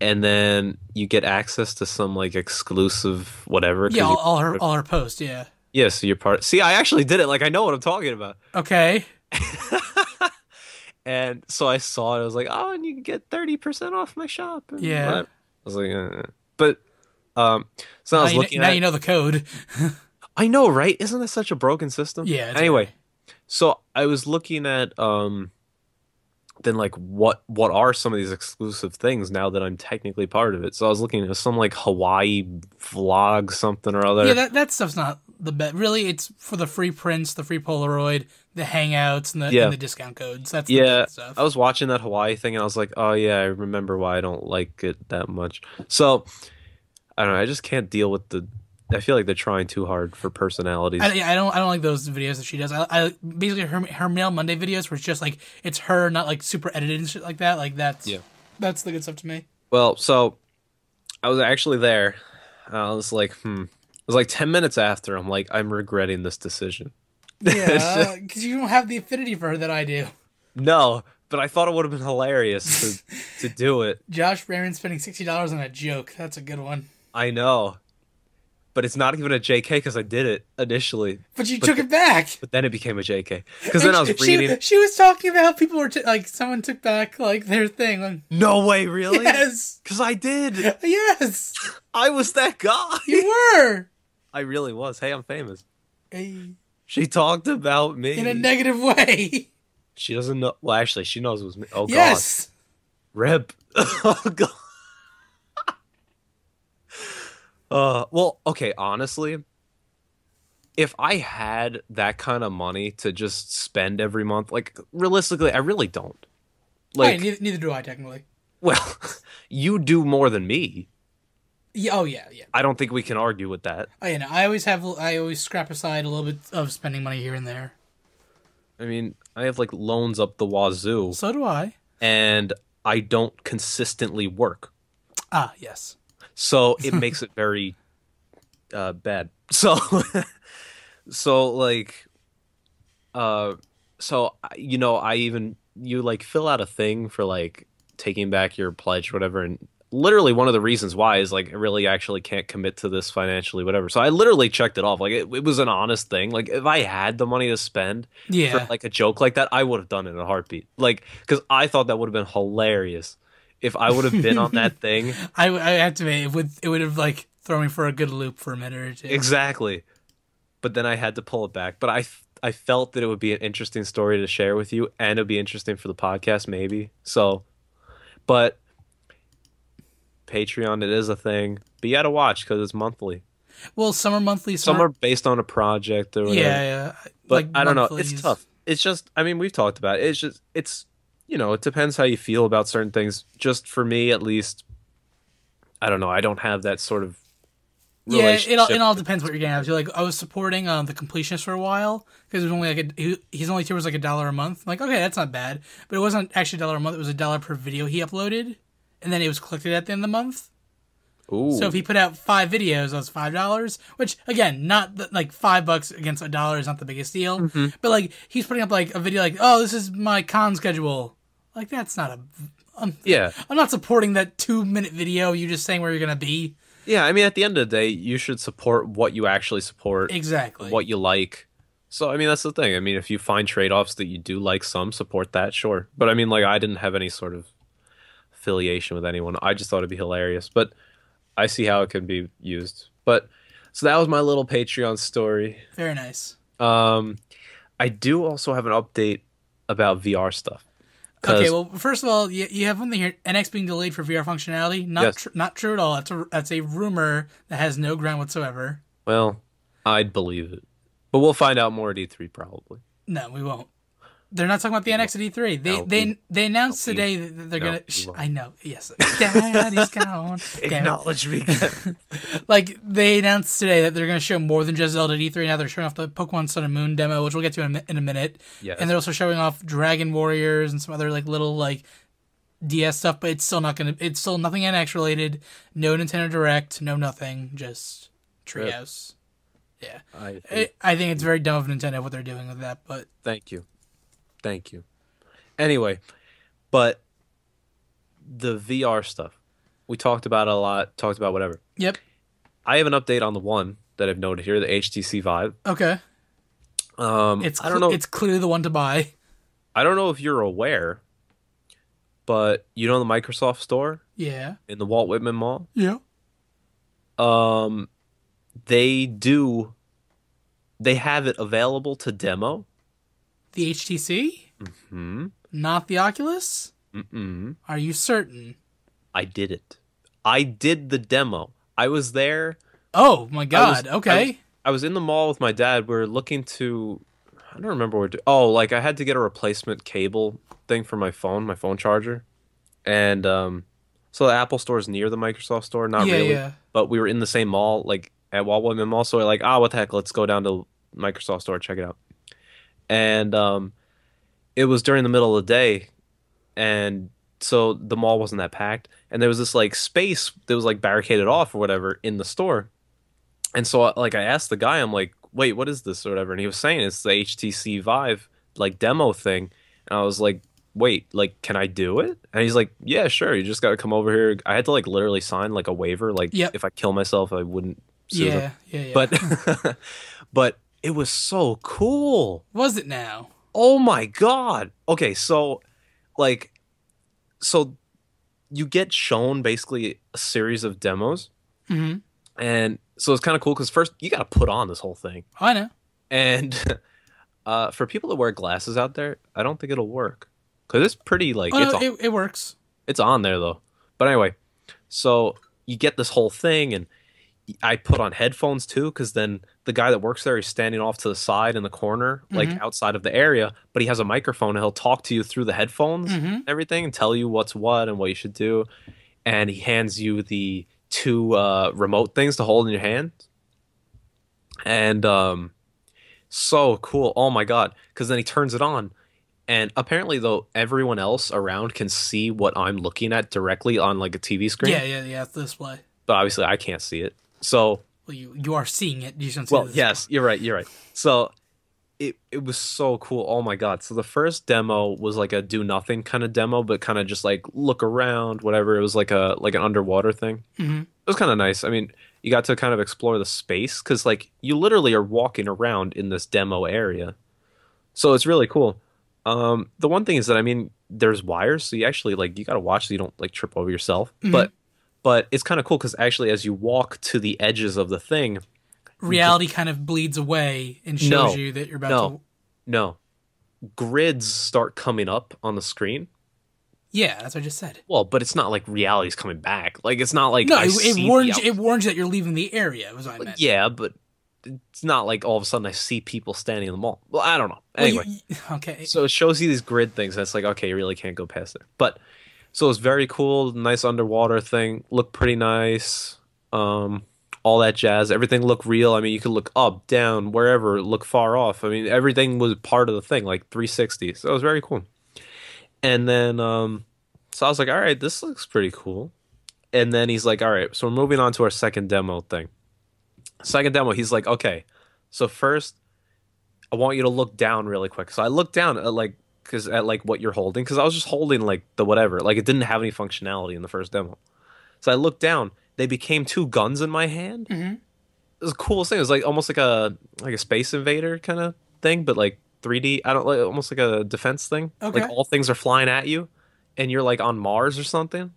And then you get access to some like exclusive whatever Yeah, because you all her posts. Yeah. yeah, so you're part. See, I actually did it. Like I know what I'm talking about. Okay. And so I saw it. I was like, oh, and you can get 30% off my shop. And Yeah. what? I was like, but so I was looking Now at. you know the code. I know, right? Isn't this such a broken system? Yeah. It's Anyway, very. so I was looking at then like what are some of these exclusive things now that I'm technically part of it. So I was looking at some like Hawaii vlog something or Yeah, other. that stuff's not the best. Really, it's for the free prints, the free Polaroid, the hangouts, and Yeah. the discount codes. That's the Yeah, good stuff. I was watching that Hawaii thing and I was like, oh yeah, I remember why I don't like it that much. So I don't know, I just can't deal with the I feel like they're trying too hard for personalities. I don't like those videos that she does. I basically her Mail Monday videos where it's just like it's her, not like super edited and shit like that. Like Yeah. that's the good stuff to me. Well, so I was actually there. I was like, hmm. It was like 10 minutes after. I'm like, I'm regretting this decision. Yeah, because you don't have the affinity for her that I do. No, but I thought it would have been hilarious to do it. Josh Barron spending $60 on a joke. That's a good one. I know, but it's not even a JK because I did it initially. But you took it back. But then it became a JK because then I was reading. She was talking about how people were like someone took back like their thing. Like, No way, really? yes, Because I did. yes, I was that guy. you were. I really was. Hey, I'm famous. Hey, She talked about me. in a negative way. She doesn't know. Well, actually, she knows it was me. Oh, God. Yes. Rip. Oh, God. Well, okay, honestly, if I had that kind of money to just spend every month, like realistically, I really don't. Hey, Like, neither do I technically. well, you do more than me. Yeah. Oh yeah. Yeah. I don't think we can argue with that. Oh yeah. No, I always scrap aside a little bit of spending money here and there. I mean, I have like loans up the wazoo, So do I. and I don't consistently work. Ah, yes. So it makes it very bad. So so like you know, I even you like fill out a thing for like taking back your pledge or whatever, and literally one of the reasons why is like I really actually can't commit to this financially, whatever. So I literally checked it off. Like it was an honest thing. Like if I had the money to spend for Yeah. like a joke like that, I would have done it in a heartbeat. Like because I thought that would have been hilarious if I would have been on that thing. I have to admit it would have like thrown me for a good loop for a minute or two. Exactly. But then I had to pull it back. But I felt that it would be an interesting story to share with you, and it would be interesting for the podcast, maybe. So, but Patreon, it is a thing. But you got to watch because it's monthly. Well, summer monthly, Some are based on a project or whatever. yeah, yeah. But Like I don't know. monthlies. It's tough. It's just, I mean, we've talked about it. It's just, you know, it depends how you feel about certain things. Just for me, at least, I don't know. I don't have that sort of Yeah, it relationship. all depends what you're getting out to. Like, I was supporting the completionist for a while because it was only like his only tier was like $1 a month. I'm like, okay, that's not bad, but it wasn't actually $1 a month. It was $1 per video he uploaded, and then it was collected at the end of the month. So if Ooh, he put out 5 videos, that was $5. Which again, not like $5 against $1 is not the biggest deal, hmm, but like he's putting up like a video like, oh, this is my con schedule. Like that's not a. I'm, yeah, I'm not supporting that 2 minute video. You just saying where you're gonna be. yeah. I mean, at the end of the day, you should support what you actually support, Exactly. what you like. So, I mean, that's the thing. I mean, if you find trade-offs that you do like some, support that, sure. But I mean, like, I didn't have any sort of affiliation with anyone. I just thought it'd be hilarious. But I see how it can be used. But so that was my little Patreon story. Very nice. Um, I do also have an update about VR stuff. Okay, Because, well, first of all, you have one thing here: NX being delayed for VR functionality. Not yes, not true at all. That's a rumor that has no ground whatsoever. well, I'd believe it. But we'll find out more at E3 probably. No, we won't. They're not talking about the NX at E3. No, They announced we- today that they're no, gonna. we won't. I know. Yes, Daddy's gone. Damn it. Acknowledge me. Like they announced today that they're gonna show more than just Zelda at E3. Now they're showing off the Pokemon Sun and Moon demo, which we'll get to in a minute. Yes. And they're also showing off Dragon Warriors and some other like little like DS stuff. But it's still not gonna. It's still nothing NX related. No Nintendo Direct. No nothing. Just Treehouse. Yeah. I think it's very dumb of Nintendo what they're doing with that. But Thank you. Thank you. Anyway, but the VR stuff. We talked about it a lot, talked about whatever. yep. I have an update on the one that I've noted here, the HTC Vive. Okay. I don't know It's clearly the one to buy. I don't know if you're aware, but you know the Microsoft store Yeah. in the Walt Whitman Mall? Yeah. Um they do they have it available to demo. The HTC, Hmm. not the Oculus. Mm-mm. Are you certain? I did it. I did the demo. I was there. Oh my I God. was, Okay. I was in the mall with my dad. We were looking to, I don't remember what. Like I had to get a replacement cable thing for my phone charger, and so the Apple store is near the Microsoft store. Not Yeah, really, yeah. but we were in the same mall, like at Walt Whitman Mall. So we're like, what the heck? Let's go down to Microsoft store, check it out. And it was during the middle of the day, and so the mall wasn't that packed, and there was this like space that was like barricaded off or whatever in the store. And so like I asked the guy, I'm like, wait, what is this or whatever? And he was saying it's the HTC Vive like demo thing. And I was like, wait, like can I do it? And he's like, yeah, sure. You just got to come over here. I had to like literally sign like a waiver, like Yep. if I kill myself, I wouldn't sue them. Yeah. But but it was so cool. Was it now? Oh my God. Okay, so like so you get shown basically a series of demos. Mm-hmm. And so it's kind of cool because first you got to put on this whole thing. I know. And for people that wear glasses out there, I don't think it'll work because it's pretty like Oh, it's no, on, it works. it's on there though. But anyway, so you get this whole thing, and I put on headphones too because then the guy that works there is standing off to the side in the corner, like Mhm. outside of the area, but he has a microphone and he'll talk to you through the headphones Mhm. and everything and tell you what's what and what you should do. And he hands you the two remote things to hold in your hand. And so cool. Oh my God. Because then he turns it on. And apparently, though, everyone else around can see what I'm looking at directly on like a TV screen. Yeah. It's the display. But obviously, I can't see it. So, Well, you are seeing it. You just don't see well, the yes, you're right. You're right. So, it was so cool. Oh my God. So, the first demo was like a do nothing kind of demo, but kind of just like look around, whatever. It was like an underwater thing. Mhm. It was kind of nice. I mean, you got to kind of explore the space because like you literally are walking around in this demo area. So, it's really cool. The one thing is that I mean, there's wires, so you actually like you gotta watch so you don't like trip over yourself. Mhm. But it's kind of cool because actually, as you walk to the edges of the thing, Reality kind of bleeds away and shows No. you that you're about No. to. no, grids start coming up on the screen. Yeah, that's what I just said. Well, but it's not like reality's coming back. Like it's not like No, I it see warns the it warns you that you're leaving the area. Was what I meant. yeah, but it's not like all of a sudden I see people standing in the mall. Well, I don't know. Well, Anyway. okay. So it shows you these grid things. That's like, okay, you really can't go past there. But so it's very cool, nice underwater thing. Looked pretty nice. all that jazz. Everything looked real. I mean, you could look up, down, wherever, look far off. I mean, everything was part of the thing, like 360. So it was very cool. And then, so I was like, all right, this looks pretty cool. And then he's like, all right, so we're moving on to our second demo thing. Second demo, he's like, okay, so first, I want you to look down really quick. So I looked down at like what you're holding, because I was just holding like the whatever, like it didn't have any functionality in the first demo. So I looked down, they became two guns in my hand. Mm-hmm. It was the coolest thing. It was like almost like a Space Invader kind of thing, but like 3D. I don't like almost like a defense thing. Okay. Like all things are flying at you, and you're like on Mars or something.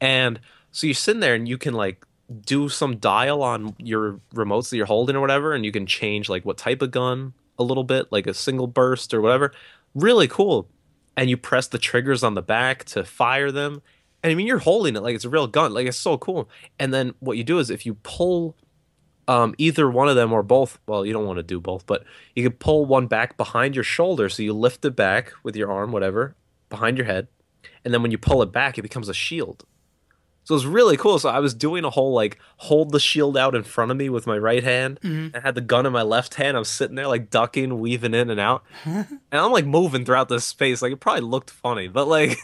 And so you're sitting there, and you can like do some dial on your remotes that you're holding or whatever, and you can change like what type of gun a little bit, like a single burst or whatever. Really cool. And you press the triggers on the back to fire them. And I mean, you're holding it like it's a real gun. Like it's so cool. And then what you do is if you pull either one of them or both, well, you don't want to do both, but you can pull one back behind your shoulder. So you lift it back with your arm, whatever, behind your head. And then when you pull it back, it becomes a shield. So it was really cool. So I was doing a whole like hold the shield out in front of me with my right hand. Mm-hmm. I had the gun in my left hand. I was sitting there like ducking, weaving in and out. And I'm like moving throughout this space. Like it probably looked funny, but like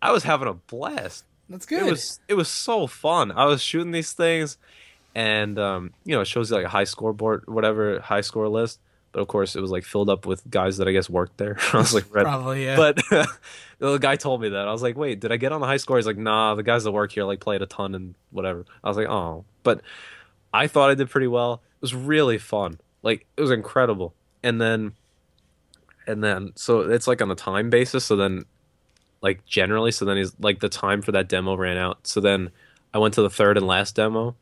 I was having a blast. That's It good. was so fun. I was shooting these things, and it shows you like a high scoreboard, whatever high score list. But of course, it was like filled up with guys that I guess worked there. I was like, Probably, yeah. but the guy told me that. I was like, wait, did I get on the high score? He's like, nah, the guys that work here like played a ton and whatever. I was like, oh, but I thought I did pretty well. It was really fun. Like it was incredible. And then so it's like on a time basis. So then like generally, so then he's like the time for that demo ran out. So then I went to the third and last demo,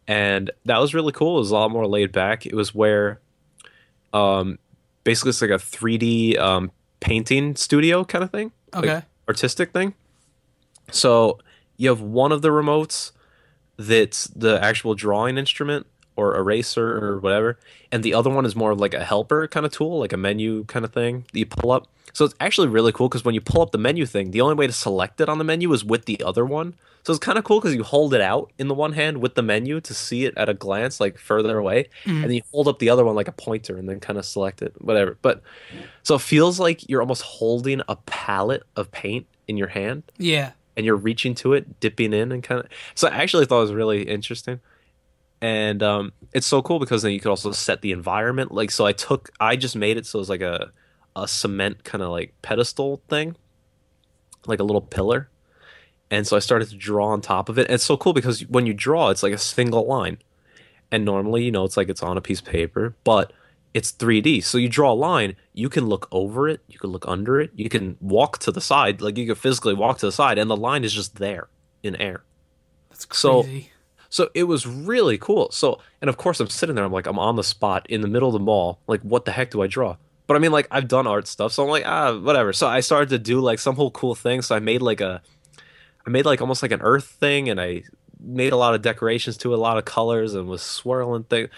and that was really cool. It was a lot more laid back. It was where um basically it's like a 3D painting studio kind of thing. Okay. Like artistic thing. So you have one of the remotes that's the actual drawing instrument or eraser or whatever, and the other one is more of like a helper kind of tool, like a menu kind of thing that you pull up. So it's actually really cool because when you pull up the menu thing, the only way to select it on the menu is with the other one. So it's kind of cool because you hold it out in the one hand with the menu to see it at a glance, like further away, and then you hold up the other one like a pointer and then kind of select it, whatever. But so it feels like you're almost holding a palette of paint in your hand Yeah. and you're reaching to it, dipping in and kind of. So I actually thought it was really interesting. And it's so cool because then you could also set the environment. Like, so I just made it so it's like a cement kind of like pedestal thing, like a little pillar. And so I started to draw on top of it. And it's so cool because when you draw, it's like a single line. And normally, it's like it's on a piece of paper, but it's 3D. So you draw a line, you can look over it, you can look under it, you can walk to the side, like you can physically walk to the side, and the line is just there in air. That's So crazy. So it was really cool. So, and of course, I'm sitting there. I'm like, I'm on the spot in the middle of the mall. Like, what the heck do I draw? But I mean, like, I've done art stuff, so I'm like, whatever. So I started to do like some whole cool thing. So I made like almost like an earth thing, and I made a lot of decorations to it, a lot of colors, and was swirling things.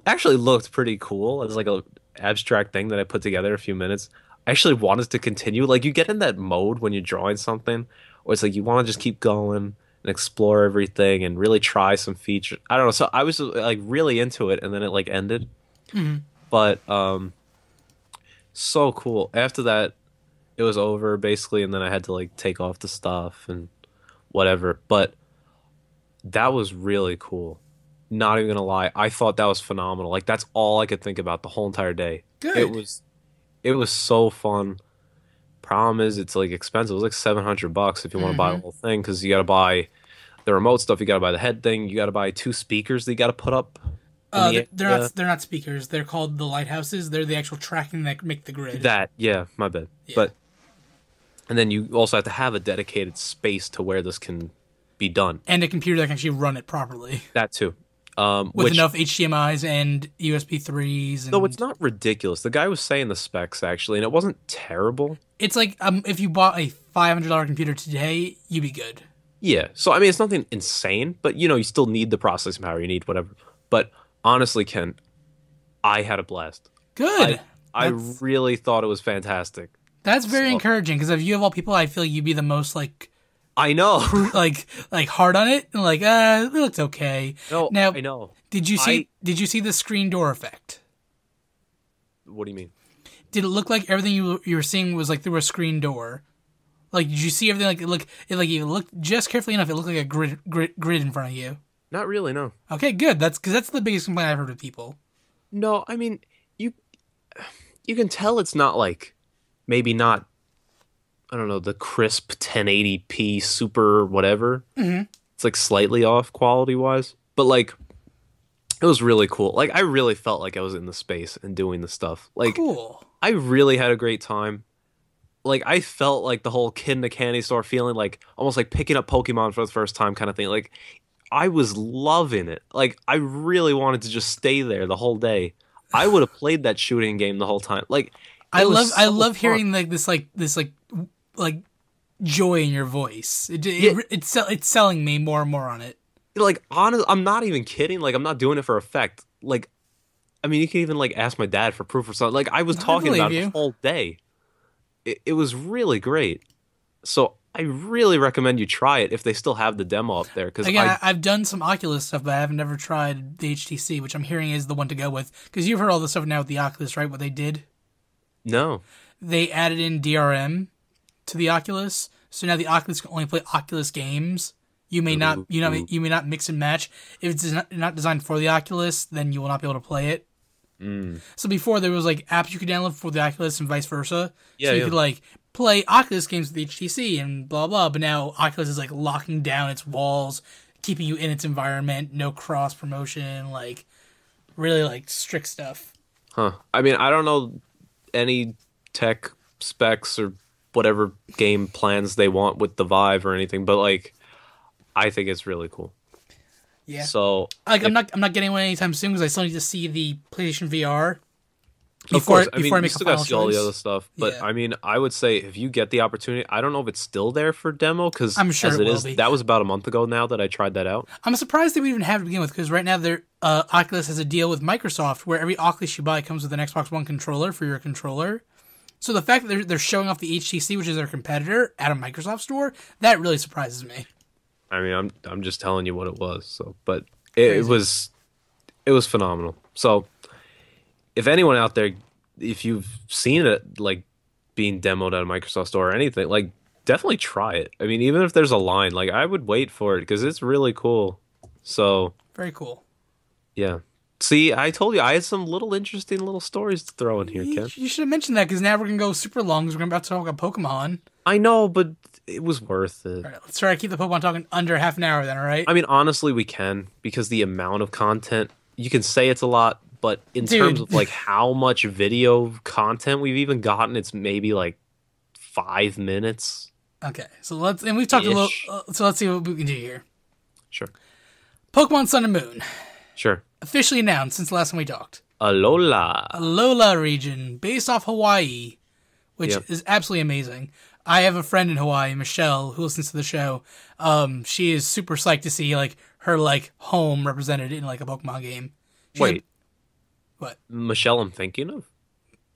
Actually looked pretty cool. It was like a abstract thing that I put together in a few minutes. I actually wanted to continue. Like, you get in that mode when you're drawing something, or it's like you want to just keep going and explore everything and really try some features. I don't know. So I was like really into it, and then it like ended. Hmm. But so cool. After that, it was over basically, and then I had to like take off the stuff and whatever. But that was really cool. Not even gonna lie, I thought that was phenomenal. Like that's all I could think about the whole entire day. Good. It was so fun. Problem is, it's like expensive. It was like $700 if you want to buy the Hmm. whole thing because you got to buy the remote stuff. You got to buy the head thing. You got to buy two speakers that you got to put up in the They're area. not. They're not speakers. They're called the lighthouses. They're the actual tracking that make the grid. That, yeah, my bad. Yeah. But and then you also have to have a dedicated space to where this can be done. And a computer that can actually run it properly That too. with Which enough HDMI's and USB 3s. And no, it's not ridiculous. The guy was saying the specs actually, and it wasn't terrible. It's like if you bought a $500 computer today, you'd be good. Yeah. So I mean, it's nothing insane, but you still need the processing power. You need whatever. But honestly, Ken, I had a blast. Good. I That's- really thought it was fantastic. That's very So- encouraging because if you of all people, I feel you'd be the most like I know. like hard on it, and like it looks okay. No, Now, I know. did you see the screen door effect? What do you mean? Did it look like everything you were seeing was like through a screen door? Like, did you see everything like you looked just carefully enough? It looked like a grid in front of you. Not really, no. Okay, good. That's because that's the biggest complaint I've heard with people. No, I mean, you can tell it's not like maybe not I don't know, the crisp 1080p super whatever. Mm-hmm. It's like slightly off quality wise, but like it was really cool. Like I really felt like I was in the space and doing the stuff. Like Cool. I really had a great time. Like I felt like the whole kid in a candy store feeling like almost like picking up Pokemon for the first time kind of thing. Like I was loving it. Like I really wanted to just stay there the whole day. I would have played that shooting game the whole time. Like I love fun. hearing like this like joy in your voice. It's selling me more and more on it. Like honest, I'm not even kidding. Like I'm not doing it for effect. Like I mean, you can even like ask my dad for proof or something. Like I was talking about it the whole day. It was really great. So I really recommend you try it if they still have the demo up there. Because again, I've done some Oculus stuff, but I have never tried the HTC, which I'm hearing is the one to go with. Because you've heard all the stuff now with the Oculus, right? What they did? No. They added in DRM to the Oculus, so now the Oculus can only play Oculus games. You may not, you may not mix and match. If it's not designed for the Oculus, then you will not be able to play it. So before there was like apps you could download for the Oculus and vice versa. Yeah, so you could like play Oculus games with HTC and blah blah. But now Oculus is like locking down its walls, keeping you in its environment, no cross promotion, like really like strict stuff. Huh. I mean, I don't know any tech specs or whatever game plans they want with the Vive or anything, but like I think it's really cool. Yeah. So like I'm not getting one anytime soon because I still need to see the PlayStation VR. Of course, I mean, before I you make still a got final to see all the choice. other stuff, but Yeah. I mean, I would say if you get the opportunity, I don't know if it's still there for demo because I'm sure as it will is, be. that was about a month ago now that I tried that out. I'm surprised they would even have it to begin with because right now Oculus has a deal with Microsoft where every Oculus you buy comes with an Xbox One controller for your controller. So the fact that they're showing off the HTC, which is their competitor, at a Microsoft store, that really surprises me. I mean, I'm just telling you what it was. So, but it was phenomenal. So, if anyone out there, if you've seen it like being demoed at a Microsoft store or anything, like definitely try it. I mean, even if there's a line, like I would wait for it because it's really cool. So, Very cool. yeah. See, I told you I had some little interesting little stories to throw in here, Ken. You should have mentioned that because now we're going to go super long because we're about to talk about Pokemon. I know, but it was worth it. All right, let's try to keep the Pokemon talking under half an hour then, all right? I mean, honestly, we can because the amount of content, you can say it's a lot, but in terms of like how much video content we've even gotten, it's maybe like 5 minutes. Okay, so we've talked a little, Ish. so let's see what we can do here. Sure. Pokemon Sun and Moon, Sure. officially announced since the last time we talked. Alola. Alola region, based off Hawaii, which Yep. is absolutely amazing. I have a friend in Hawaii, Michelle, who listens to the show. She is super psyched to see like her like home represented in like a Pokemon game. Wait. What? Michelle, I'm thinking of?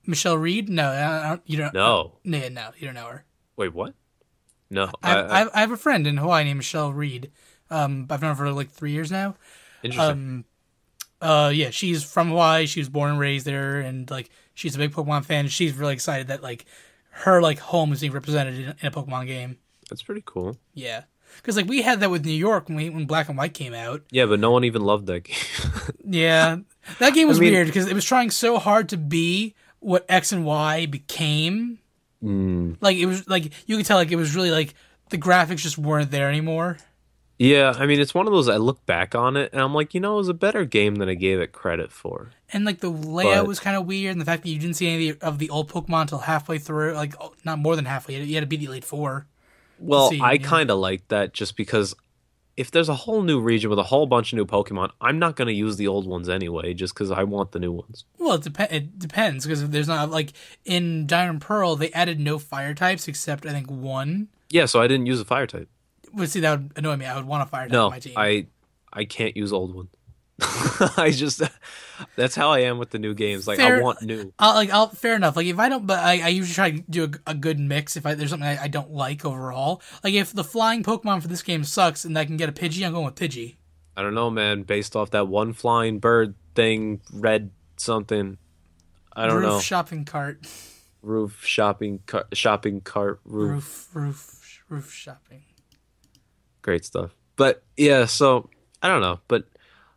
Michelle Reed? No, you don't. No. No, you don't know her. Wait, what? No. I have a friend in Hawaii named Michelle Reed. I've known her for like 3 years now. Interesting. Yeah, she's from Hawaii. She was born and raised there, and like she's a big Pokemon fan. And she's really excited that like her like home is being represented in a Pokemon game. That's pretty cool. Yeah, because like we had that with New York when Black and White came out. Yeah, but no one even loved that game. Yeah, that game was I mean- weird because it was trying so hard to be what X and Y became. Like it was like you could tell like it was really like the graphics just weren't there anymore. Yeah, I mean, it's one of those I look back on it and I'm like, you know, it was a better game than I gave it credit for. And like the layout But- was kind of weird, and the fact that you didn't see any of the old Pokemon until halfway through, like not more than halfway. You had to beat the Elite Four. Well, see, I yeah. kind of like that just because if there's a whole new region with a whole bunch of new Pokemon, I'm not going to use the old ones anyway just because I want the new ones. Well, it depends because there's not like in Diamond and Pearl they added no fire types except I think one. Yeah, so I didn't use a fire type. But see, that would annoy me. I would want a fire type No, on my team. I can't use old one. I just that's how I am with the new games. Like I Fair, want new. fair enough. Like if I don't, but I usually try to do a good mix. If there's something I don't like overall, like if the flying Pokemon for this game sucks and I can get a Pidgey, I'm going with Pidgey. I don't know, man. Based off that one flying bird thing, red something. I don't Roof know. shopping cart. Roof shopping cart roof. Roof shopping. Great stuff. But yeah, so I don't know. But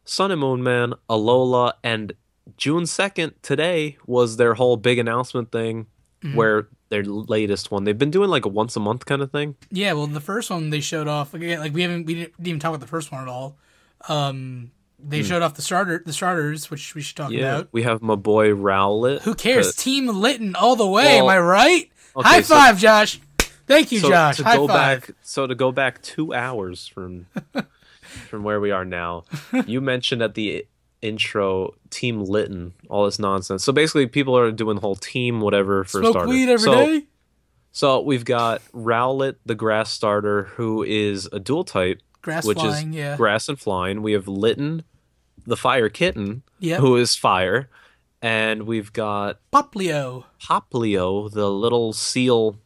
Sun and Moon Man, Alola, and June 2nd today was their whole big announcement thing Mhm. where their latest one. They've been doing like a once a month kind of thing. Yeah, well, the first one they showed off again. Like we didn't even talk about the first one at all. They showed off the starters, which we should talk Yeah, about. we have my boy Rowlet. Who cares? Team Litten all the way. Am Well, I right? okay, High five, Josh. Thank you, Josh. To High go five. back, so to go back 2 hours from where we are now, you mentioned at the intro Team Litten, all this nonsense. So basically, people are doing the whole team whatever for Smoke starter. weed every day. So we've got Rowlet, the grass starter, who is a dual type, Grass which flying, is yeah. grass and flying. We have Litten, the fire kitten, Yep. who is fire, and we've got Poplio. Poplio, the little seal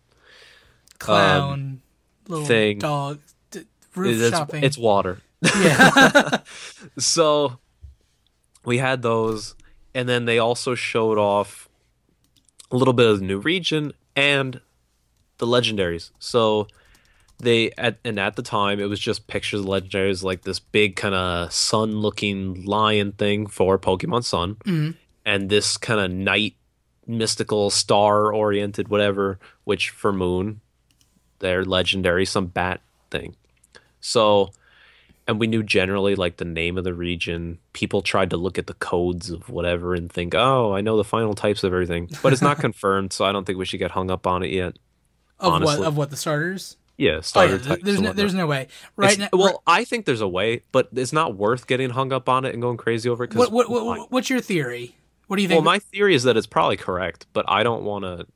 Clown. Little thing. dog. Roof shopping. It's water. yeah. So we had those, and then they also showed off a little bit of the new region and the legendaries. So at the time it was just pictures of legendaries, like this big kind of sun looking lion thing for Pokemon Sun, Mhm. and this kind of night mystical star oriented whatever, which for Moon they're legendary, some bat thing. So, and we knew generally like the name of the region. People tried to look at the codes of whatever and think, oh, I know the final types of everything, but it's not confirmed, so I don't think we should get hung up on it yet. Honestly. Of what the starters? Yeah, Oh starter yeah. types. There's and no, whatnot. there's no way. Right now. Well, I think there's a way, but it's not worth getting hung up on it and going crazy over it. Because What's your theory? What do you well, think? my theory is that it's probably correct, but I don't want to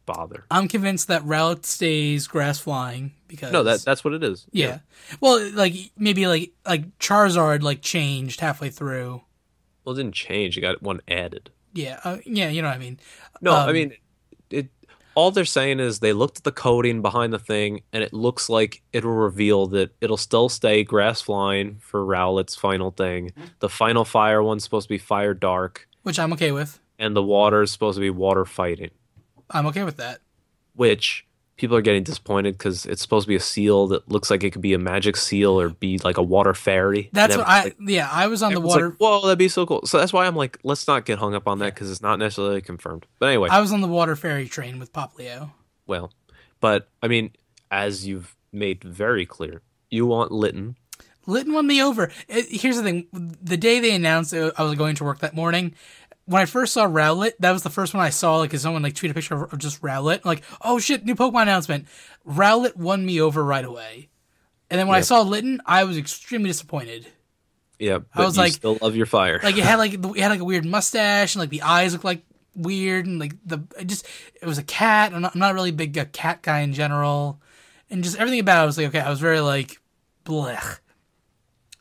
bother. I'm convinced that Rowlet stays grass flying because No, that's what it is. yeah. Well, like maybe like Charizard like changed halfway through. Well, it didn't change. You got one added. Yeah, yeah, you know what I mean. No, I mean, it. All they're saying is they looked at the coding behind the thing, and it looks like it'll reveal that it'll still stay grass flying for Rowlet's final thing. The final fire one's supposed to be fire dark, Which I'm okay with. and the water is supposed to be water fighting. I'm okay with that. Which people are getting disappointed because it's supposed to be a seal that looks like it could be a magic seal or be like a water fairy. That's And what everyone's I was on the everyone's water. like, whoa, that'd be so cool. So that's why I'm like, let's not get hung up on that because it's not necessarily confirmed. But anyway, I was on the water fairy train with Poplio. well, but I mean, as you've made very clear, you want Litten. Litten won me over. Here's the thing: the day they announced I was going to work that morning, when I first saw Rowlet, that was the first one I saw. Like, 'cause someone like tweeted a picture of just Rowlet, I'm like, oh shit, new Pokemon announcement. Rowlet won me over right away, and then when I Yep. saw Litten, I was extremely disappointed. Yeah, but was you like- still love your fire. Like it had like a weird mustache, and like the eyes looked like weird, and like it was a cat. I'm not really a big cat guy in general, and just everything about it was like okay. I was very like blech.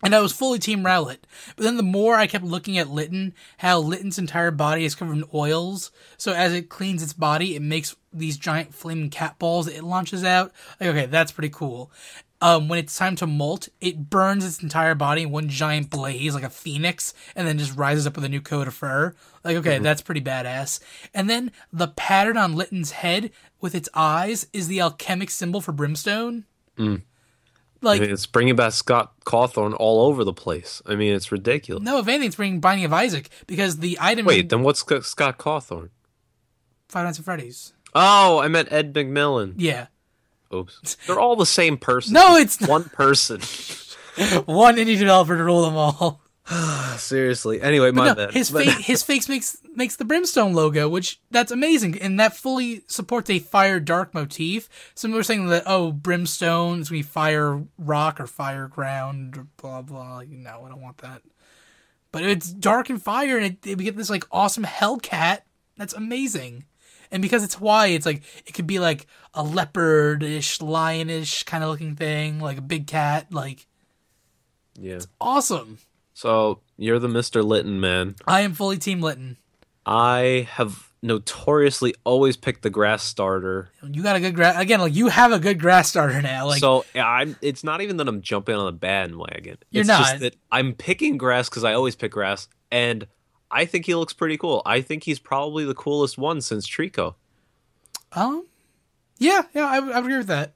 And I was fully Team Rowlet. But then the more I kept looking at Litten, how Litten's entire body is covered in oils. So as it cleans its body, it makes these giant flaming cat balls that it launches out. Like, okay, that's pretty cool. When it's time to molt, it burns its entire body in one giant blaze, like a phoenix, and then just rises up with a new coat of fur. Like, okay, that's pretty badass. And then the pattern on Litten's head with its eyes is the alchemic symbol for brimstone. Like, I mean, it's bringing back Scott Cawthorn all over the place. I mean, it's ridiculous. no, if anything, it's bringing Binding of Isaac because the item Wait, in then what's Scott Cawthorn? Five Nights at Freddy's. Oh, I meant Ed McMillan. Yeah. Oops. They're all the same person. No, it's not. One person. One indie developer to rule them all. Seriously. Anyway, my No, bad. his But- face makes the brimstone logo, which that's amazing, and that fully supports a fire dark motif. Some people are saying that brimstone is gonna be fire rock or fire ground or blah blah. Like, no, I don't want that. But it's dark and fire, and we get this like awesome Hellcat. That's amazing. And because it's Hawaii, it's like it could be like a leopard-ish, lion-ish kind of looking thing, like a big cat, like Yeah. awesome. So you're the Mr. Litton man. I am fully Team Litton. I have notoriously always picked the grass starter. You got a good grass again. Like you have a good grass starter now. Like So I'm. It's not even that I'm jumping on the bandwagon. you're It's just not. that I'm picking grass because I always pick grass, and I think he looks pretty cool. I think he's probably the coolest one since Trico. Um. Yeah. Yeah. I would agree with that.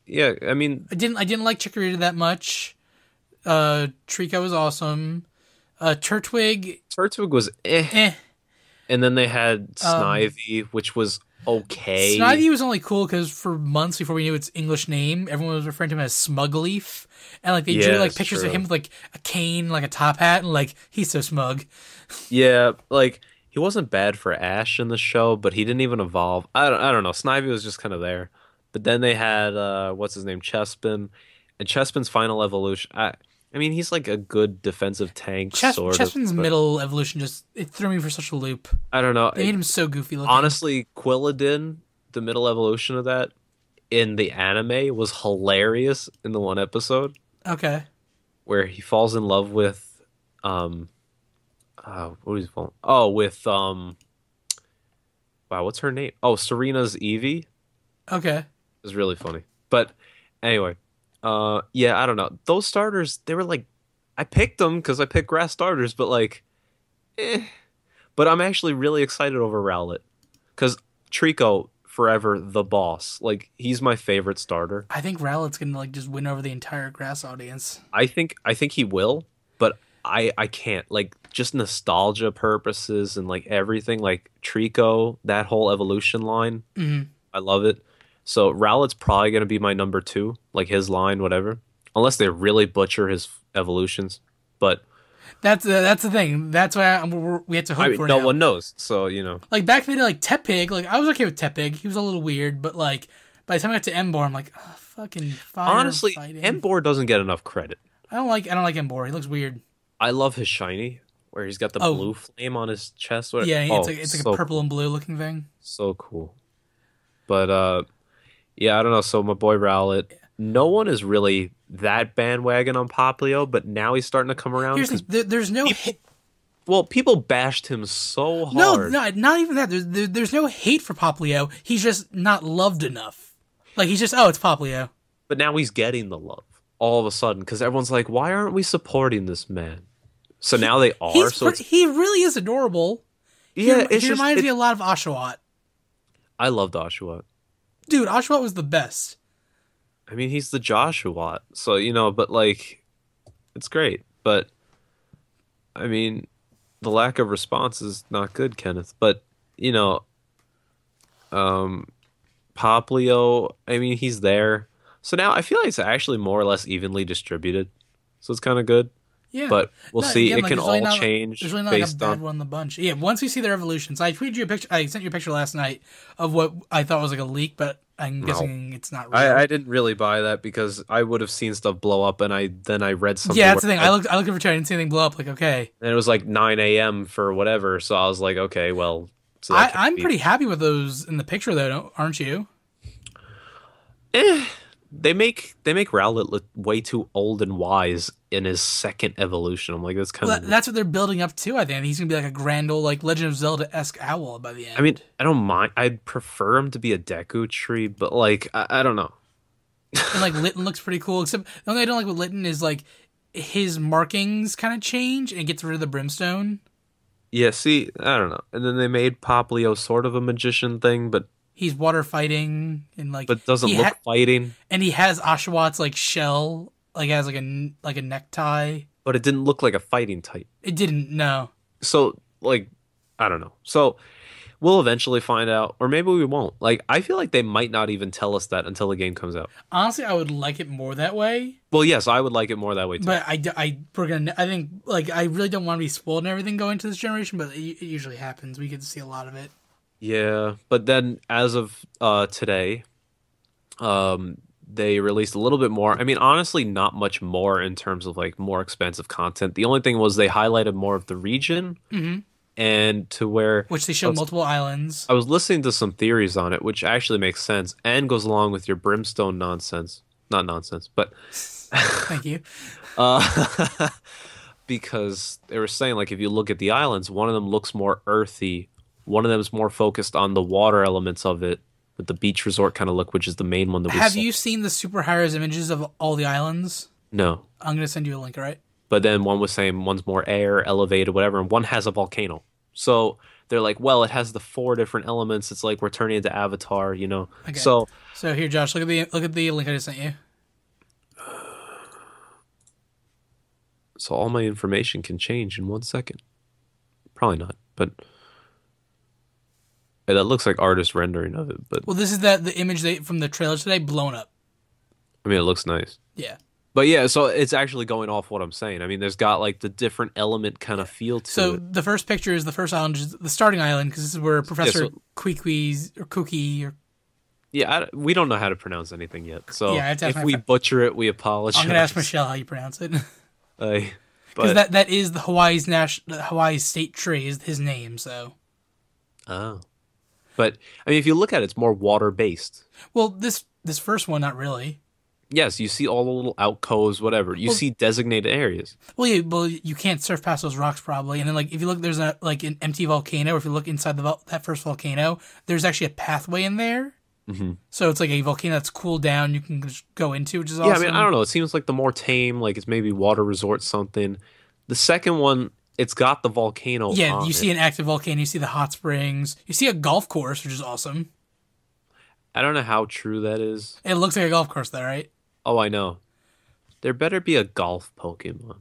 Yeah, I mean, I didn't like Chikorita that much. Trico was awesome. Turtwig. Turtwig was eh, Eh. and then they had Snivy, which was okay. Snivy was only cool because for months before we knew its English name, everyone was referring to him as Smugleaf, and like they drew Yeah, like it's pictures of true. him with like a cane, like a top hat, and like he's so smug. Yeah, like he wasn't bad for Ash in the show, but he didn't even evolve. I don't know. Snivy was just kind of there. But then they had what's his name, Chespin, and Chespin's final evolution. I mean, he's like a good defensive tank, sort of. Chespin's But middle evolution just it threw me for such a loop. I don't know. They made him so goofy looking. Honestly, Quilladin, the middle evolution of that in the anime was hilarious in the one episode Okay. where he falls in love with um what was he falling? Oh, with wow, what's her name? Oh, Serena's Eevee Okay. is really funny. But anyway, yeah, I don't know. Those starters, they were like I picked them because I picked grass starters, but like eh. But I'm actually really excited over Rowlet because Trico forever the boss. Like he's my favorite starter. I think Rowlet's gonna like just win over the entire grass audience. I think he will, but I can't. Like just nostalgia purposes and like everything, like Trico, that whole evolution line, Hmm. I love it. So Rowlet's probably gonna be my number two, like his line, whatever. Unless they really butcher his evolutions. But That's the thing. That's why we have to hope I mean, for no now. one knows. So, you know. Like back in the day, like Tepig, like I was okay with Tepig. He was a little weird, but like by the time I got to Emboar, I'm like, oh, fucking fire Honestly, fighting. Emboar doesn't get enough credit. I don't like Emboar. He looks weird. I love his shiny, where he's got the Oh. blue flame on his chest. Yeah, Oh, it's like so a purple and blue looking thing. so cool. But yeah, I don't know. So my boy Rowlet, no one is really that bandwagon on Poplio, but now he's starting to come around Here's the because thing, there's no hate. well, people bashed him so No, hard. no, not even that. There's no hate for Poplio. He's just not loved enough. Like he's just it's Poplio. But now he's getting the love all of a sudden because everyone's like, why aren't we supporting this man? So now they are. So it's, He really is adorable. yeah, he it's just reminds me a lot of Oshawott. I loved Oshawott. Dude, Oshawott was the best. I mean, he's the Joshua, so you know, but like, it's great. But I mean, the lack of response is not good, Kenneth. But you know, Poplio, I mean, he's there. So now I feel like it's actually more or less evenly distributed. So it's kind of good. Yeah, But we'll No, see. again, It like, can there's really all not- change There's really not like a based bad on. one in the bunch. Yeah, once we see their evolutions, I tweeted you a picture. I sent you a picture last night of what I thought was like a leak, but I'm guessing it's not real. I didn't really buy that because I would have seen stuff blow up, and I read something. Yeah, that's the where- thing. I looked over to it, I didn't see anything blow up. Like, okay, and it was like 9 a.m. for whatever. So I was like, okay, well, so that can't I'm be- pretty happy with those in the picture, though, aren't you? They make Rowlet look way too old and wise in his second evolution. I'm like, that's kind Well, of. that's what they're building up to. I think he's gonna be like a grand old, like Legend of Zelda esque owl by the end. I mean, I don't mind. I'd prefer him to be a Deku tree, but like, I don't know. and like Litten looks pretty cool. Except the only thing I don't like with Litten is like his markings kind of change and it gets rid of the brimstone. Yeah, see, I don't know. And then they made Poplio sort of a magician thing, but He's water fighting and like doesn't he look fighting. and he has Oshawott's like shell, like has like a necktie. But it didn't look like a fighting type. It didn't. No. So like, I don't know. So we'll eventually find out, or maybe we won't. Like, I feel like they might not even tell us that until the game comes out. Honestly, I would like it more that way. Well, yes, I would like it more that way too. But I think like I really don't want to be spoiled and everything going to this generation, but it usually happens. We get to see a lot of it. Yeah, but then as of today, they released a little bit more. I mean, honestly, not much more in terms of like more expensive content. The only thing was they highlighted more of the region and to where Which they showed multiple islands. I was listening to some theories on it, which actually makes sense and goes along with your brimstone nonsense. Not nonsense, but Thank you. uh, because they were saying like if you look at the islands, one of them looks more earthy, one of them is more focused on the water elements of it, with the beach resort kind of look, which is the main one that we Have saw. you seen the super high-res images of all the islands? No, I'm gonna send you a link, all right? but then one was saying one's more air, elevated, whatever, and one has a volcano. So they're like, well, it has the four different elements. It's like we're turning into Avatar, you know. Okay. So So here, Josh, look at the link I just sent you. so all my information can change in 1 second. Probably not, but yeah, that looks like artist rendering of it. But Well, this is the image from the trailer today, blown up. I mean, it looks nice. Yeah. But yeah, so it's actually going off what I'm saying. I mean, there's got like the different element kind of feel to So it. the first picture is the first island, which is the starting island, because this is where Professor so- Queequee's or Cookie or Yeah, we don't know how to pronounce anything yet. So Yeah, I have to ask if my we friend. butcher it, we apologize. I'm gonna ask Michelle how you pronounce it, because But that is the Hawaii's state tree is his name. So oh, but I mean, if you look at it, it's more water based. well, this first one, not really. Yes, you see all the little outcoves, whatever. You see designated areas. Well, yeah, well, you can't surf past those rocks probably, and then like if you look, there's an empty volcano. Or if you look inside that first volcano, there's actually a pathway in there. Mm-hmm. So it's like a volcano that's cooled down. You can just go into, which is Yeah, awesome. I mean, I don't know. It seems like the more tame, like it's maybe water resort something. The second one, it's got the volcano. Yeah, on you it. see an active volcano. You see the hot springs. You see a golf course, which is awesome. I don't know how true that is. It looks like a golf course, though, right? Oh, I know. There better be a golf Pokemon.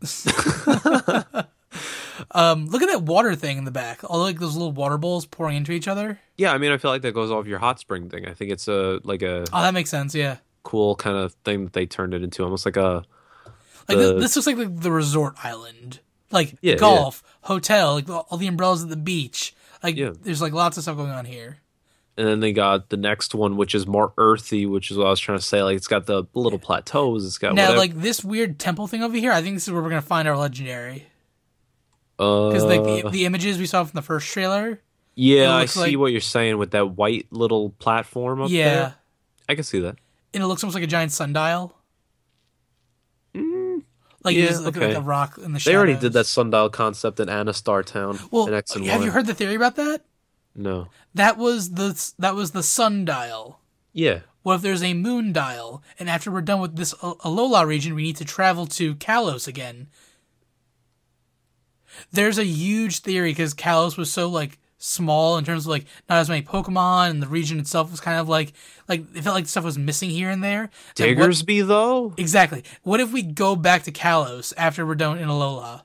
Look at that water thing in the back. All like those little water bowls pouring into each other. Yeah, I mean, I feel like that goes off your hot spring thing. I think it's a Oh, that makes sense. Yeah, cool kind of thing that they turned it into, almost like a like The- this looks like the resort island, like Yeah, golf, hotel, like all the umbrellas at the beach. Like Yeah. there's like lots of stuff going on here. And then they got the next one, which is more earthy, which is what I was trying to say. Like it's got the little plateaus. It's got Now, whatever. like this weird temple thing over here, I think this is where we're gonna find our legendary. Because like the images we saw from the first trailer, it yeah, I looks see like- what you're saying with that white little platform up yeah, there. I can see that. and it looks almost like a giant sundial. Like you yeah, just look okay. like a rock in the shadows. They already did that sundial concept in Anastar Town. Well, in X and have Y. you heard the theory about that? No. That was the sundial. Yeah. What if there's a moon dial, and after we're done with this Alola region, we need to travel to Kalos again? There's a huge theory because Kalos was so like small in terms of like not as many Pokemon, and the region itself was kind of like it felt like stuff was missing here and there. Like, what- Diggersby though. exactly. What if we go back to Kalos after we're done in Alola?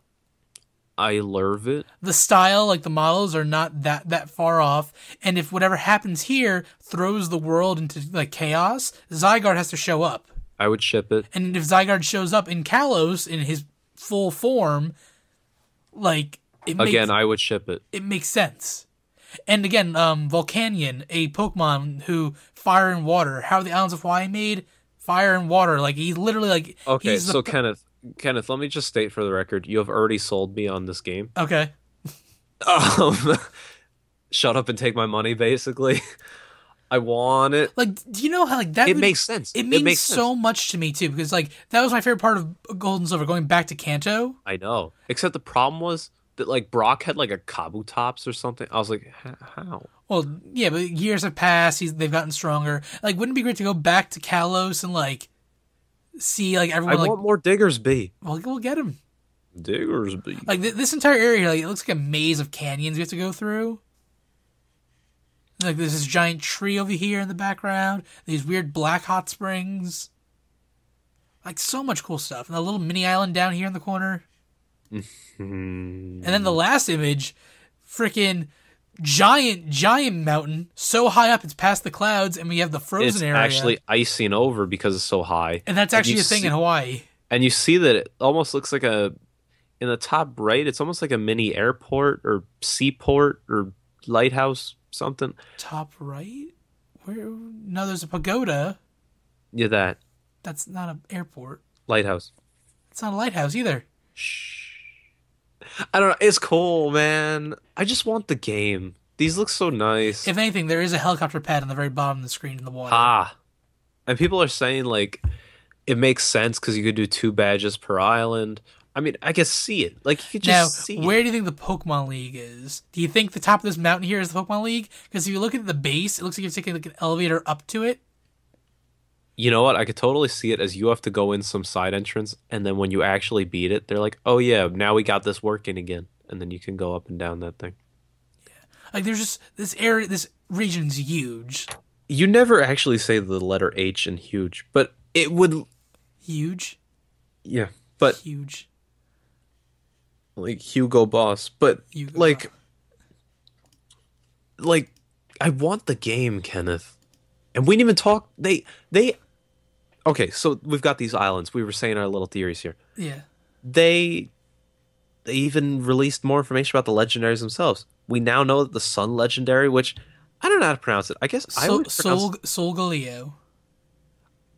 I love it. The style, like the models, are not that far off. And if whatever happens here throws the world into like chaos, Zygarde has to show up. I would ship it. And if Zygarde shows up in Kalos in his full form, like Again, I would ship it. it makes sense. And again, Volcanion, a Pokemon who fire and water. How are the islands of Hawaii made? Fire and water. Like he's literally like Okay, he's the so Kenneth, let me just state for the record, you have already sold me on this game. okay. Shut up and take my money, basically. I want it. Like, do you know how like that? It would- makes sense. It It means makes sense. so much to me too because like that was my favorite part of Gold and Silver. Going back to Kanto. I know. Except the problem was that like Brock had like a Kabutops or something. I was like, how? Well, yeah, but years have passed. They've gotten stronger. Like, wouldn't it be great to go back to Kalos and like see like I everyone like want more Diggersby. well, we'll get them. Diggersby. Like this entire area, like it looks like a maze of canyons you have to go through. Like there's this giant tree over here in the background. These weird black hot springs. Like so much cool stuff. And a little mini island down here in the corner. And then the last image, freaking giant mountain, so high up it's past the clouds, and we have the frozen It's area. actually icing over because it's so high. And that's actually you a thing see- in Hawaii. And you see that it almost looks like in the top right, it's almost like a mini airport or seaport or lighthouse, something. Top right? Where? No, there's a pagoda. Yeah, that. That's not an airport. Lighthouse. It's not a lighthouse either. Shh. I don't know. It's cool, man. I just want the game. These look so nice. If anything, there is a helicopter pad on the very bottom of the screen in the water. Ah. And people are saying, like, it makes sense because you could do 2 badges per island. I mean, I can see it. Like, you could Now, just see where it. do you think the Pokemon League is? Do you think the top of this mountain here is the Pokemon League? Because if you look at the base, it looks like you're taking like an elevator up to it. You know what? I could totally see it as you have to go in some side entrance, and then when you actually beat it, they're like, "Oh yeah, now we got this working again," and then you can go up and down that thing. Like there's just this area, this region's huge, You never actually say the letter H in huge, but it would, huge, yeah, but huge. like Hugo Boss, but Hugo like, like I want the game, Kenneth, and we didn't even talk. They okay, so we've got these islands. We were saying our little theories here. Yeah. They they even released more information about the legendaries themselves. We now know that the Sun legendary, which I don't know how to pronounce it. I guess I would pronounce Solgaleo.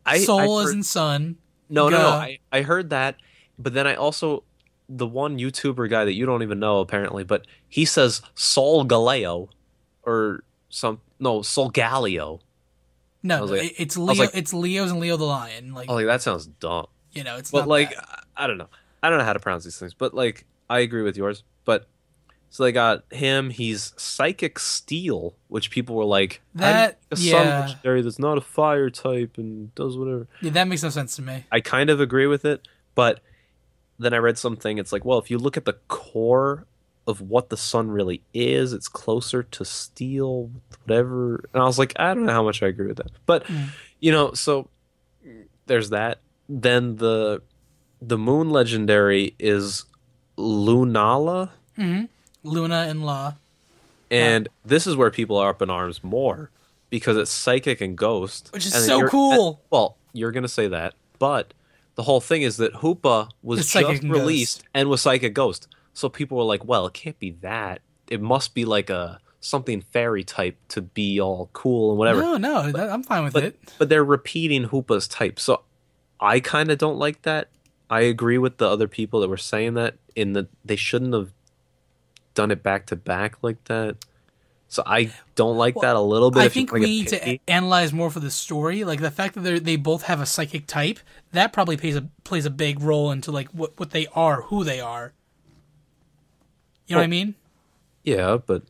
I Soul heard, as in sun. no. Ga. I heard that, but then I also the one YouTuber guy that you don't even know apparently, but he says Sol Galeo or some no Sol Galeo. I No, was no, like, it's I Leo. was like, It's Leo's and Leo the Lion. Like oh, like that sounds dumb. it's But not like bad. I don't know. I don't know how to pronounce these things, but like I agree with yours. But so they got him. He's Psychic Steel, which people were like, how do you That make a Sun yeah, legendary that's not a fire type and does whatever. yeah, that makes no sense to me. I kind of agree with it, but then I read something. It's like, well, if you look at the core of what the Sun really is, it's closer to Steel, whatever. And I was like, I don't know how much I agree with that, but Mm. so there's that. Then the Moon legendary is Lunala. Luna and La, And this is where people are up in arms more because it's psychic and ghost. which is And then so cool. well, you're going to say that, but the whole thing is that Hoopa was It's psychic just and released ghost. and was psychic ghost. So people were like, well, it can't be that. It must be like a something fairy type to be all cool and whatever. No, I'm fine with But it. but they're repeating Hoopa's type. So I kind of don't like that. I agree with the other people that were saying that in that they shouldn't have done it back to back like that. So I don't like that a little bit. I if think you're we gonna need get to picky. analyze more for the story. Like the fact that they both have a psychic type, that probably plays a big role into like what they are, who they are. You know what I mean? Yeah, but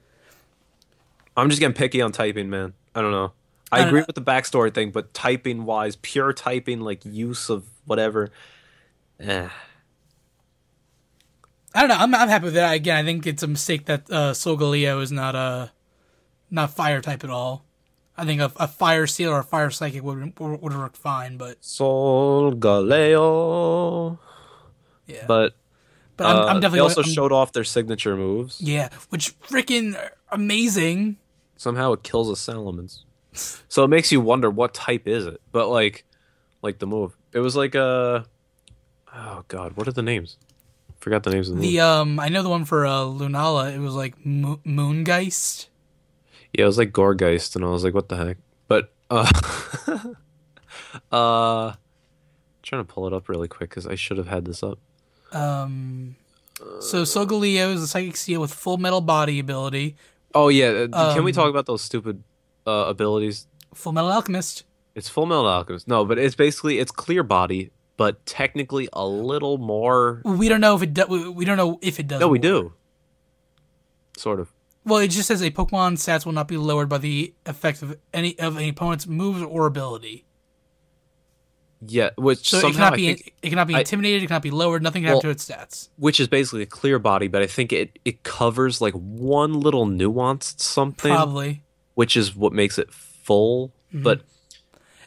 I'm just getting picky on typing, man. I don't know. I don't agree know. with the backstory thing, but typing wise, pure typing, like use of whatever. Eh. I don't know. I'm happy with that. Again, I think it's a mistake that Solgaleo is not fire type at all. I think a fire seal or a fire psychic would work fine, but Sol Galeo. yeah. But I'm they definitely also I'm- showed off their signature moves. yeah, which freaking amazing. Somehow it kills the salamence. So it makes you wonder what type is it. But like the move. It was like a oh god, what are the names? Forgot the names of the move. The I know the one for Lunala. It was like Moongeist. Yeah, it was like Gorgeist, and I was like, what the heck? But trying to pull it up really quick because I should have had this up. So Solgaleo is a psychic seal with full metal body ability. Oh yeah, can we talk about those stupid abilities? Full Metal Alchemist. It's Full Metal Alchemist. No, but it's basically it's clear body, but technically a little more. We don't know if it we don't know if it does. No, we more. do. Sort of. Well, it just says a Pokemon stats will not be lowered by the effect of any opponent's moves or ability. Yeah, which So somehow I think, it cannot be intimidated. It cannot be lowered. Nothing can happen to its stats. which is basically a clear body, but I think it covers like one little nuanced something, Probably. which is what makes it full. But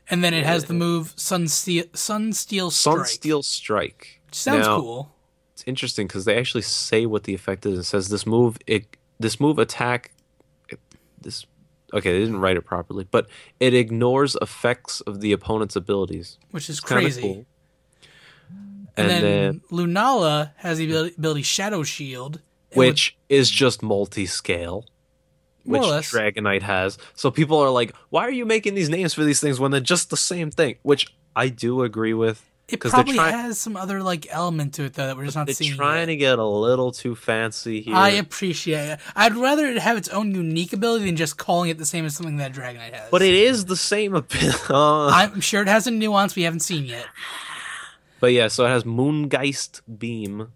And then it has the move Sunsteel Strike. Sunsteel Strike. Which sounds Now, cool. It's interesting because they actually say what the effect is. It says this move attack. This okay, they didn't write it properly, but it ignores effects of the opponent's abilities, Which is It's kinda crazy. cool. And And then Lunala has the ability Shadow Shield. which is just multi-scale, More which or less. Dragonite has. So people are like, "Why are you making these names for these things when they're just the same thing?" Which I do agree with. It 'cause probably they're has some other like element to it though that we're just not They're seeing. trying yet. to get a little too fancy here. I appreciate it. I'd rather it have its own unique ability than just calling it the same as something that Dragonite has. But it is the same ability. I'm sure it has a nuance we haven't seen yet. But yeah, so it has Moongeist Beam,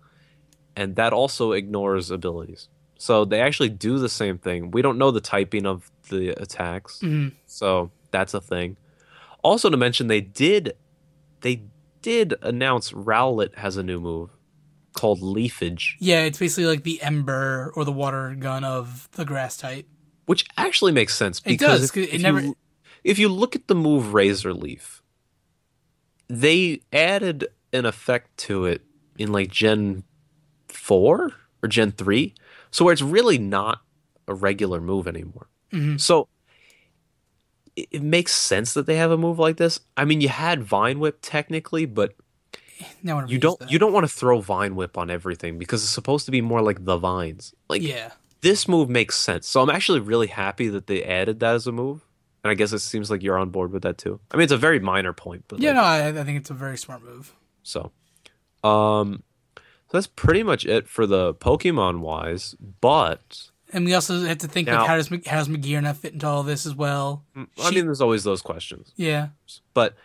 and that also ignores abilities. So they actually do the same thing. We don't know the typing of the attacks, Mhm. so that's a thing. Also to mention, they did announce Rowlet has a new move called Leafage, Yeah, it's basically like the ember or the water gun of the grass type. which actually makes sense It because does. if 'Cause it if never. you if you look at the move Razor Leaf, they added an effect to it in like Gen 4 or Gen 3, so where it's really not a regular move anymore. Mhm. So it makes sense that they have a move like this. I mean, you had Vine Whip technically, but No one ever you used don't that. you don't want to throw Vine Whip on everything because it's supposed to be more like the vines. Like Yeah. this move makes sense. So I'm actually really happy that they added that as a move. And I guess it seems like you're on board with that too. I mean, it's a very minor point, but Yeah, no, like I think it's a very smart move. so. Um, so that's pretty much it for the Pokemon wise. But And we also have to think like now, how does Magearna fit into all this as well? I mean, She, there's always those questions. yeah. But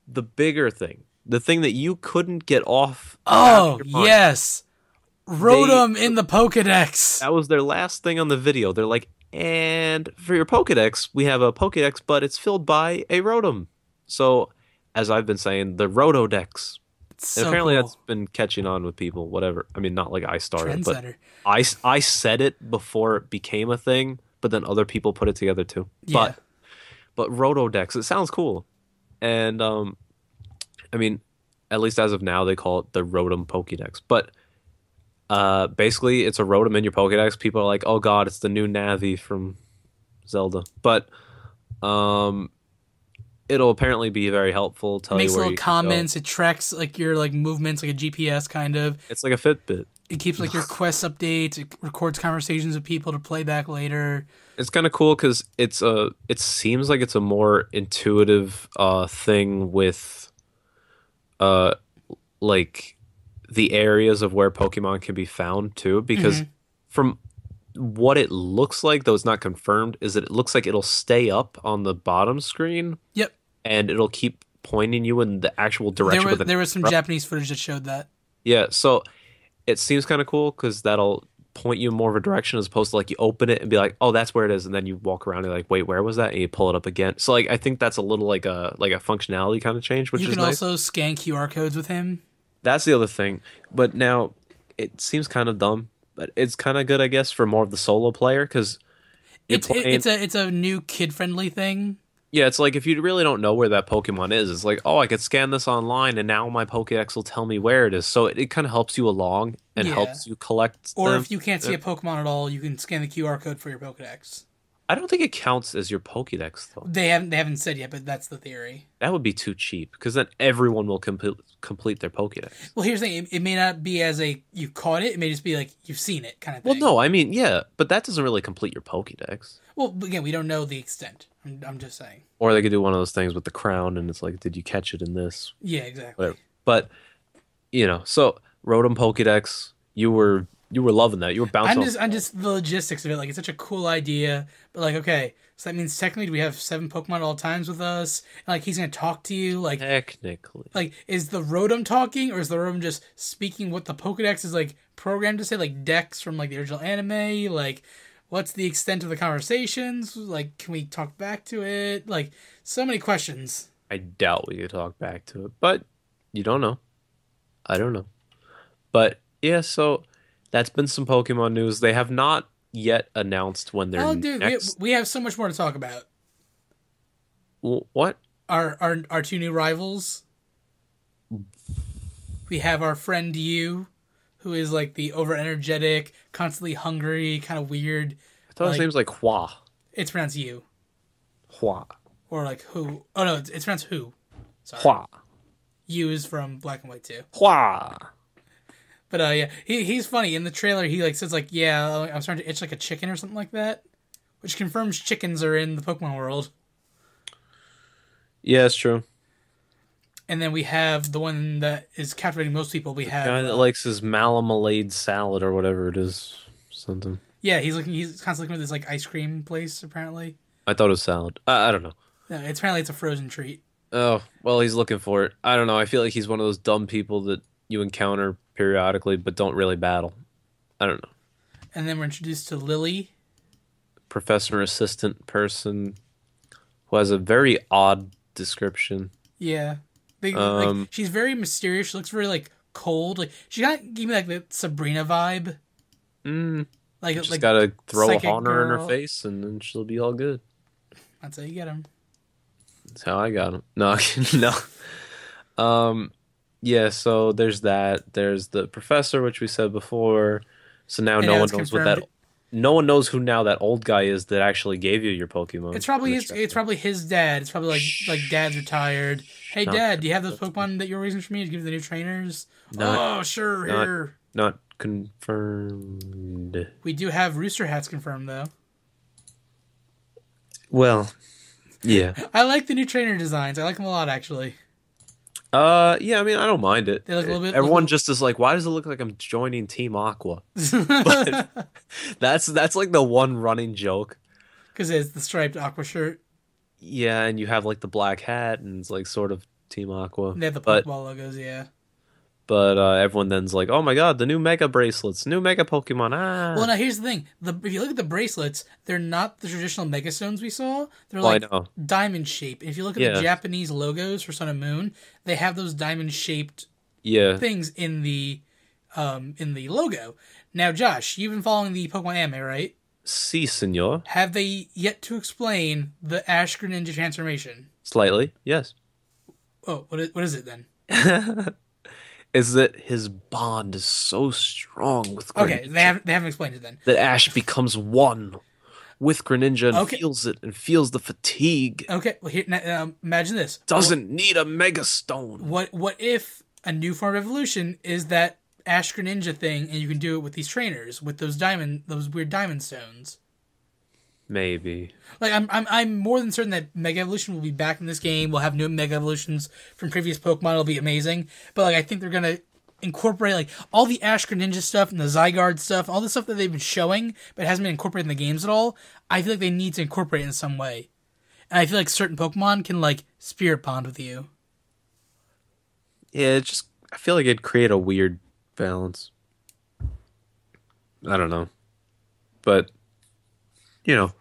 the bigger thing, the thing that you couldn't get off out of Oh your mind, yes, they Rotom in the Pokedex. that was their last thing on the video. They're like, and for your Pokedex, we have a Pokedex, but it's filled by a Rotom. So, as I've been saying, the Rotodex. It's And so apparently that's cool. been catching on with people, whatever. I mean, not like I started, but Trendsetter. I said it before it became a thing, but then other people put it together too. Yeah. But Rotodex, it sounds cool. And I mean, at least as of now they call it the Rotom Pokédex. But basically it's a Rotom in your Pokédex. People are like, "Oh god, it's the new Navi from Zelda." But um it'll apparently be very helpful, It tell you makes where little you can go. comments. It tracks like your like movements, like a GPS kind of. It's like a Fitbit. It keeps like your quest updates. It records conversations with people to play back later. It's kind of cool because it seems like it's a more intuitive thing with uh like the areas of where Pokemon can be found too. Because Hmm. from what it looks like, though it's not confirmed, is that it looks like it'll stay up on the bottom screen Yep. and it'll keep pointing you in the actual direction with an There was some arrow. Japanese footage that showed that. Yeah, so it seems kind of cool because that'll point you in more of a direction as opposed to like you open it and be like, oh, that's where it is, and then you walk around and you're like, wait, where was that? And you pull it up again. So like I think that's a little like a functionality kind of change, which You is can nice. also scan QR codes with him. That's the other thing. But now it seems kind of dumb, but it's kind of good, I guess, for more of the solo player because you're playing. It's a new kid friendly thing. Yeah, it's like if you really don't know where that Pokemon is, it's like, oh, I could scan this online and now my Pokédex will tell me where it is. So it kind of helps you along and Yeah. helps you collect Or them. if you can't see a Pokemon at all, you can scan the QR code for your Pokedex. I don't think it counts as your Pokédex though. They haven't said yet, but that's the theory. That would be too cheap because then everyone will complete their Pokédex. Well, here's the thing: it may not be as a you caught it. It may just be like you've seen it kind of Well, thing. no, I mean, yeah, but that doesn't really complete your Pokédex. Well, again, we don't know the extent. I'm just saying. Or they could do one of those things with the crown and it's like, did you catch it in this? Yeah, exactly. Whatever. But so Rotom Pokédex, you were loving that. You were bouncing. I'm just the logistics of it. Like it's such a cool idea, but like okay, so that means technically we have 7 Pokemon at all times with us. And, like he's gonna talk to you. Technically. Like is the Rotom talking or is the Rotom just speaking what the Pokedex is like programmed to say? Like Dex from like the original anime. Like what's the extent of the conversations? Like can we talk back to it? Like so many questions. I doubt we could talk back to it, but you don't know. I don't know. But yeah, so that's been some Pokemon news. They have not yet announced when they're Oh, dude, next. we have so much more to talk about. What? Our two new rivals. We have our friend you, who is like the over energetic, constantly hungry, kind of weird. I thought his Like name's like Hua. it's pronounced you Hua. or like who? Oh no, it's pronounced who. Sorry, Hua. you is from Black and White too. Hua. But yeah, he's funny in the trailer. He like says like yeah, I'm starting to itch like a chicken or something like that, which confirms chickens are in the Pokemon world. Yeah, it's true. And then we have the one that is captivating most people. We have Guy that likes his Malamalade salad or whatever it is. Something. yeah, he's constantly looking at this like ice cream place apparently. I thought it was salad. I don't know. No, it's apparently it's a frozen treat. Oh, well, he's looking for it. I don't know. I feel like he's one of those dumb people that you encounter periodically but don't really battle. I don't know. And then we're introduced to Lily. Professor assistant person who has a very odd description. Yeah, like Um, she's very mysterious. She looks very like cold. Like she kind of gave me like the Sabrina vibe. mm, just Like gotta throw a psychic Haunter in her girl. face and then she'll be all good. That's how you get him. That's how I got him. No, no. Um, yeah, so there's that. There's the professor, which we said before. So now And no now one it's knows what confirmed. that no one knows who now that old guy is that actually gave you your Pokemon in the It's trailer. probably his dad. It's probably like dad's Shh. retired. Hey Not dad, do you have those Pokemon that you were raising for me to give to the new trainers? not Oh sure, not here. not confirmed. We do have Rooster Hats confirmed though. Well, yeah. I like the new trainer designs. I like them a lot actually. Yeah, I mean, I don't mind it. They look a little bit. Everyone just is like, why does it look like I'm joining Team Aqua? But that's like the one running joke. Because it's the striped aqua shirt. Yeah, and you have like the black hat and it's like sort of Team Aqua. They have the But Pokeball logos. Yeah. everyone then's like, "Oh my God, the new Mega bracelets, new Mega Pokemon!" Well, Ah, now here's the thing: if you look at the bracelets, they're not the traditional Mega Stones we saw. They're well, I like know. diamond shape. If you look at the Yeah, Japanese logos for Sun and Moon, they have those diamond shaped yeah. things in the logo. Now, Josh, you've been following the Pokemon anime, right? Si, senor. Have they yet to explain the Ash Greninja transformation? Slightly, yes. Oh, what is it then? Is that his bond is so strong with Okay, Greninja they haven't explained it then. that Ash becomes one with Greninja and Okay, feels it and feels the fatigue. okay. Well, here, now, imagine this. Doesn't need a Mega Stone. What if a new form of evolution is that Ash Greninja thing, and you can do it with these trainers with those weird diamond stones? Maybe. Like I'm more than certain that Mega Evolution will be back in this game. We'll have new Mega Evolutions from previous Pokemon. It'll be amazing. But like I think they're gonna incorporate like all the Ash Greninja stuff and the Zygarde stuff, all the stuff that they've been showing, but hasn't been incorporated in the games at all. I feel like they need to incorporate it in some way. And I feel like certain Pokemon can like spirit bond with you. Yeah, it just I feel like it'd create a weird balance. I don't know. But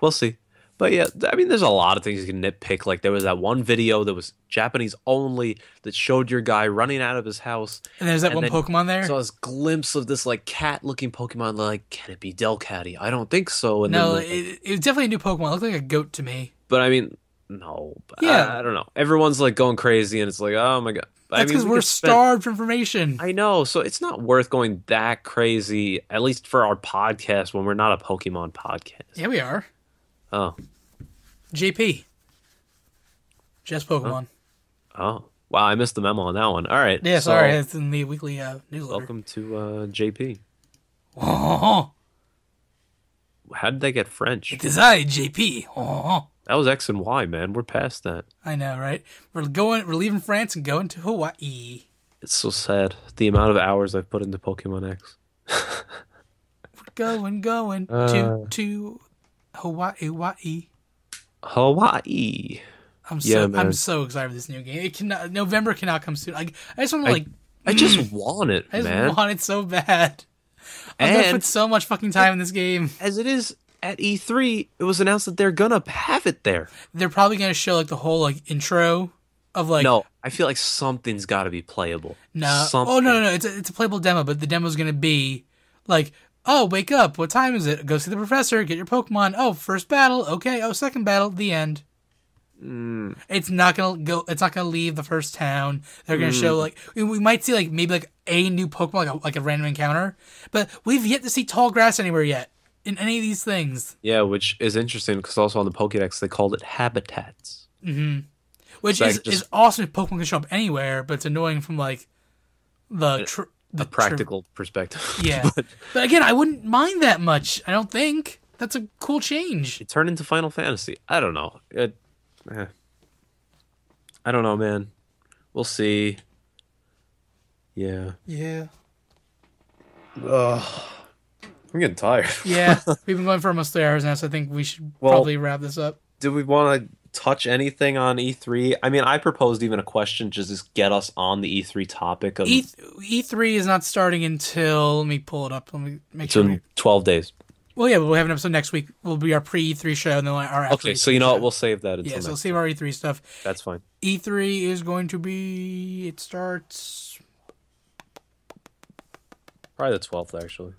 we'll see. But yeah, I mean, there's a lot of things you can nitpick. Like there was that one video that was Japanese only that showed your guy running out of his house, And there's that and one then Pokemon there. saw this glimpse of this like cat-looking Pokemon. Like, can it be Delcatty? I don't think so. And No, then, it was definitely a new Pokemon. It looked like a goat to me. but I mean, no, Yeah, I don't know. Everyone's like going crazy, and it's like, oh my God. I that's mean, because we we're could spend. starved for information. I know, so it's not worth going that crazy, at least for our podcast when we're not a Pokemon podcast. Yeah, we are. Oh, JP, just oh, Pokemon. oh. Wow, I missed the memo on that one. All right, Yeah, so sorry, it's in the weekly newsletter. welcome to JP. Oh, How did they get French? it is I, JP. Oh, That was X and Y, man. We're past that. I know, right? We're leaving France and going to Hawaii. It's so sad. The amount of hours I've put into Pokemon X. Going Uh, to Hawaii. Hawaii. I'm Yeah, so man. excited for this new game. It cannot November cannot come soon. Like I just want to I I just want it, I just man. want it so bad. I'm gonna And put so much fucking time in this game. as it is at E3, it was announced that they're gonna have it there. They're probably gonna show like the whole like intro of like No, I feel like something's got to be playable. no. Something. Oh no. It's a playable demo, but the demo's gonna be like, oh, wake up. What time is it? Go see the professor. Get your Pokemon. Oh, first battle. Okay. Oh, second battle. The end. Mm, It's not gonna go. It's not gonna leave the first town. They're gonna show like we might see like maybe like a new Pokemon, like a random encounter. But we've yet to see tall grass anywhere yet in any of these things. yeah, which is interesting because also on the Pokédex they called it habitats. Which So I is could just- awesome if Pokemon can show up anywhere, but it's annoying from like the A practical perspective. yeah. But But again, I wouldn't mind that much. I don't think that's a cool change. it turned into Final Fantasy. I don't know. Eh. I don't know, man. We'll see. Yeah. Yeah. Ugh. I'm getting tired. Yeah. We've been going for almost 3 hours now, so I think we should Well- probably wrap this up. Do we want to touch anything on E3. I mean, I proposed even a question just to get us on the E3 topic of E3 is not starting until, let me pull it up. Let me make it's sure. in 12 days. Well, yeah, we'll have an episode next week. Will be our pre E3 show, and then our after Okay, E3 so you know what? show. We'll save that until Yeah, so we'll next. save our E3 stuff. That's fine. E3 is going to be. It starts. Probably the 12th, actually.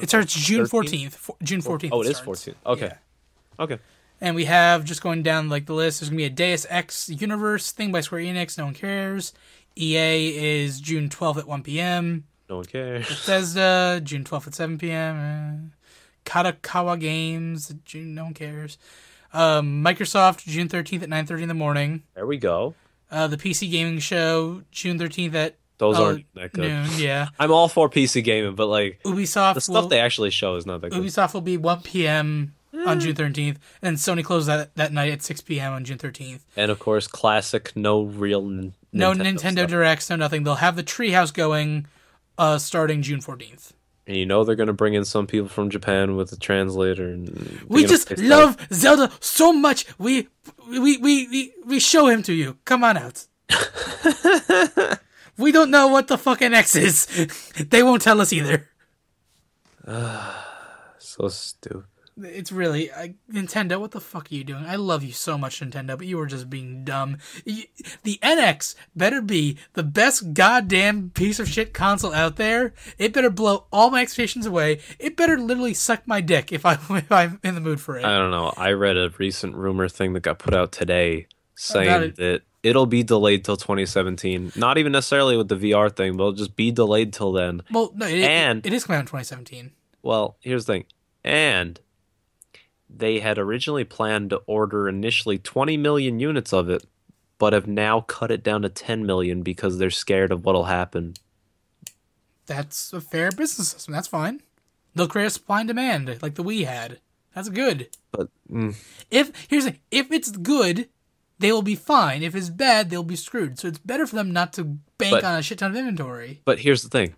It starts June 13th? 14th. June 14th. Oh, it is starts. 14th. Okay. Yeah. Okay. And we have, just going down like the list, there's going to be a Deus Ex Universe thing by Square Enix. No one cares. EA is June 12th at 1 p.m. No one cares. Bethesda, June 12th at 7 p.m. Katakawa Games, June, no one cares. Microsoft, June 13th at 9:30 in the morning. There we go. The PC Gaming Show, June 13th at Those aren't that good. noon. Yeah. I'm all for PC gaming, but like Ubisoft the stuff they actually show is not that good. Ubisoft will be 1 p.m. on June 13th, and Sony closes that night at 6 p.m. on June 13th. And of course, classic, no real No Nintendo Nintendo stuff. Directs, no nothing. They'll have the Treehouse going starting June 14th. And you know they're gonna bring in some people from Japan with a translator. And We they're just gonna say love Zelda so much. We show him to you. Come on out. We don't know what the fucking X is. They won't tell us either. so stupid. It's really Nintendo. What the fuck are you doing? I love you so much, Nintendo, but you were just being dumb. The NX better be the best goddamn piece of shit console out there. It better blow all my expectations away. It better literally suck my dick if I'm in the mood for it. I don't know. I read a recent rumor thing that got put out today About saying it. that it'll be delayed till 2017. Not even necessarily with the VR thing, but it'll just be delayed till then. Well, no, And- it is coming out in 2017. Well, here's the thing. And they had originally planned to order initially 20 million units of it, but have now cut it down to 10 million because they're scared of what'll happen. That's a fair business system. That's fine. They'll create a supply and demand like the Wii had. That's good. But Here's the thing. If it's good, they will be fine. If it's bad, they'll be screwed. So it's better for them not to bank But- on a shit ton of inventory. But here's the thing.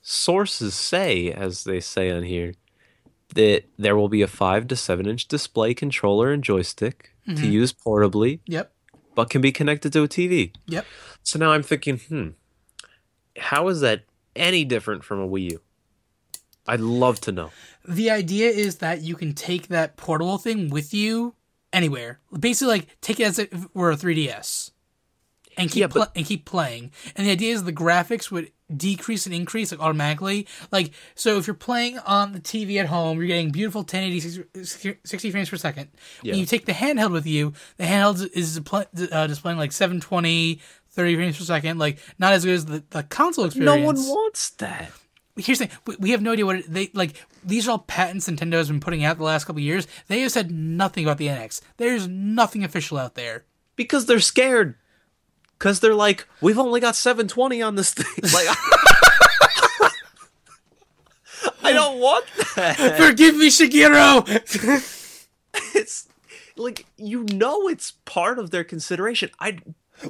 Sources say, as they say on here, that there will be a 5 to 7 inch display controller and joystick to use portably, Yep. but can be connected to a TV. Yep. So now I'm thinking, how is that any different from a Wii U? I'd love to know. The idea is that you can take that portable thing with you anywhere. Basically, like take it as if it were a 3DS, and keep Yeah, but- and keep playing. And the idea is the graphics would decrease and increase like automatically. Like so, if you're playing on the TV at home, you're getting beautiful 1080 60 frames per second. Yeah. When you take the handheld with you, the handheld is displaying like 720. 30 frames per second, like not as good as the console experience. No one wants that. Here's the thing: we have no idea what they like. These are all patents Nintendo has been putting out the last couple of years. They have said nothing about the NX. There's nothing official out there. Because they're scared. Because they're like, we've only got 720 on this thing. Like, I don't want that. Forgive me, Shigeru. It's like, it's part of their consideration.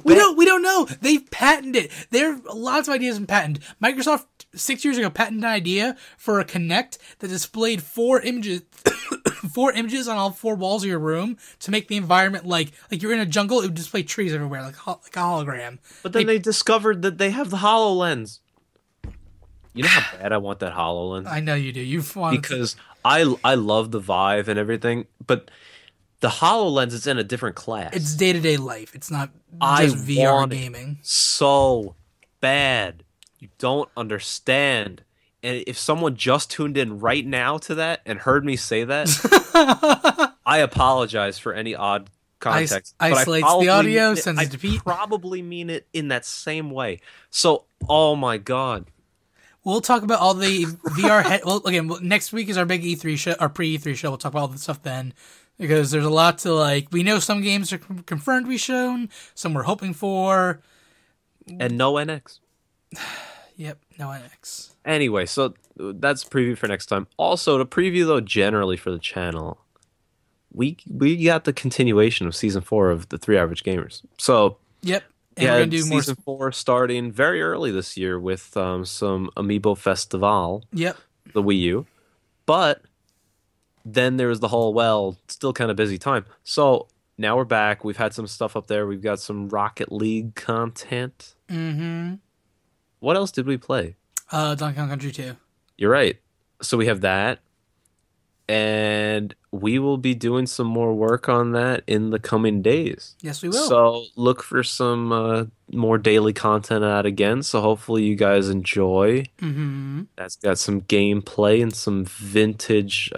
We don't know. They've patented it. There are lots of ideas in patent. Microsoft 6 years ago patented an idea for a Kinect that displayed 4 images, 4 images on all 4 walls of your room to make the environment like you're in a jungle. It would display trees everywhere, like a hologram. But then they discovered that they have the HoloLens. You know how bad I want that HoloLens? I know you do. You've wanted Because I love the Vive and everything, but the HoloLens is in a different class. it's day-to-day life. It's not I just VR want it. gaming. So bad. You don't understand. And if someone just tuned in right now to that and heard me say that, I apologize for any odd context. but I Isolates the probably audio, mean it- sends it to Pete. probably mean it in that same way. So, oh my god. We'll talk about all the VR well, again, next week is our big E3 show, our pre-E3 show. We'll talk about all the stuff then. Because there's a lot to like. We know some games are confirmed to be shown. Some we're hoping for. And no NX. Yep, no NX. Anyway, so that's a preview for next time. Also, to preview though generally for the channel, we got the continuation of season 4 of the 3 Average Gamers. So Yep. And yeah, we're gonna do more. season 4 starting very early this year with some Amiibo Festival, Yep. the Wii U, but then there was the whole, well, still kind of busy time. So now we're back. We've had some stuff up there. We've got some Rocket League content. Mm-hmm. What else did we play? Donkey Kong Country 2. You're right. So we have that. And we will be doing some more work on that in the coming days. Yes, we will. So look for some more daily content out again. So hopefully you guys enjoy. Mm-hmm. That's got some gameplay and some vintage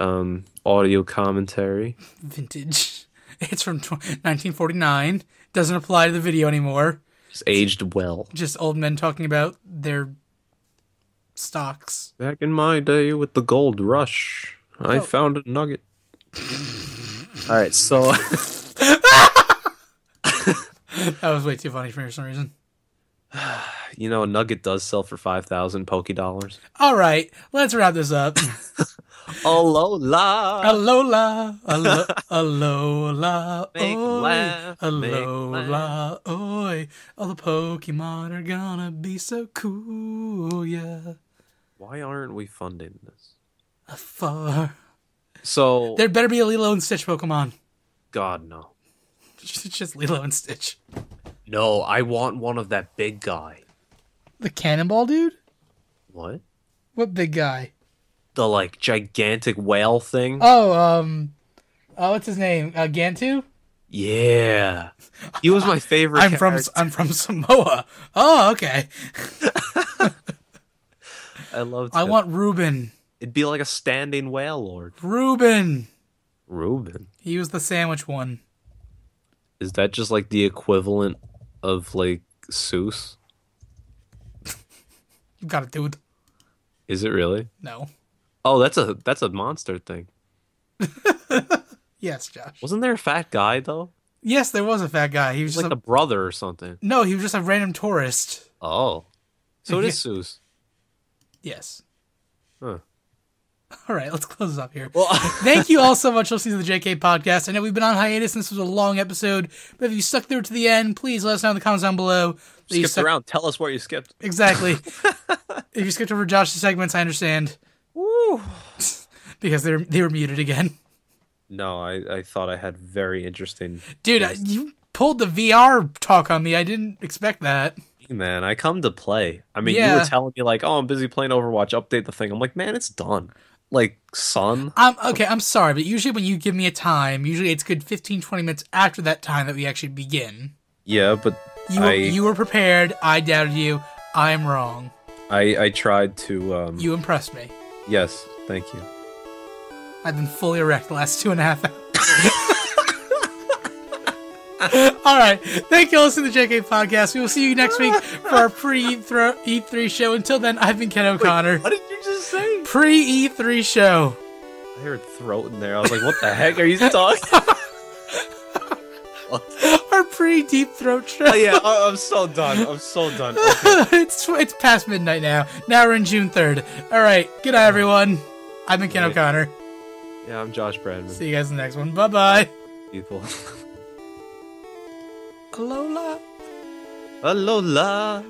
audio commentary. Vintage. It's from 1949. Doesn't apply to the video anymore. It's aged well. Just old men talking about their stocks. Back in my day with the gold rush, I Oh. found a nugget. All right, so That was way too funny for me for some reason. you know a nugget does sell for 5,000 Poké Dollars. All right, let's wrap this up. Alola. Alola, alola, Make oi, laugh, make alola, oi. All the Pokemon are gonna be so cool, yeah. Why aren't we funding this? Afar. So, There better be a Lilo and Stitch Pokemon. God, no. Just Lilo and Stitch. No, I want one of that big guy. The Cannonball dude? What? What big guy? The, like, gigantic whale thing? Oh, what's his name? Gantu? Yeah. He was my favorite character. I'm from Samoa. Oh, okay. I loved I him. want Reuben. It'd be like a standing whale lord. Reuben. Reuben. He was the sandwich one. Is that just like the equivalent of like Seuss? You got it, dude. Is it really? No. Oh, that's a monster thing. Yes, Josh. Wasn't there a fat guy though? Yes, there was a fat guy. He was Like just the brother or something. no, he was just a random tourist. Oh. So it is Seuss. Yes. Huh. All right, let's close this up here. Well, Thank you all so much for listening to the JK podcast. I know we've been on hiatus and this was a long episode, but if you stuck through to the end, please let us know in the comments down below. that you skipped stuck- around. Tell us where you skipped. Exactly. If you skipped over Josh's segments, I understand. Woo. Because they were muted again. No, I thought I had very interesting. Dude, you pulled the VR talk on me. I didn't expect that. Man, I come to play. I mean, you Yeah. were telling me like, "Oh, I'm busy playing Overwatch. Update the thing." I'm like, "Man, it's done." Like, son. I'm sorry, but usually when you give me a time, usually it's good 15, 20 minutes after that time that we actually begin. Yeah, but You were prepared. I doubted you. I'm wrong. I tried to. You impressed me. Yes, thank you. I've been fully erect the last 2.5 hours. All right. Thank you for listening to the JK Podcast. We will see you next week for our pre-E3 show. Until then, I've been Ken O'Connor. What did you just say? Pre-E3 show. I heard throat in there. I was like, "What the heck are you talking?" Our pre-Deep Throat show. Oh, yeah, I'm so done. I'm so done. Okay. It's past midnight now. Now we're in June 3rd. All right. Good night, everyone. I've been Ken Right. O'Connor. Yeah, I'm Josh Bradman. See you guys in the next one. Bye-bye. People. Alola. Alola.